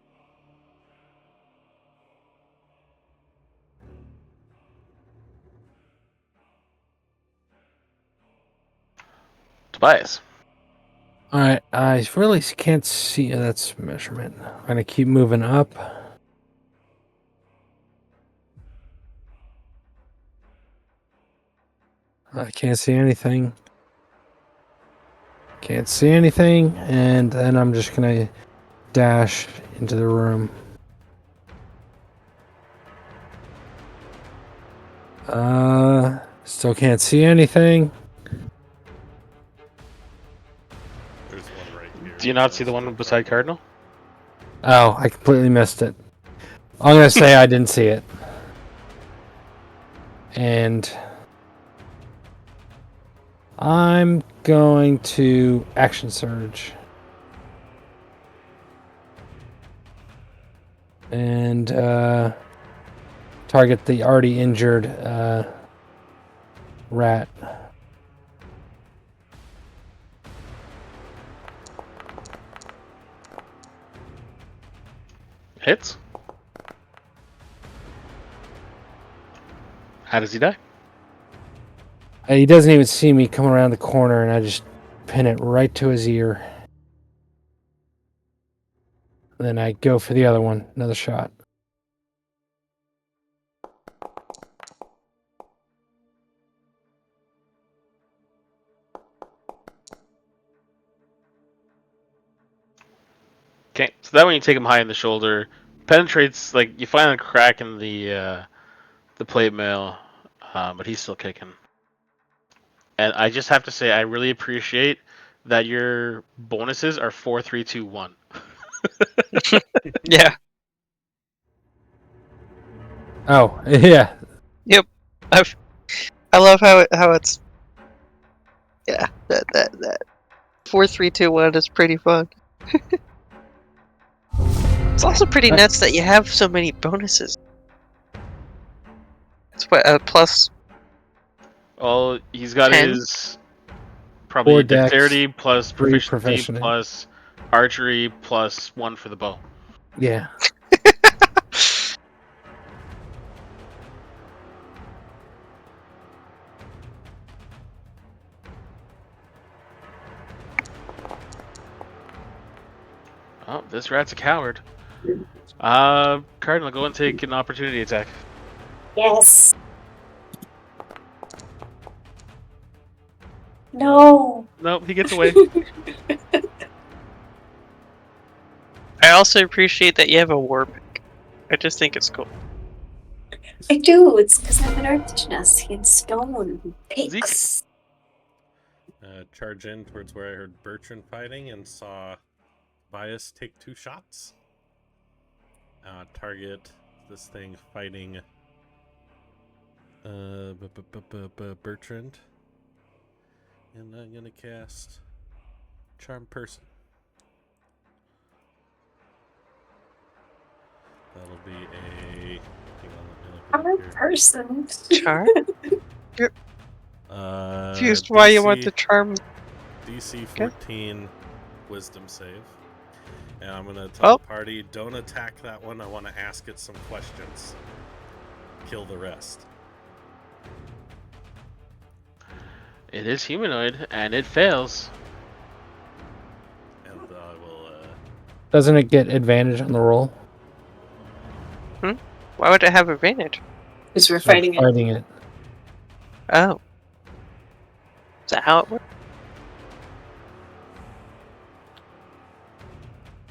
Bias. All right, I really can't see. That's measurement. I'm gonna keep moving up. I can't see anything. Can't see anything, and then I'm just gonna dash into the room. Still can't see anything. There's one right here. Do you not see the one beside Cardinal? Oh, I completely missed it. I'm gonna say I didn't see it. And I'm going to action surge. And target the already injured rat. Hits. How does he die? He doesn't even see me come around the corner, and I just pin it right to his ear. Then I go for the other one, another shot. Okay, so that one you take him high in the shoulder, penetrates, like you find a crack in the plate mail, but he's still kicking. And I just have to say, I really appreciate that your bonuses are 4, 3, 2, 1. Yeah. Oh, yeah. Yep. I love how it's. Yeah. That 4, 3, 2, 1 is pretty fun. It's also pretty nuts that you have so many bonuses. It's what plus. Well, he's got 10? his probably 4 dex, dexterity plus 3 proficiency proficiency. plus archery plus 1 for the bow. Yeah. Oh, this rat's a coward. Cardinal, go and take an opportunity attack. Yes. No. Nope, he gets away. I also appreciate that you have a war pick. I just think it's cool. I do. It's because I'm an artisanist in stone. Pigs. Charge in towards where I heard Bertrand fighting and saw Bias take 2 shots. Target this thing fighting Bertrand. And I'm gonna cast Charm Person. That'll be a. Hang on, let me look I'm it a up here. person. Charm? Confused why you want DC the charm. DC 14 Wisdom save. And I'm going to tell the party, don't attack that one. I want to ask it some questions. Kill the rest. It is humanoid, and it fails. And I will... Doesn't it get advantage on the roll? Why would it have advantage? Because we're fighting it. Fighting it. Oh. Is that how it works?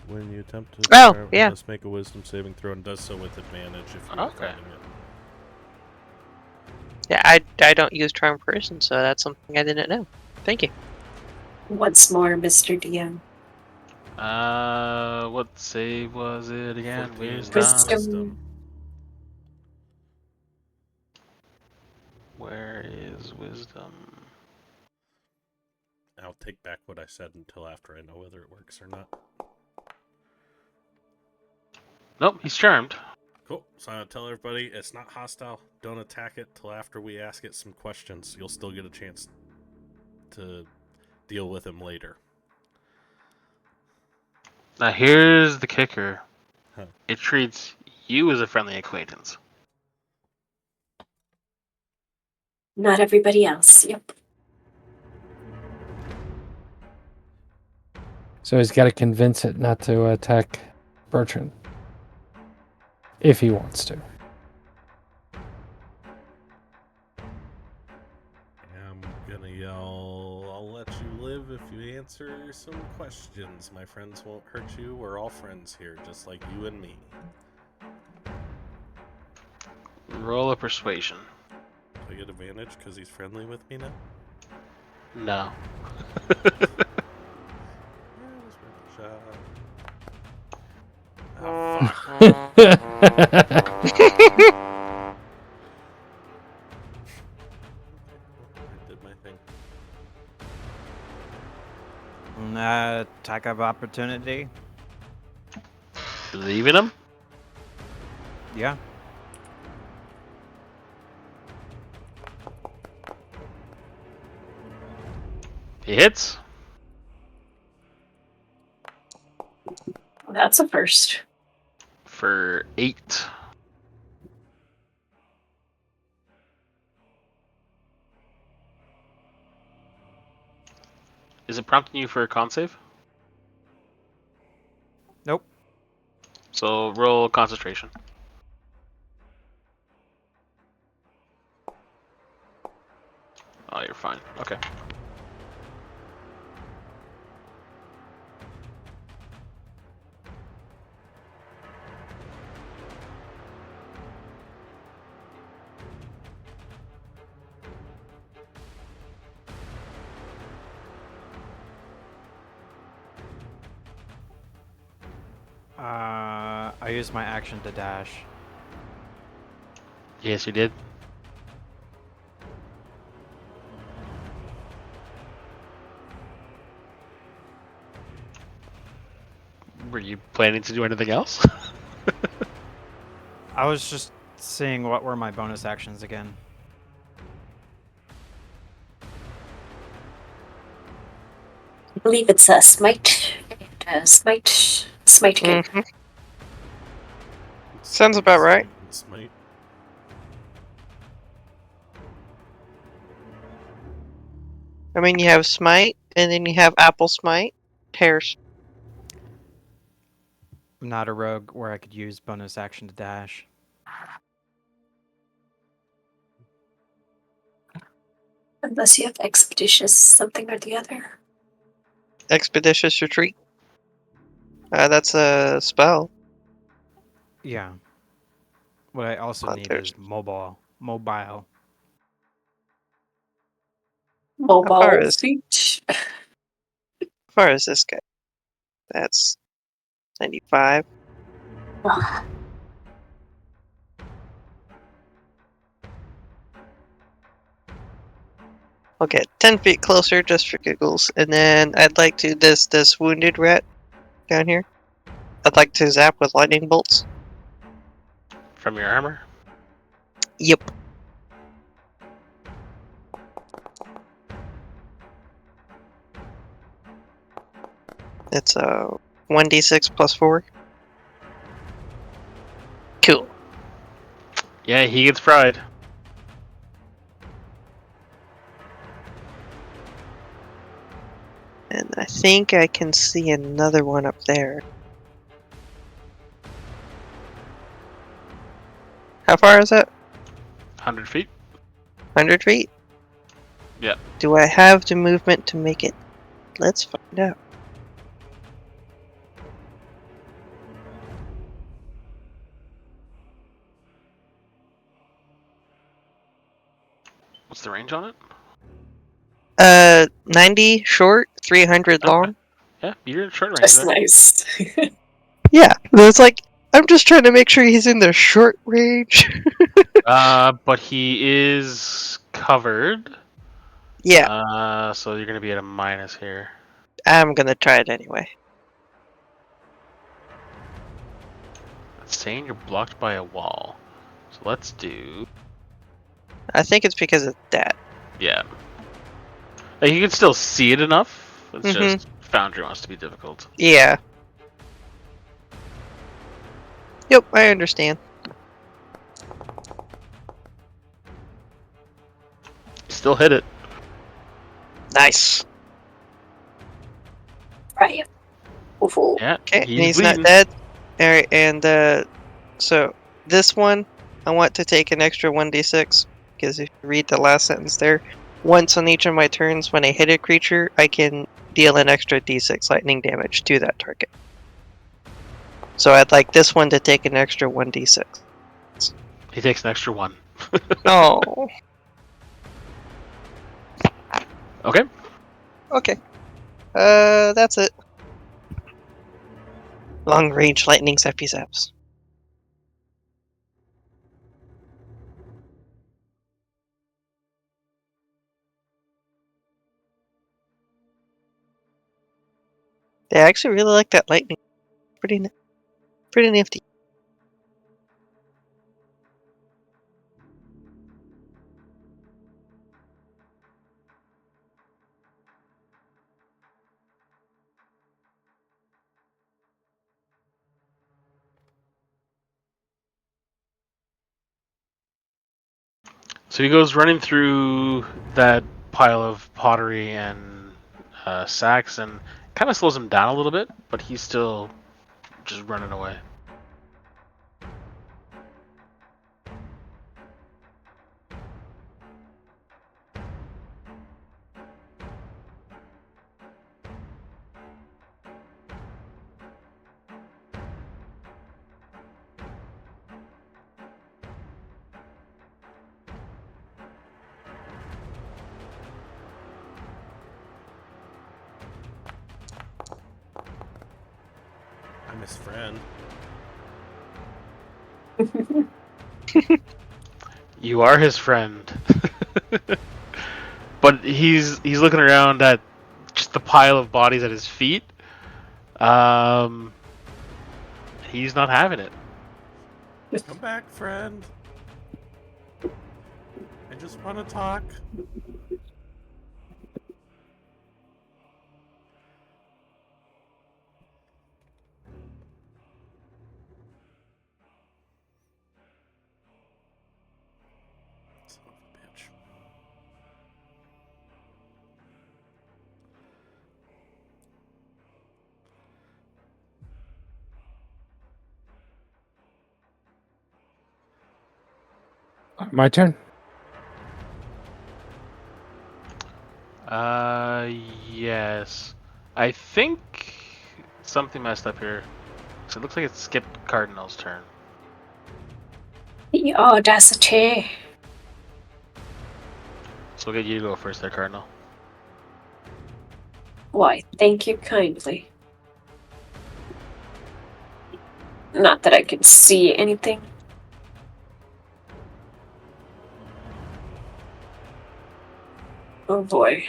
When you attempt to... Oh, yeah. Must make a wisdom saving throw and does so with advantage if you're Okay. fighting it. Yeah, I don't use charm person, so that's something I didn't know. Thank you. Once more, Mr. DM. What save was it again? 14. Wisdom. Where is wisdom? I'll take back what I said until after I know whether it works or not. Nope, he's charmed. Cool. So I'll tell everybody it's not hostile. Don't attack it till after we ask it some questions. You'll still get a chance to deal with him later. Now here's the kicker. Huh. It treats you as a friendly acquaintance. Not everybody else. Yep. So he's got to convince it not to attack Bertrand. If he wants to. I'm gonna yell, I'll let you live if you answer some questions. My friends won't hurt you. We're all friends here, just like you and me. Roll a persuasion. Do I get advantage because he's friendly with me now? No. Yeah, let's make a shot. Ah, fuck. I did my thing. Attack of opportunity. Leaving him? Yeah. He hits. That's a first. For 8. Is it prompting you for a con save? Nope. So roll concentration. Oh, you're fine. Okay. I used my action to dash. Yes, you did. Were you planning to do anything else? I was just seeing what were my bonus actions again. I believe it's a smite. Smite again. Mhm. Sounds about right. Smite. I mean, you have smite, and then you have apple smite, hairs. I'm not a rogue where I could use bonus action to dash. Unless you have expeditious something or the other. Expeditious retreat. That's a spell. Yeah. What I also Oh, need there's- is mobile. Mobile. Mobile far is- feet. How far is this guy? That's 95. I'll get 10 feet closer just for giggles, and then I'd like to this wounded rat down here. I'd like to zap with lightning bolts. From your armor? Yep. It's a 1d6 plus 4. Cool. Yeah, he gets fried. And I think I can see another one up there. How far is it? 100 feet? 100 feet? Yeah. Do I have the movement to make it? Let's find out. What's the range on it? 90 short, 300 long. Okay. Yeah, you're in short range Just there. nice. Yeah, it's like, I'm just trying to make sure he's in the short range. But he is covered. Yeah, So you're gonna be at a minus here. I'm gonna try it anyway. It's saying you're blocked by a wall. So let's do... I think it's because of that. Yeah. Like, you can still see it enough. It's Mhm. just Foundry wants to be difficult. Yeah. Yep, I understand. Still hit it. Nice. Right. Awful. Yeah, Okay, he's bleeding. not dead. Alright, and so this one, I want to take an extra 1d6, because if you read the last sentence there, once on each of my turns when I hit a creature, I can deal an extra d6 lightning damage to that target. So I'd like this one to take an extra 1d6. He takes an extra 1. Oh, Okay. okay. That's it. Long range lightning zappy zaps. I actually really like that lightning. Pretty nifty. So he goes running through that pile of pottery and sacks and kind of slows him down a little bit, but he's still just running away. I'm his friend. You are his friend. But he's looking around at just the pile of bodies at his feet. He's not having it. Come back, friend. I just want to talk. Son of a bitch. My turn. Yes. I think something messed up here. So it looks like it skipped Cardinal's turn. The audacity. So we'll get you to go first there, Cardinal. Why, thank you kindly. Not that I can see anything. Oh boy.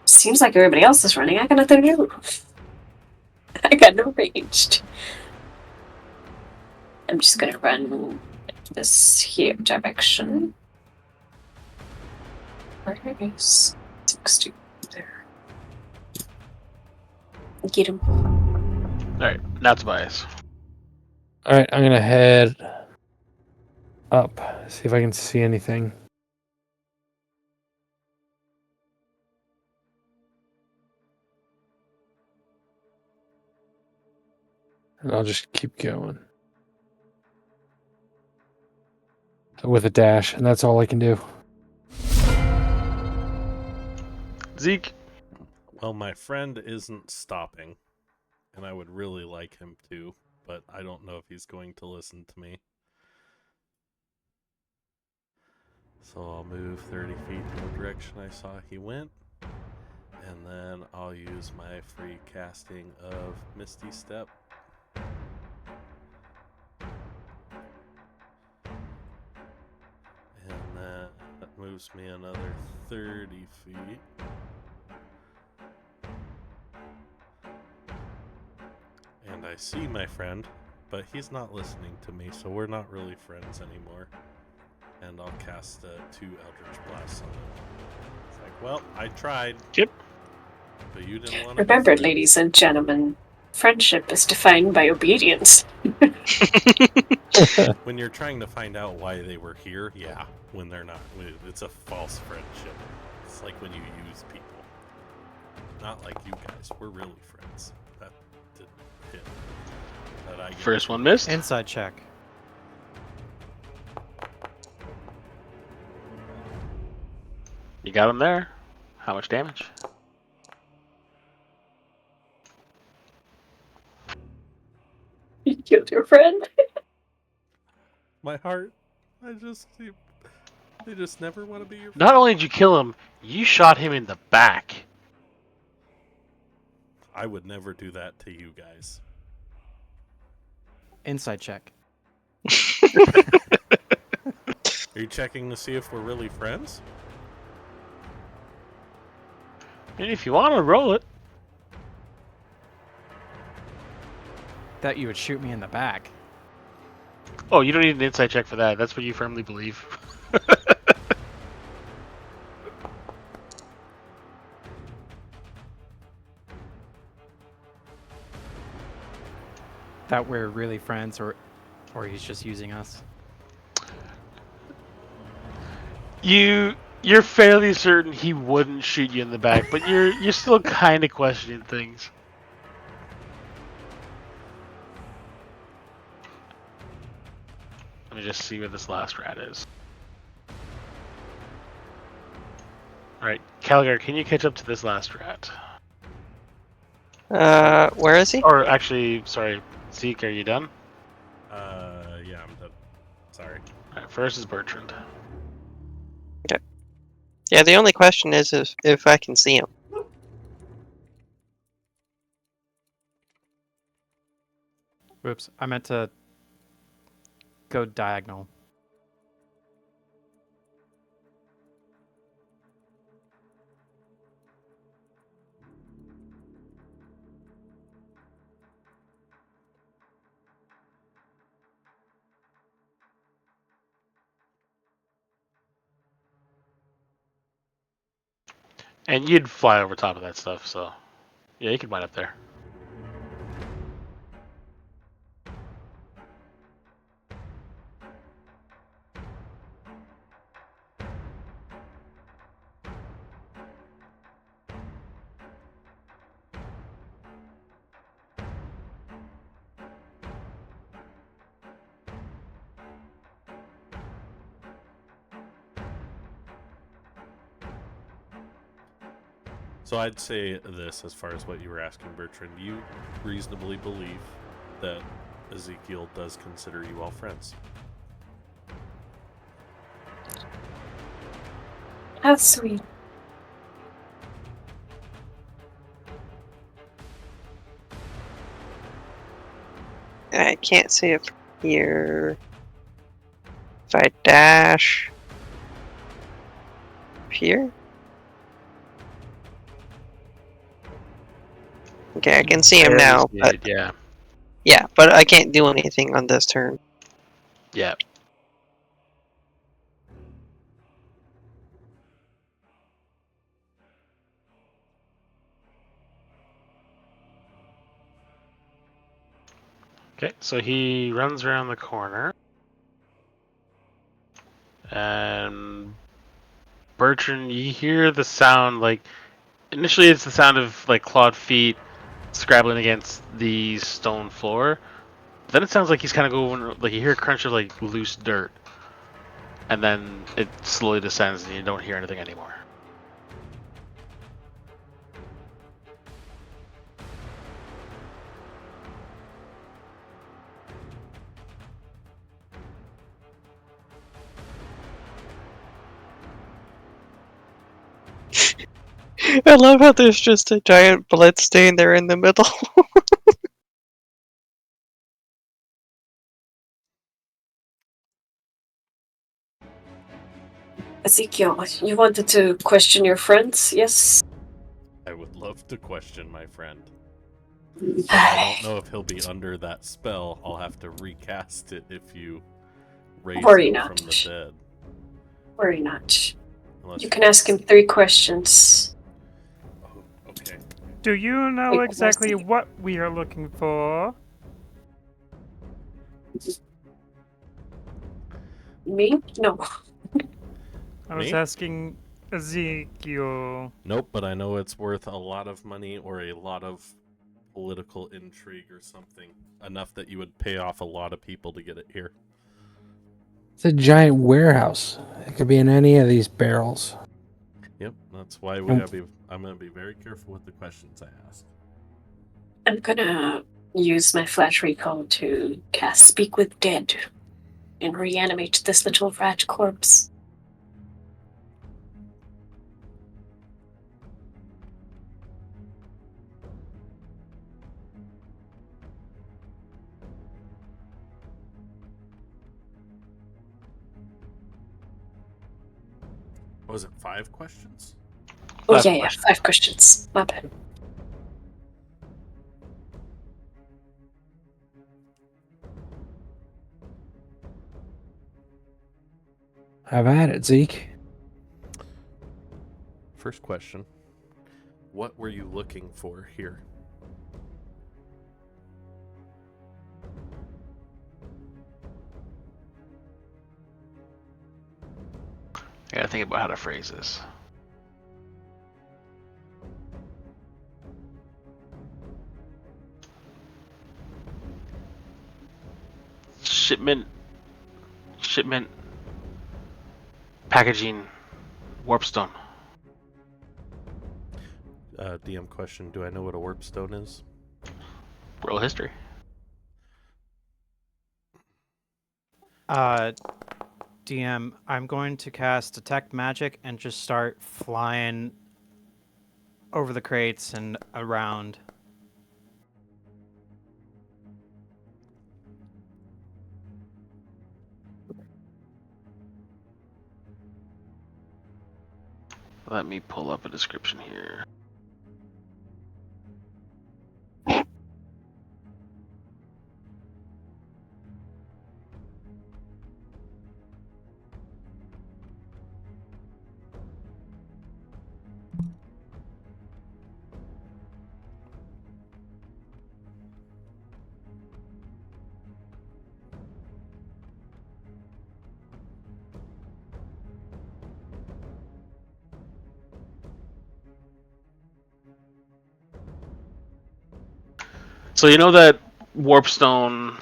Seems like everybody else is running. I got nothing to do. I got no ranged. I'm just gonna run this here direction. Where is 60 there? Get him. Alright, now Tobias. All right, I'm gonna head up, see if I can see anything. And I'll just keep going with a dash, and that's all I can do. Zeke. Well, my friend isn't stopping, and I would really like him to, but I don't know if he's going to listen to me. So I'll move 30 feet in the direction I saw he went, and then I'll use my free casting of Misty Step. And that moves me another 30 feet. And I see my friend, but he's not listening to me, so we're not really friends anymore. And I'll cast 2 Eldritch Blasts on him. It's like, well, I tried. Yep. But you didn't want to. Remember, ladies and gentlemen, friendship is defined by obedience. When you're trying to find out why they were here, yeah. When they're not, it's a false friendship. It's like when you use people. Not like you guys. We're really friends. That didn't hit. That I get. First one missed. Inside check. You got him there. How much damage? You killed your friend. My heart. They just never want to be your friend. Not only did you kill him, you shot him in the back. I would never do that to you guys. Inside check. Are you checking to see if we're really friends? I mean, if you want to roll it. That you would shoot me in the back. Oh, you don't need an insight check for that. That's what you firmly believe. That we're really friends, or he's just using us. You're fairly certain he wouldn't shoot you in the back, but you're still kind of questioning things. Let me just see where this last rat is. Alright, Calgar, can you catch up to this last rat? Where is he? Or actually, sorry, Zeke, are you done? Yeah, I'm done. Sorry. Alright, first is Bertrand. Yeah, the only question is if I can see him. Whoops, I meant to go diagonal. And you'd fly over top of that stuff, so yeah, you can wind up there. So I'd say this as far as what you were asking, Bertrand. You reasonably believe that Ezekiel does consider you all friends. How sweet. I can't see it from here. If I dash here. Okay, I can see him now, but yeah, but I can't do anything on this turn. yeah. Okay, so he runs around the corner. And Bertrand, you hear the sound, like, initially it's the sound of, like, clawed feet scrabbling against the stone floor. Then it sounds like he's kind of going, like, you hear a crunch of, like, loose dirt. And then it slowly descends and you don't hear anything anymore. I love how there's just a giant blood stain there in the middle. Ezekiel, you wanted to question your friends, yes? I would love to question my friend. But I don't know if he'll be under that spell. I'll have to recast it if you raise Worry him not. from the dead. Worry not. Unless You can ask him 3 questions. Oh, okay. Do you know Wait, exactly Wesley. what we are looking for? Me? No. I was Me? asking Ezekiel. Nope, but I know it's worth a lot of money or a lot of political intrigue or something. Enough that you would pay off a lot of people to get it here. It's a giant warehouse. It could be in any of these barrels. Yep, that's why I'm gonna be very careful with the questions I ask. I'm gonna use my flash recall to cast Speak with Dead and reanimate this little rat corpse. Was it 5 questions? Oh, Five yeah, questions. 5 questions. My bad. Have at it, Zeke. First question. What were you looking for here? I gotta think about how to phrase this. Shipment, packaging, warpstone. DM question, do I know what a warpstone is? World history. DM, I'm going to cast Detect Magic and just start flying over the crates and around. Let me pull up a description here. So you know that warpstone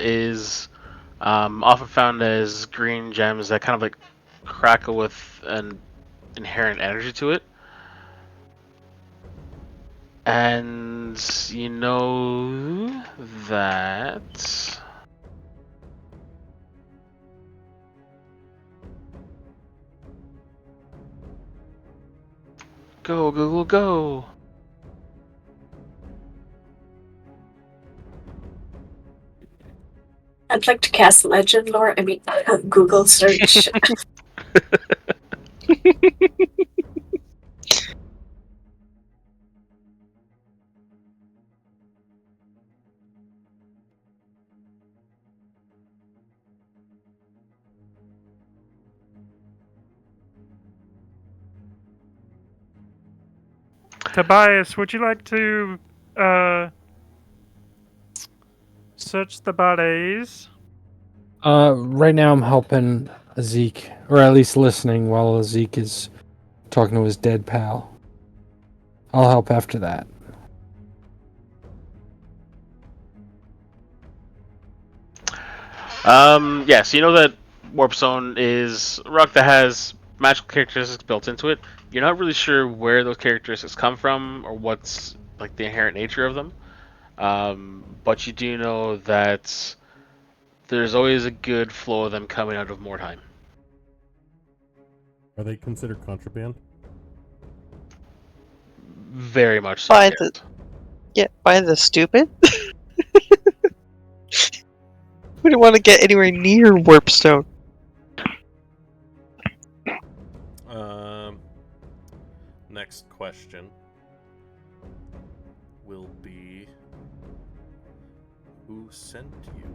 is often found as green gems that kind of like crackle with an inherent energy to it. And you know that go Google go. I'd like to cast Legend Lore. Google search. Tobias, would you like to search the bodies? Right now I'm helping Zeke, or at least listening while Zeke is talking to his dead pal. I'll help after that. Yeah, so you know that warpstone is a rock that has magical characteristics built into it. You're not really sure where those characteristics come from or what's like the inherent nature of them. But you do know that there's always a good flow of them coming out of Mordheim. Are they considered contraband? Very much so. By Yes. the by the stupid. Who didn't want to get anywhere near Warpstone? Next question will be, who sent you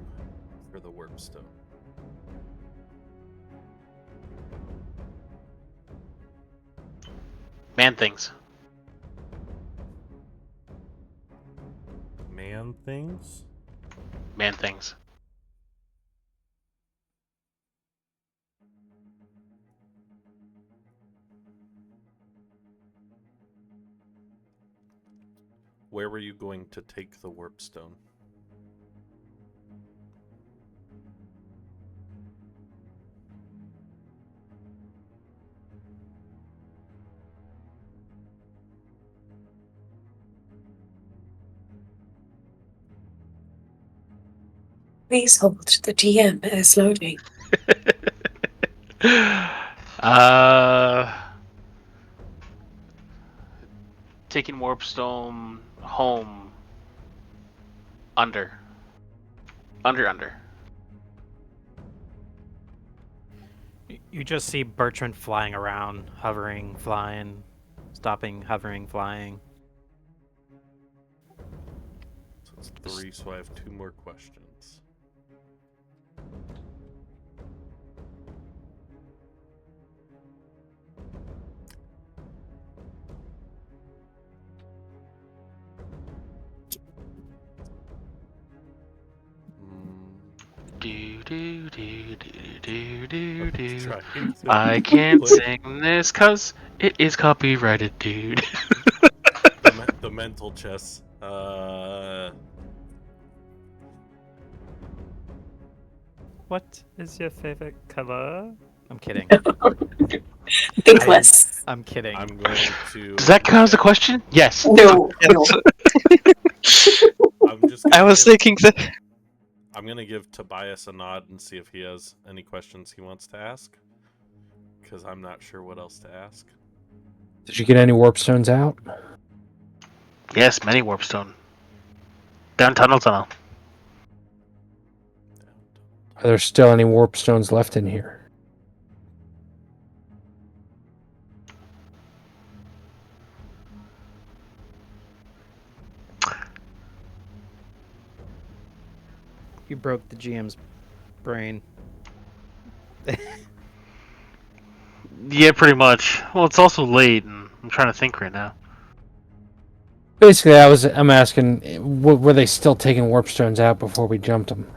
for the warpstone? Man things. Man things? Man things. where were you going to take the warp stone? Please hold. The GM is loading. Taking Warpstone home. Under. You just see Bertrand flying around, hovering, flying, stopping, hovering, flying. So it's 3, so I have 2 more questions. Do do do do do do do. Trying to I can't play sing this cause it is copyrighted, dude. the mental chess. What is your favorite color? I'm kidding. Thinkless. I'm kidding. I'm going to. Does that count as a question? Yes. No, no. I'm just. I was thinking that. I'm gonna give Tobias a nod and see if he has any questions he wants to ask, because I'm not sure what else to ask. Did you get any warp stones out? Yes, many Warpstone. Down tunnel. Are there still any warp stones left in here? You broke the GM's brain. Yeah, pretty much. Well, it's also late, and I'm trying to think right now. Basically, I'm asking, were they still taking warp stones out before we jumped them?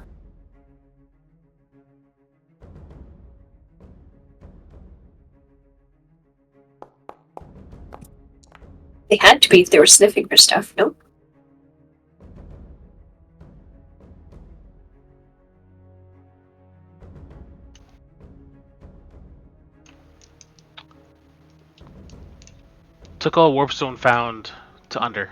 They had to be if they were sniffing for stuff, no? Took all Warpstone found to under.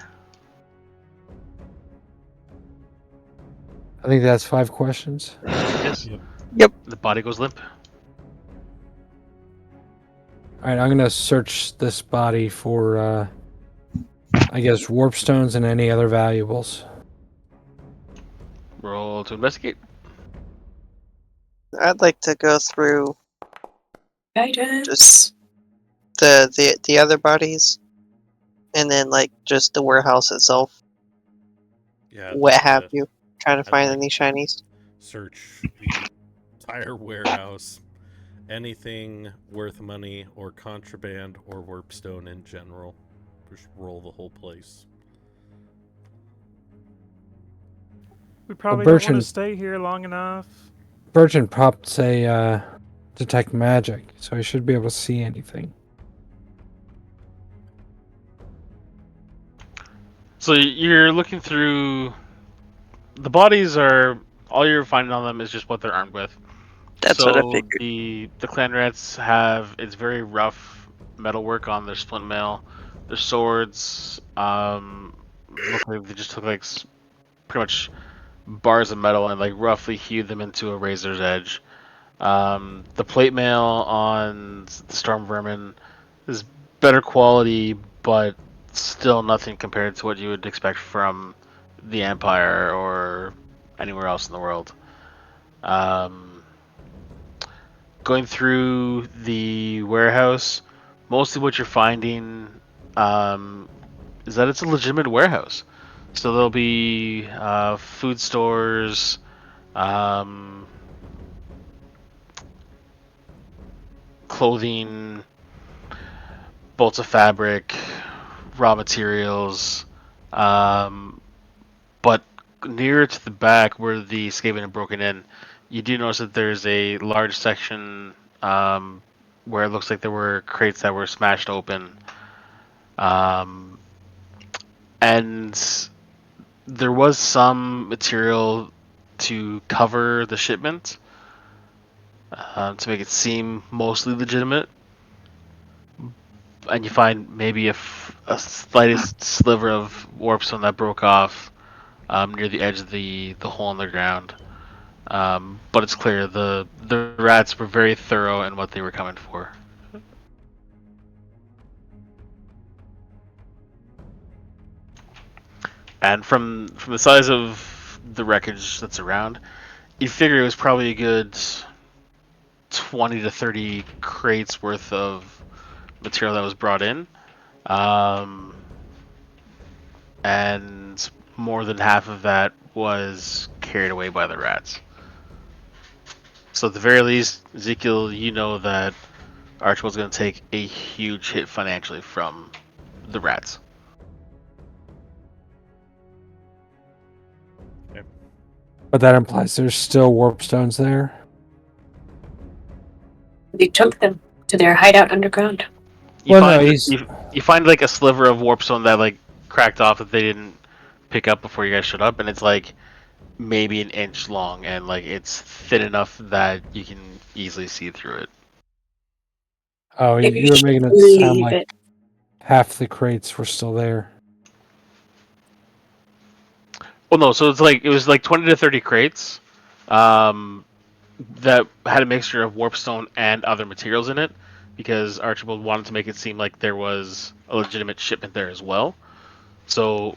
I think that's 5 questions. Yes. Yep. The body goes limp. All right, I'm going to search this body for, I guess, warp stones and any other valuables. Roll to investigate. I'd like to go through Guidance. just the other bodies, and then like just the warehouse itself. Yeah. What have you? Trying to I'd find like any shinies. Search the entire warehouse. Anything worth money or contraband or warpstone in general. Just roll the whole place. We probably don't want Bertrand- to stay here long enough. Virgin popped a detect magic, so I should be able to see anything. So you're looking through. The bodies are all you're finding on them is just what they're armed with. That's what I figured. The clan rats have it's very rough metalwork on their splint mail. Their swords look like they just took like pretty much bars of metal and like roughly hewed them into a razor's edge. The plate mail on the storm vermin is better quality, but still nothing compared to what you would expect from the Empire or anywhere else in the world. Going through the warehouse, mostly what you're finding is that it's a legitimate warehouse. So there'll be food stores, clothing, bolts of fabric, raw materials, but nearer to the back where the Skaven had broken in, you do notice that there's a large section where it looks like there were crates that were smashed open. and there was some material to cover the shipment to make it seem mostly legitimate. And you find maybe a slightest sliver of warpstone that broke off near the edge of the hole in the ground. But it's clear the rats were very thorough in what they were coming for. And from the size of the wreckage that's around, you figure it was probably a good 20 to 30 crates worth of material that was brought in. And more than half of that was carried away by the rats. So at the very least, Ezekiel, you know that Archibald's going to take a huge hit financially from the rats. But that implies there's still warp stones there. They took them to their hideout underground. You Well, find no, he's- you find like a sliver of warpstone that like cracked off that they didn't pick up before you guys showed up, and it's like maybe an inch long, and like it's thin enough that you can easily see through it. Oh, Maybe you we were should making it sound leave like it. half the crates were still there. Well, no, so it was like 20 to 30 crates that had a mixture of warpstone and other materials in it, because Archibald wanted to make it seem like there was a legitimate shipment there as well. So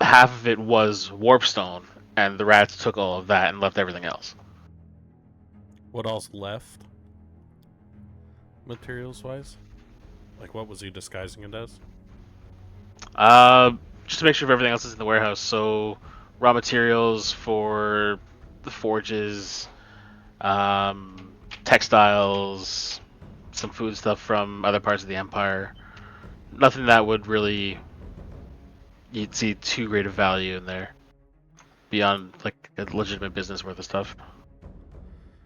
half of it was warpstone, and the rats took all of that and left everything else. What else left? Materials wise? Like, what was he disguising it as? Just to make sure everything else is in the warehouse. So raw materials for the forges, textiles, some food stuff from other parts of the empire. Nothing that would really you'd see too great of value in there beyond like a legitimate business worth of stuff.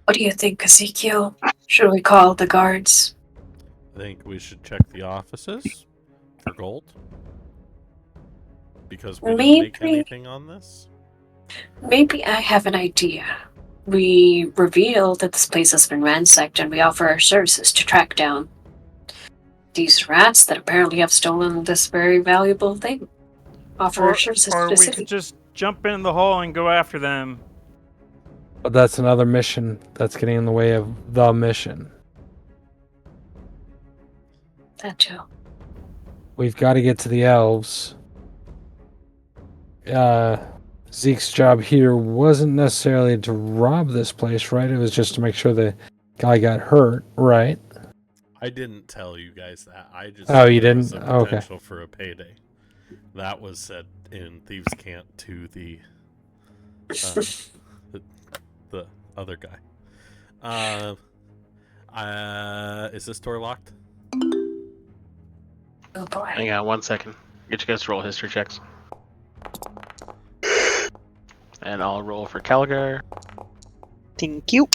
What do you think, Ezekiel? Should we call the guards? I think we should check the offices for gold. Because we didn't make Maybe. anything on this. Maybe I have an idea. We reveal that this place has been ransacked and we offer our services to track down these rats that apparently have stolen this very valuable thing. Offer our services to Or the we city. could just jump in the hole and go after them. But that's another mission that's getting in the way of the mission. That too. We've got to get to the elves. Zeke's job here wasn't necessarily to rob this place, right? It was just to make sure the guy got hurt, right? I didn't tell you guys that. I just Oh, said you there was didn't? a Okay. potential for a payday. That was said in Thieves' Cant to the other guy. Is this door locked? Oh boy. Hang on 1 second. Get you guys to roll history checks. And I'll roll for Calgar. Thank you.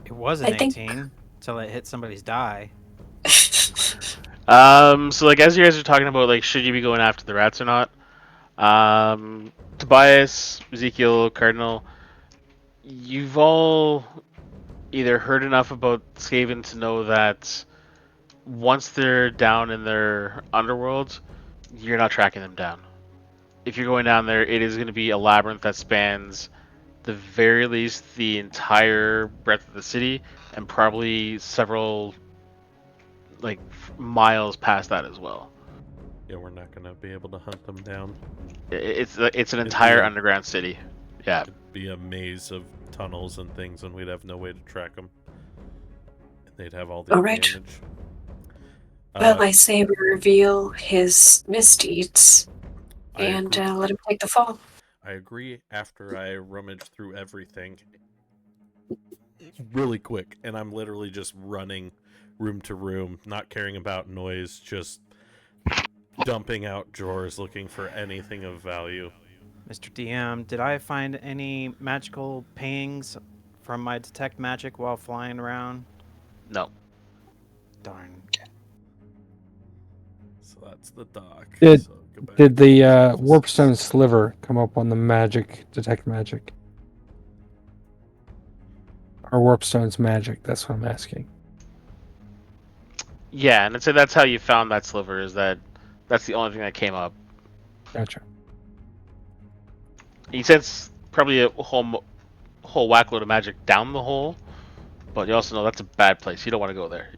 It was I an think- 18 until it hit somebody's die. So like as you guys are talking about like should you be going after the rats or not, Tobias, Ezekiel, Cardinal, you've all either heard enough about Skaven to know that once they're down in their underworld, you're not tracking them down. If you're going down there, it is going to be a labyrinth that spans the very least the entire breadth of the city and probably several like miles past that as well. Yeah, we're not gonna be able to hunt them down. It's an entire underground city. Yeah. It'd be a maze of tunnels and things, and we'd have no way to track them. They'd have all the All right. advantage. Well, I say we reveal his misdeeds I and agree. let him take the fall. I agree. After I rummage through everything really quick, and I'm literally just running room to room, not caring about noise, just dumping out drawers looking for anything of value. Mr. DM, did I find any magical pings from my detect magic while flying around? No. Darn. So that's the dock. Did- So go back Did to the offices. warpstone sliver come up on the detect magic? Or warpstone's magic? That's what I'm asking. Yeah, and I'd say that's how you found that sliver. Is that's the only thing that came up. Gotcha. You sense probably a whole whackload of magic down the hole, but you also know that's a bad place. You don't want to go there.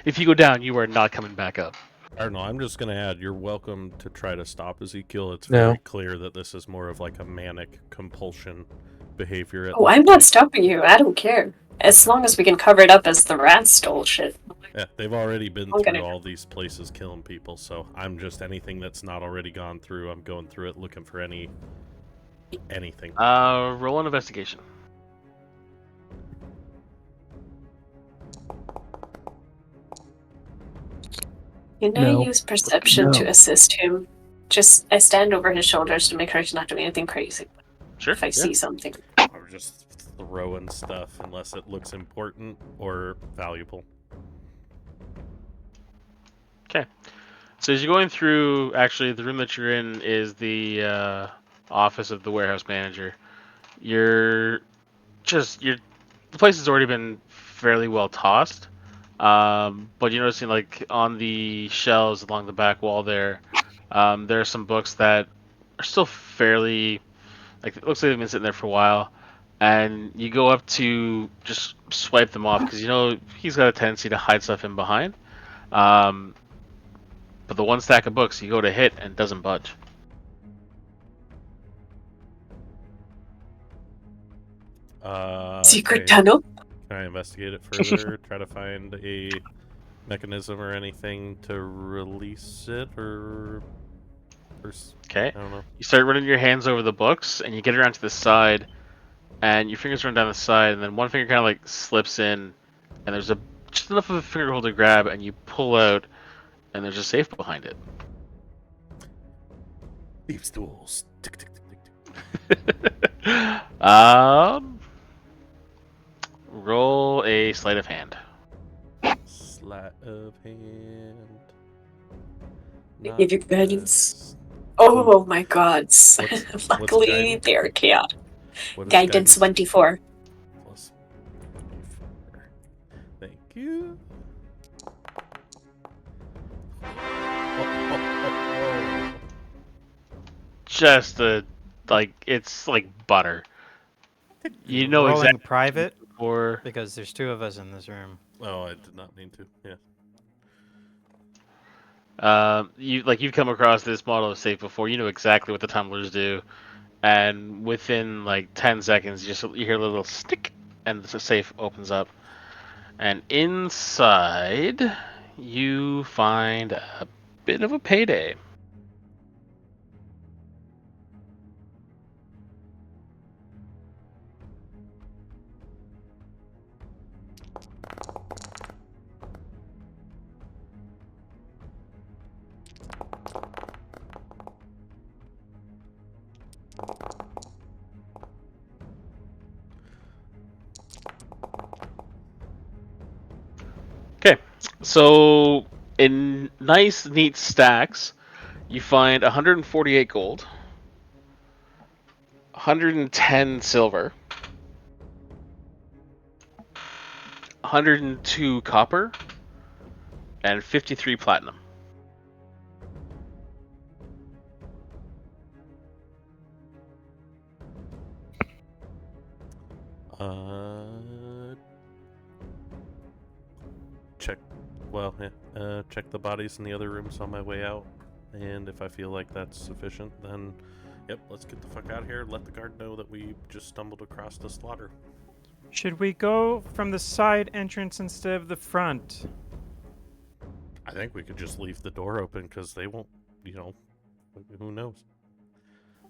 If you go down, you are not coming back up. I don't know. I'm just going to add, you're welcome to try to stop Ezekiel. It's No. very clear that this is more of like a manic compulsion behavior. At Oh, this I'm not point. stopping you. I don't care. As long as we can cover it up as the rats stole shit. Yeah, they've already been I'm through gonna- all these places killing people, so I'm just anything that's not already gone through. I'm going through it looking for anything. Roll an investigation. Can I No. use perception No. to assist him? Just, I stand over his shoulders to make sure he's not doing anything crazy. Sure. If I yeah. see something. I'm just throwing stuff unless it looks important or valuable. So as you're going through, actually, the room that you're in is the office of the warehouse manager. The place has already been fairly well tossed, but you're noticing like on the shelves along the back wall there are some books that are still fairly, like, it looks like they've been sitting there for a while, and you go up to just swipe them off because you know he's got a tendency to hide stuff in behind. But the one stack of books you go to hit and it doesn't budge. Secret Can tunnel? I investigate it further? Try to find a mechanism or anything to release it, or Okay. I don't know. You start running your hands over the books, and you get around to the side, and your fingers run down the side, and then one finger kind of like slips in, and there's just enough of a finger hole to grab, and you pull out, and there's a safe behind it. Thieves' tools. Tick, tick, tick, tick, tick. Roll a sleight of hand. Sleight of hand. Give you Not guidance. bad. Oh my god. what's Luckily, guidance? they are chaotic. What is Guidance 24. Plus 24. Thank you. Oh. Just it's like butter. You know Rolling exactly. private Or because there's two of us in this room. Oh, I did not mean to. Yeah. you've come across this model of safe before. You know exactly what the tumblers do, and within like 10 seconds, you hear a little stick, and the safe opens up, and inside you find a bit of a payday. Okay, so in nice, neat stacks, you find 148 gold, 110 silver, 102 copper, and 53 platinum. Check. Well, yeah. Check the bodies in the other rooms on my way out, and if I feel like that's sufficient, then, yep, let's get the fuck out of here. Let the guard know that we just stumbled across the slaughter. Should we go from the side entrance instead of the front? I think we could just leave the door open because they won't. Who knows?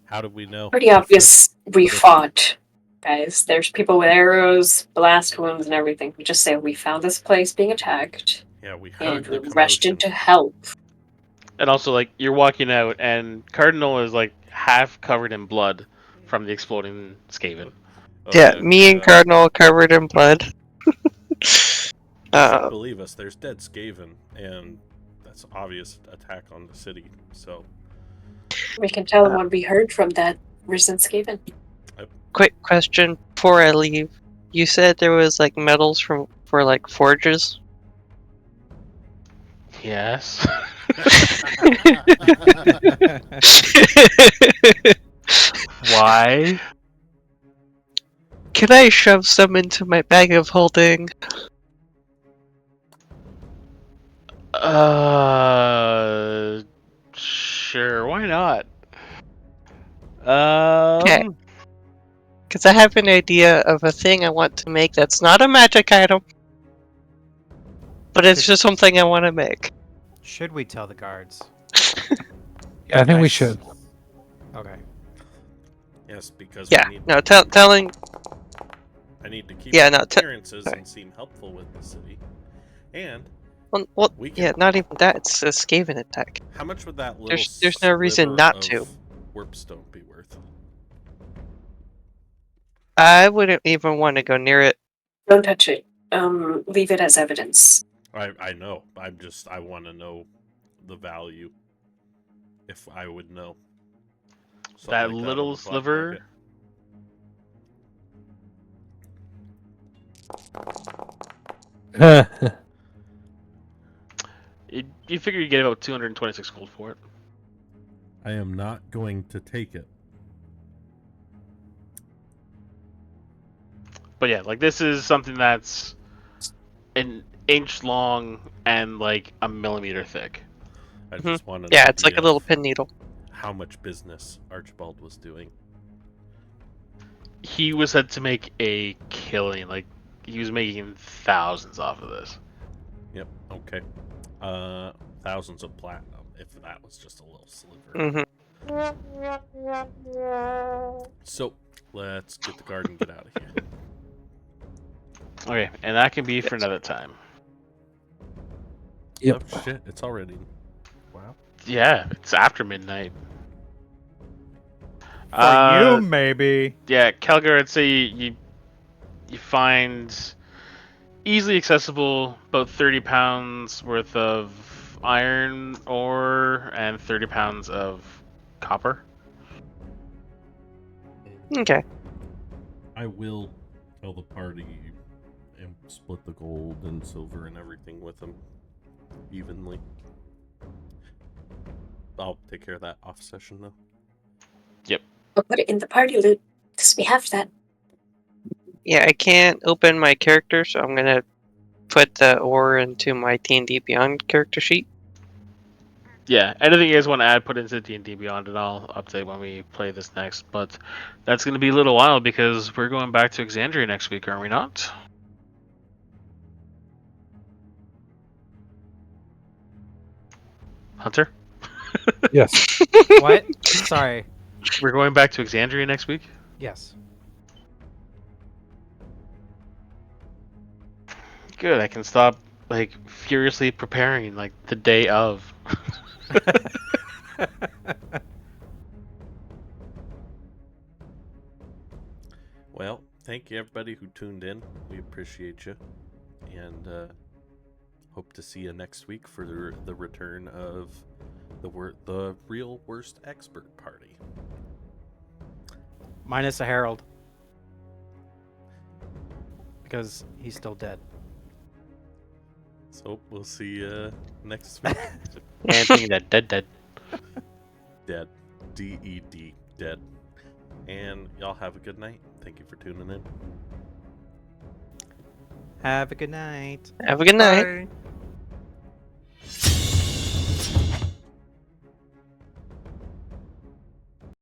How do we know? Pretty obvious we fought, guys. There's people with arrows, blast wounds, and everything. We just say we found this place being attacked, Yeah, we heard and the we rushed in commotion. to help. And also, like, you're walking out, and Cardinal is like half covered in blood from the exploding Skaven. Yeah, me and Cardinal covered in blood. You should believe us. There's dead Skaven, and that's obvious attack on the city. So We can tell them what we heard from that recent Skaven. Quick question before I leave. You said there was like metals for like forges. Yes. Why? Can I shove some into my bag of holding? Sure. Why not? Okay. Because I have an idea of a thing I want to make that's not a magic item, but it's just something I want to make. Should we tell the guards? Yeah, I think we Nice. should. Okay. yes, because Yeah. we need, No, telling. I need to keep Yeah, up no, appearances sorry. and seem helpful with the city. And Well, we can. yeah, not even that. It's a Skaven attack. How much would that little There's no reason sliver not of to. Warpstone be worth? I wouldn't even want to go near it. Don't touch it. Leave it as evidence. I know. I want to know the value. If I would know. Something That like on little the black sliver. market. You figure you get about 226 gold for it. I am not going to take it. But yeah, like this is something that's an inch long and like a millimeter thick. I just want to Yeah, it's like a little pin needle. how much business Archibald was doing. He was said to make a killing. Like he was making thousands off of this. Yep. Okay. Thousands of platinum. If that was just a little sliver. So let's get the guard and get out of here. Okay, and that can be for another time. Yep. Oh shit! It's already. Wow. Yeah, it's after midnight. For you, maybe. Yeah, Kelgar, I'd say you find easily accessible about 30 pounds worth of iron ore and 30 pounds of copper. Okay. I will tell the party and split the gold and silver and everything with them evenly. I'll take care of that off session though. I'll put it in the party loot, because we have that. Yeah, I can't open my character, so I'm gonna put the ore into my D&D Beyond character sheet. Yeah, anything you guys want to add, put into D&D Beyond, and I'll update when we play this next. But that's going to be a little while because we're going back to Exandria next week, are we not? Hunter? Yes. What? Sorry. We're going back to Exandria next week? Yes. Good, I can stop like furiously preparing like the day of. Well, thank you everybody who tuned in. We appreciate you, and hope to see you next week for the return of the real Wurst Expert Party. Minus a Herald. Because he's still dead. So we'll see you next week. Anthony, that dead. Dead. D-E-D. Dead. And y'all have a good night. Thank you for tuning in. Have a good night. Have a good night. Bye.